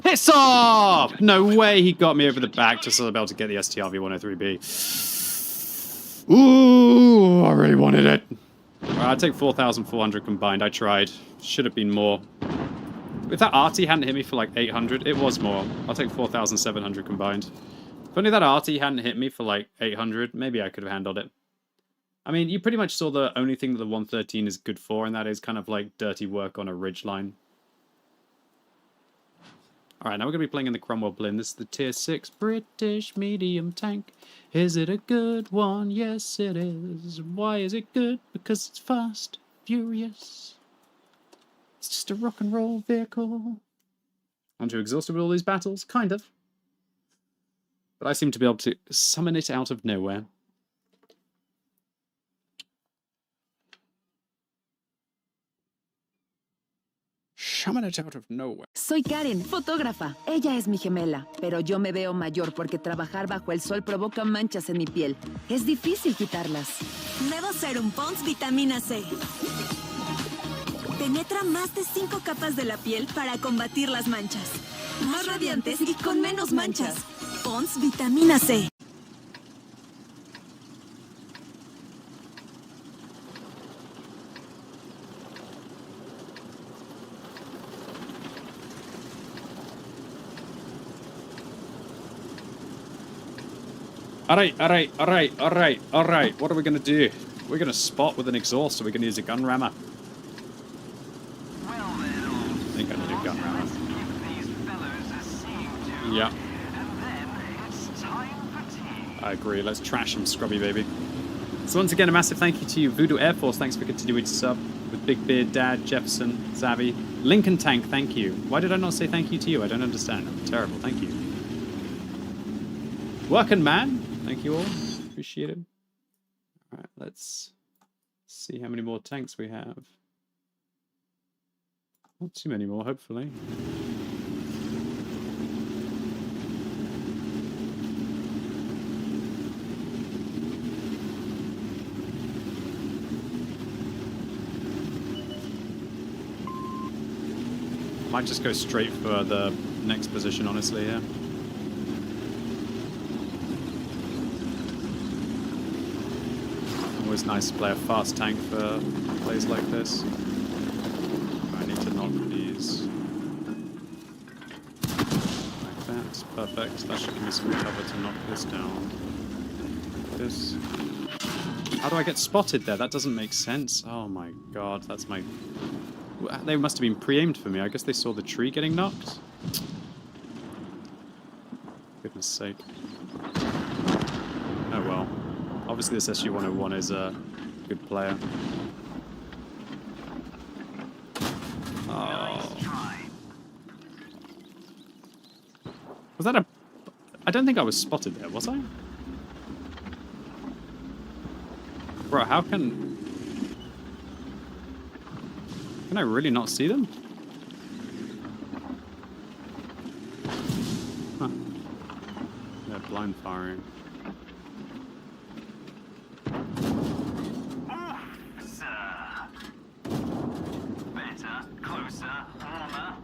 Piss off! No way he got me over the back just so I was able to get the STRV-103B. Ooh, I really wanted it. I'd take 4,400 combined. I tried. Should have been more. If that arty hadn't hit me for like 800, it was more. I'll take 4,700 combined. If only that arty hadn't hit me for like 800, maybe I could have handled it. I mean, you pretty much saw the only thing that the 113 is good for, and that is kind of like dirty work on a ridgeline. Alright, now we're going to be playing in the Cromwell Blinn. This is the Tier 6 British medium tank. Is it a good one? Yes, it is. Why is it good? Because it's fast, furious. It's just a rock and roll vehicle. Aren't you exhausted with all these battles? Kind of. But I seem to be able to summon it out of nowhere. Summon it out of nowhere. Soy Karen, fotógrafa. Ella es mi gemela, pero yo me veo mayor porque trabajar bajo el sol provoca manchas en mi piel. Es difícil quitarlas. Nuevo Serum Pond's Vitamina C. Penetra más de 5 capas de la piel para combatir las manchas. Más radiantes y con menos manchas. Pond's Vitamina C. Alright. What are we going to do? We're going to spot with an exhaust, so we're going to use a gun rammer. I think I need a gun rammer. Yeah. I agree. Let's trash him, scrubby baby. So once again, a massive thank you to you, Voodoo Air Force. Thanks for continuing to sub. With Big Beard, Dad, Jefferson, Zavi. Lincoln Tank, thank you. Why did I not say thank you to you? I don't understand. I'm terrible. Thank you. Working man. Thank you all. Appreciate it. Alright, let's see how many more tanks we have. Not too many more, hopefully. Might just go straight for the next position, honestly, yeah. Always nice to play a fast tank for plays like this. I need to knock these like that. Perfect. That should give me some cover to knock this down. This. How do I get spotted there? That doesn't make sense. Oh my god, that's my... They must have been pre-aimed for me. I guess they saw the tree getting knocked. Goodness sake. Oh well. Obviously this SU-101 is a good player. Oh. Was that a... I don't think I was spotted there, was I? Bro, how can... Can I really not see them? Huh. They're blind firing. Better, closer, warmer.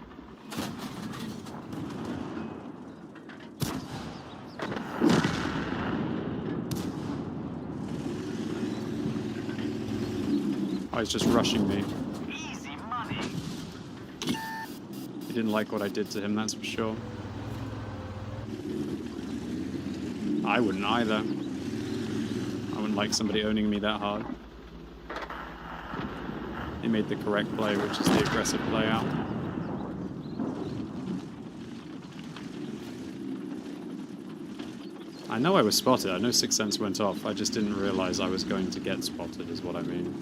Oh, he's just rushing me. Easy money. He didn't like what I did to him, that's for sure. I wouldn't either. I wouldn't like somebody owning me that hard. He made the correct play, which is the aggressive play out. I know I was spotted. I know Sixth Sense went off. I just didn't realize I was going to get spotted, is what I mean.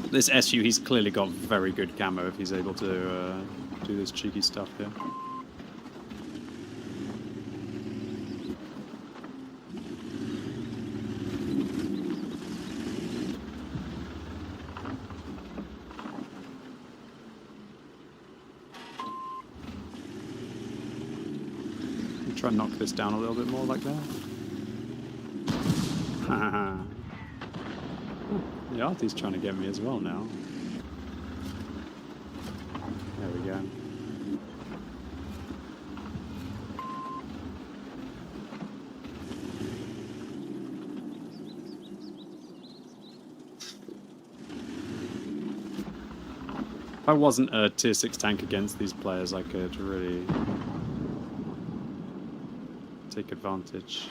This SU, he's clearly got very good camo if he's able to do this cheeky stuff here. Try and knock this down a little bit more like that. Haha. The Arty's trying to get me as well now. go. If I wasn't a tier 6 tank against these players, I could really take advantage.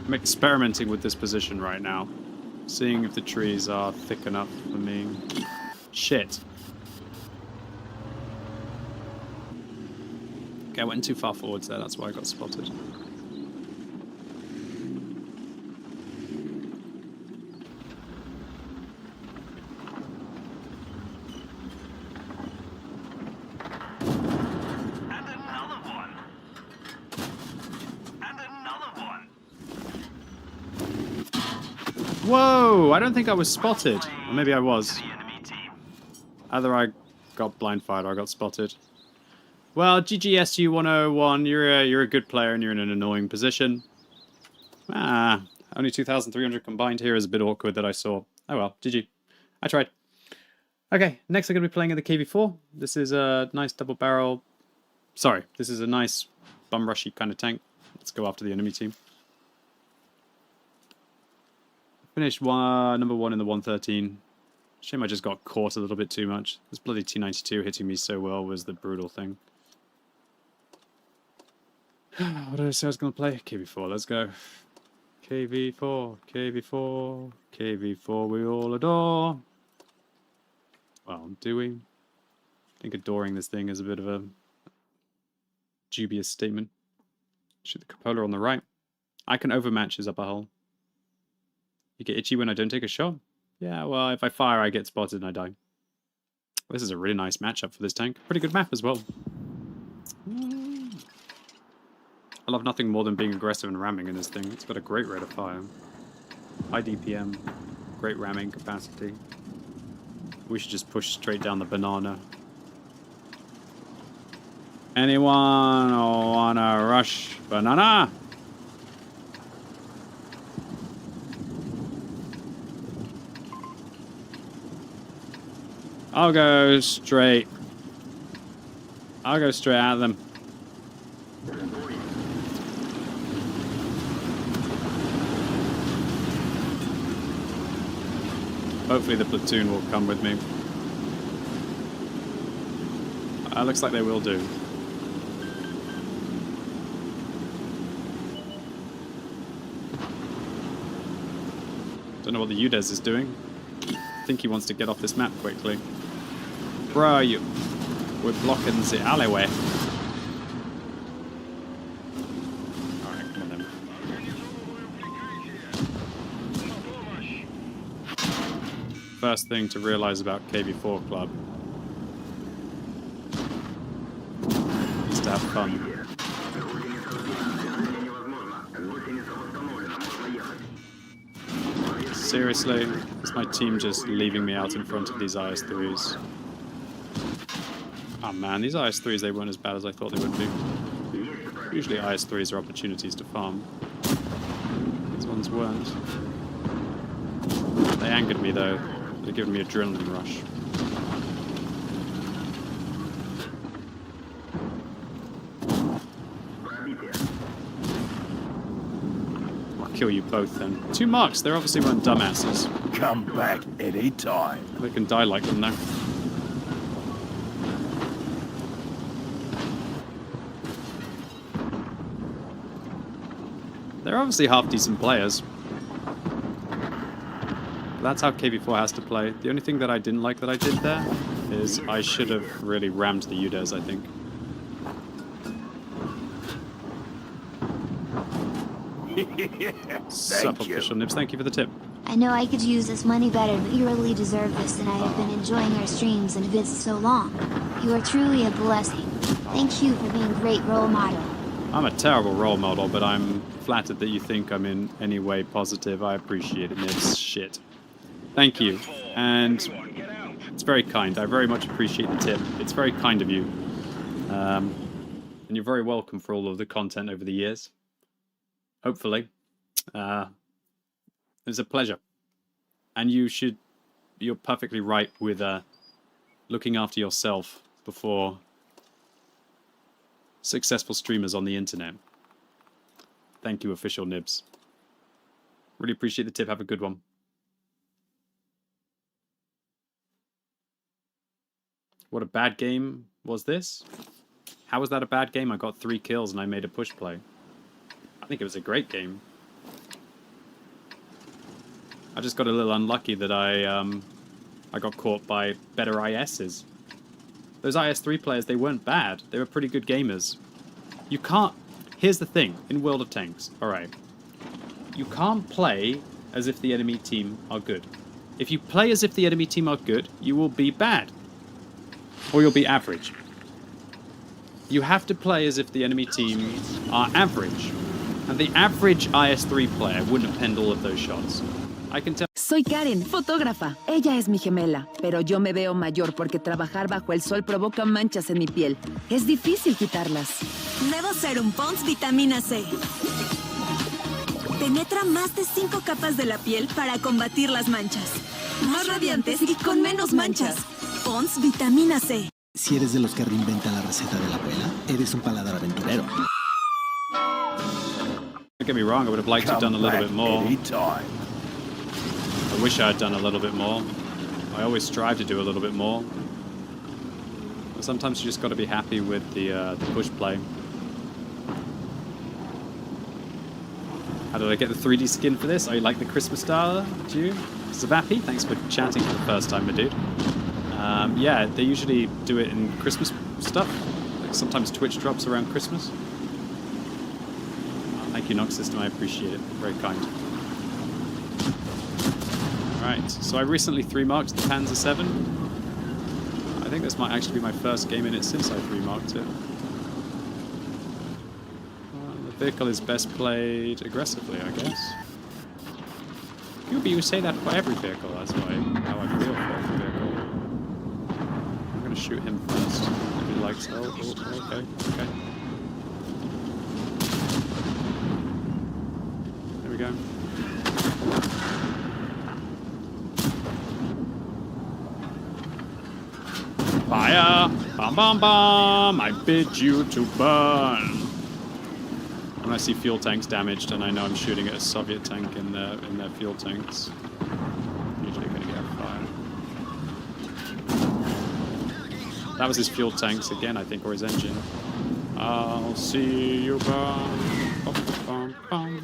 I'm experimenting with this position right now, seeing if the trees are thick enough for me. Shit. Okay, I went too far forwards there, that's why I got spotted. Whoa! I don't think I was spotted. Or maybe I was. Either I got blind fired or I got spotted. Well, GGSU 101, you're a good player and you're in an annoying position. Ah, only 2,300 combined here is a bit awkward that I saw. Oh well, GG. I tried. Okay, next I'm going to be playing in the KV4. This is a nice double barrel. Sorry, this is a nice bum rushy kind of tank. Let's go after the enemy team. Finished number 1 in the 113. Shame I just got caught a little bit too much. This bloody T92 hitting me so well was the brutal thing. What did I say I was going to play? KV4, let's go. KV4, KV4, KV4 we all adore. Well, do we? I think adoring this thing is a bit of a dubious statement. Shoot the cupola on the right. I can overmatch his upper hull. You get itchy when I don't take a shot? Yeah, well, if I fire, I get spotted and I die. This is a really nice matchup for this tank. Pretty good map as well. I love nothing more than being aggressive and ramming in this thing. It's got a great rate of fire. High DPM, great ramming capacity. We should just push straight down the banana. Anyone wanna rush banana? I'll go straight. I'll go straight at them. Hopefully the platoon will come with me. Looks like they will do. Don't know what the UDES is doing. I think he wants to get off this map quickly. Bro, we're blocking the alleyway. Alright, come on then. First thing to realize about KV4 Club is to have fun. Seriously, is my team just leaving me out in front of these IS-3s? Oh man, these IS-3s, they weren't as bad as I thought they would be. Usually IS-3s are opportunities to farm. These ones weren't. They angered me though. They're giving me adrenaline rush. Kill you both then. 2 marks, they obviously weren't dumbasses. Come back any time. They can die like them now. They're obviously half-decent players. That's how KB4 has to play. The only thing that I didn't like that I did there is I should have really rammed the UDES, I think. Sup, official Nibs, thank you for the tip. I know I could use this money better, but you really deserve this, and I have been enjoying our streams and events so long. You are truly a blessing. Thank you for being a great role model. I'm a terrible role model, but I'm flattered that you think I'm in any way positive. I appreciate it, Nibs. Shit. Thank you. And it's very kind. I very much appreciate the tip. It's very kind of you. And you're very welcome for all of the content over the years. Hopefully. It's a pleasure. And you're perfectly right with looking after yourself before successful streamers on the internet. Thank you, official Nibs. Really appreciate the tip. Have a good one. What a bad game was this? How was that a bad game? I got 3 kills and I made a push play. I think it was a great game. I just got a little unlucky that I got caught by better ISs. Those IS3 players, they weren't bad. They were pretty good gamers. You can't... Here's the thing, in World of Tanks, alright. You can't play as if the enemy team are good. If you play as if the enemy team are good, you will be bad. Or you'll be average. You have to play as if the enemy team are average. And the average IS3 player wouldn't have penned all of those shots. I can tell... Soy Karen, fotógrafa. Ella es mi gemela, pero yo me veo mayor porque trabajar bajo el sol provoca manchas en mi piel. Es difícil quitarlas. Nuevo Serum Pond's Vitamina C. Penetra más de 5 capas de la piel para combatir las manchas. Más radiantes y con menos manchas. Pond's Vitamina C. Si eres de los que reinventa la receta de la abuela, eres un paladar aventurero. Don't get me wrong, I would have liked to have done a little bit more. I wish I had done a little bit more. I always strive to do a little bit more. But sometimes you just got to be happy with the push play. How did I get the 3D skin for this? Oh, you like the Christmas star, do you? Zavappy, thanks for chatting for the first time, my dude. Yeah, they usually do it in Christmas stuff. Like sometimes Twitch drops around Christmas. Thank you, Nox System, I appreciate it. Very kind. Alright, so I recently 3-marked the Panzer 7. I think this might actually be my first game in it since I 3-marked it. The vehicle is best played aggressively, I guess. You say that for every vehicle, that's why how I feel for every vehicle. I'm gonna shoot him first. If he likes... Oh, okay. There we go. Fire! Bam bam bam! I bid you to burn! When I see fuel tanks damaged and I know I'm shooting at a Soviet tank in their fuel tanks, I'm usually going to get fire. That was his fuel tanks again, I think, or his engine. I'll see you burn. Bum, bum, bum.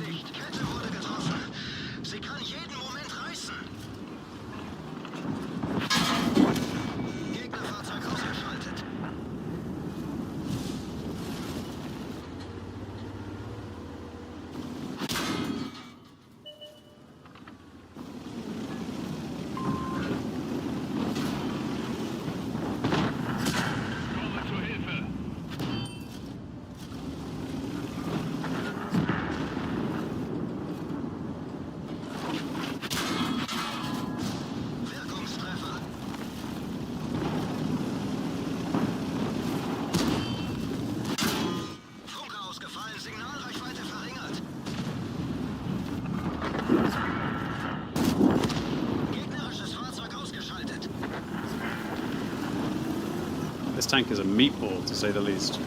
This tank is a meatball, to say the least.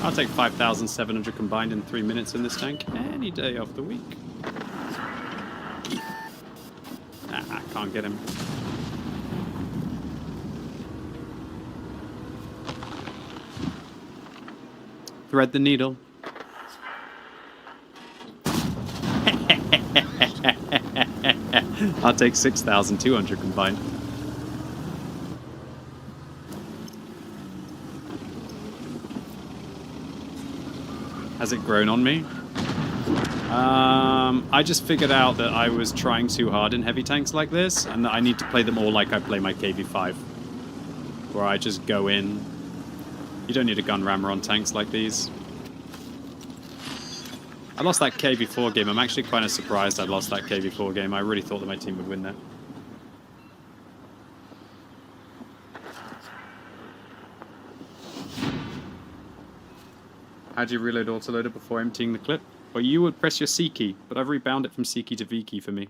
I'll take 5,700 combined in 3 minutes in this tank any day of the week. Ah, can't get him. Thread the needle. I'll take 6,200 combined. Has it grown on me? I just figured out that I was trying too hard in heavy tanks like this, and that I need to play them all like I play my KV-5. Where I just go in. You don't need a gun rammer on tanks like these. I lost that KV-4 game. I'm actually kind of surprised I lost that KV-4 game. I really thought that my team would win that. How do you reload autoloader before emptying the clip? Well, you would press your C key, but I've rebound it from C key to V key for me.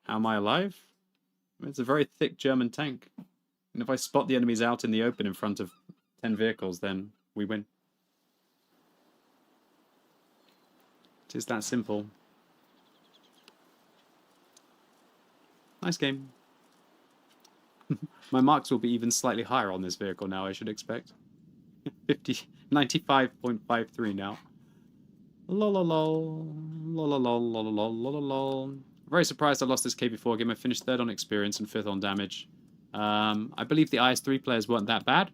How am I alive? I mean, it's a very thick German tank. And if I spot the enemies out in the open in front of 10 vehicles, then we win. It is that simple. Nice game. My marks will be even slightly higher on this vehicle now, I should expect. 95.53 now. Lololol. Lololol. Lololol. Very surprised I lost this KV-4 game. I finished 3rd on experience and 5th on damage. I believe the IS-3 players weren't that bad.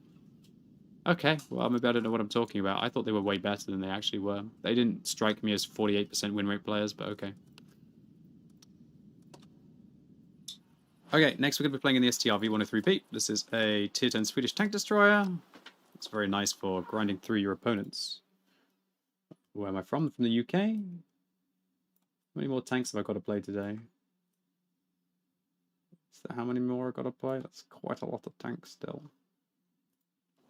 Okay, well, maybe I don't know what I'm talking about. I thought they were way better than they actually were. They didn't strike me as 48% win rate players, but okay. Okay, next we're going to be playing in the STR-V103B. This is a tier 10 Swedish tank destroyer. It's very nice for grinding through your opponents. Where am I from? From the UK? How many more tanks have I got to play today? So how many more I've got to play? That's quite a lot of tanks still.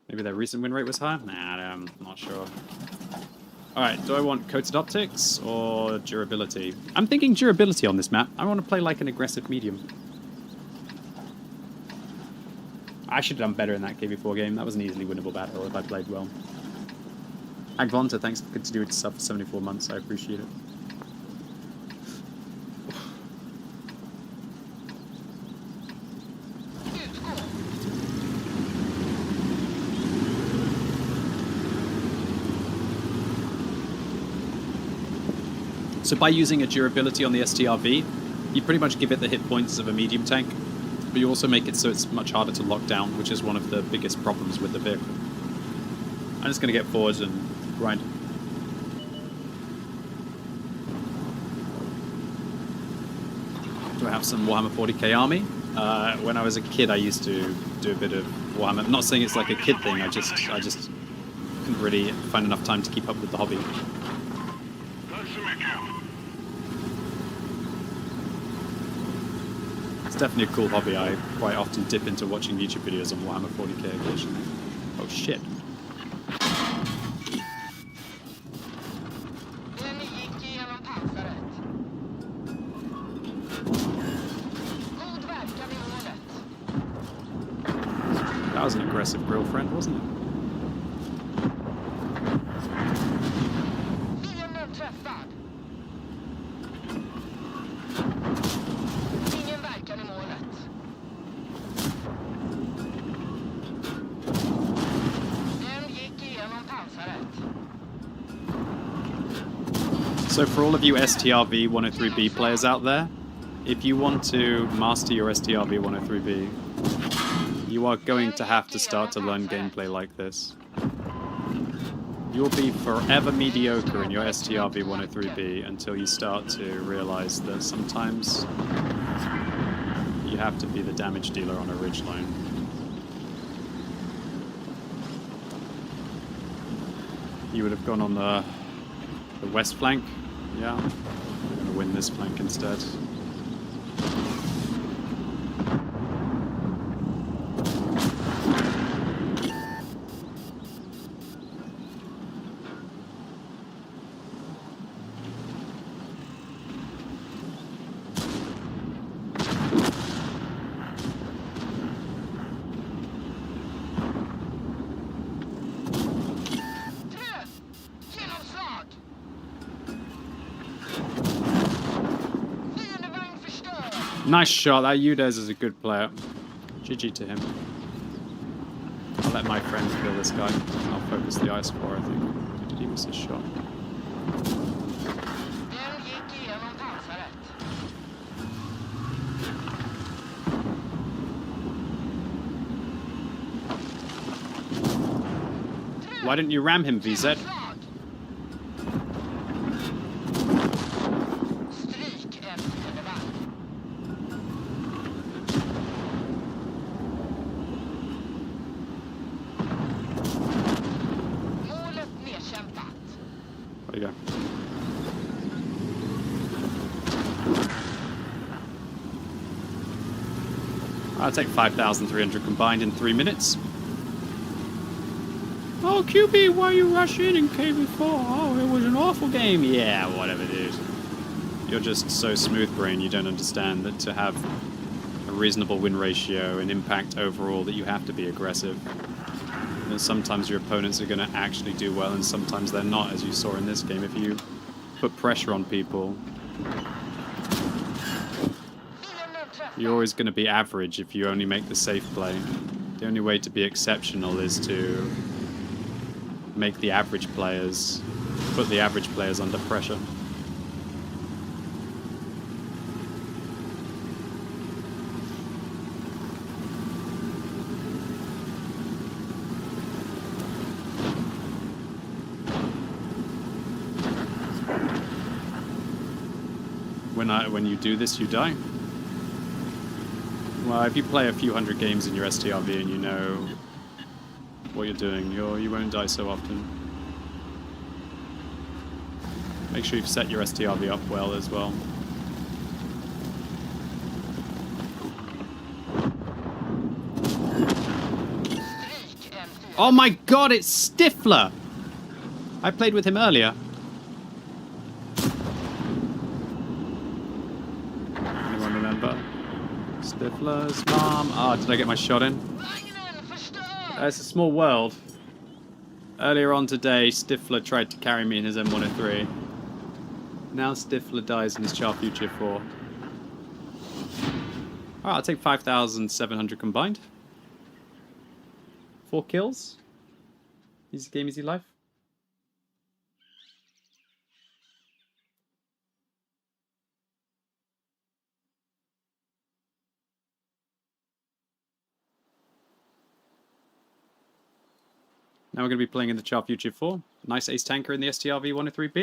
Maybe their recent win rate was higher? Nah, I'm not sure. Alright, do I want coated optics or durability? I'm thinking durability on this map. I want to play like an aggressive medium. I should have done better in that KV-4 game. That was an easily winnable battle if I played well. Agvonta, thanks for continuing to sub for 74 months. I appreciate it. So by using a durability on the STR-V, you pretty much give it the hit points of a medium tank, but you also make it so it's much harder to lock down, which is one of the biggest problems with the vehicle. I'm just going to get forwards and grind. Do I have some Warhammer 40k army? When I was a kid, I used to do a bit of Warhammer. I'm not saying it's like a kid thing, I just couldn't really find enough time to keep up with the hobby. It's definitely a cool hobby. I quite often dip into watching YouTube videos on Warhammer 40k occasionally. Oh shit. That was an aggressive grill friend, wasn't it? So for all of you STR-V103B players out there, if you want to master your STR-V103B, you are going to have to start to learn gameplay like this. You'll be forever mediocre in your STR-V103B until you start to realize that sometimes you have to be the damage dealer on a ridgeline. You would have gone on the west flank. Yeah, I'm going to win this flank instead. Nice shot. That Udez is a good player. GG to him. I'll let my friends kill this guy. I'll focus the ice core, I think. Did he miss his shot? Why didn't you ram him, VZ? There you go. I'll take 5,300 combined in 3 minutes. Oh, QB, why you rush in KV4? Oh, it was an awful game. Yeah, whatever, dude. You're just so smooth brain, you don't understand that to have a reasonable win ratio and impact overall that you have to be aggressive. And sometimes your opponents are going to actually do well and sometimes they're not, as you saw in this game. If you put pressure on people, you're always going to be average if you only make the safe play. The only way to be exceptional is to make the average players, put the average players under pressure. When you do this, you die. Well, if you play a few hundred games in your STRV and you know what you're doing, you won't die so often. Make sure you've set your STRV up well as well. Oh my god, it's Stifler! I played with him earlier. Anyone remember? Stifler's mom. Ah, did I get my shot in? It's a small world. Earlier on today, Stifler tried to carry me in his M103. Now Stifler dies in his Char Future 4. Alright, I'll take 5,700 combined. 4 kills. Easy game, easy life. Now we're going to be playing in the Char Future 4. Nice ace tanker in the STRV 103B.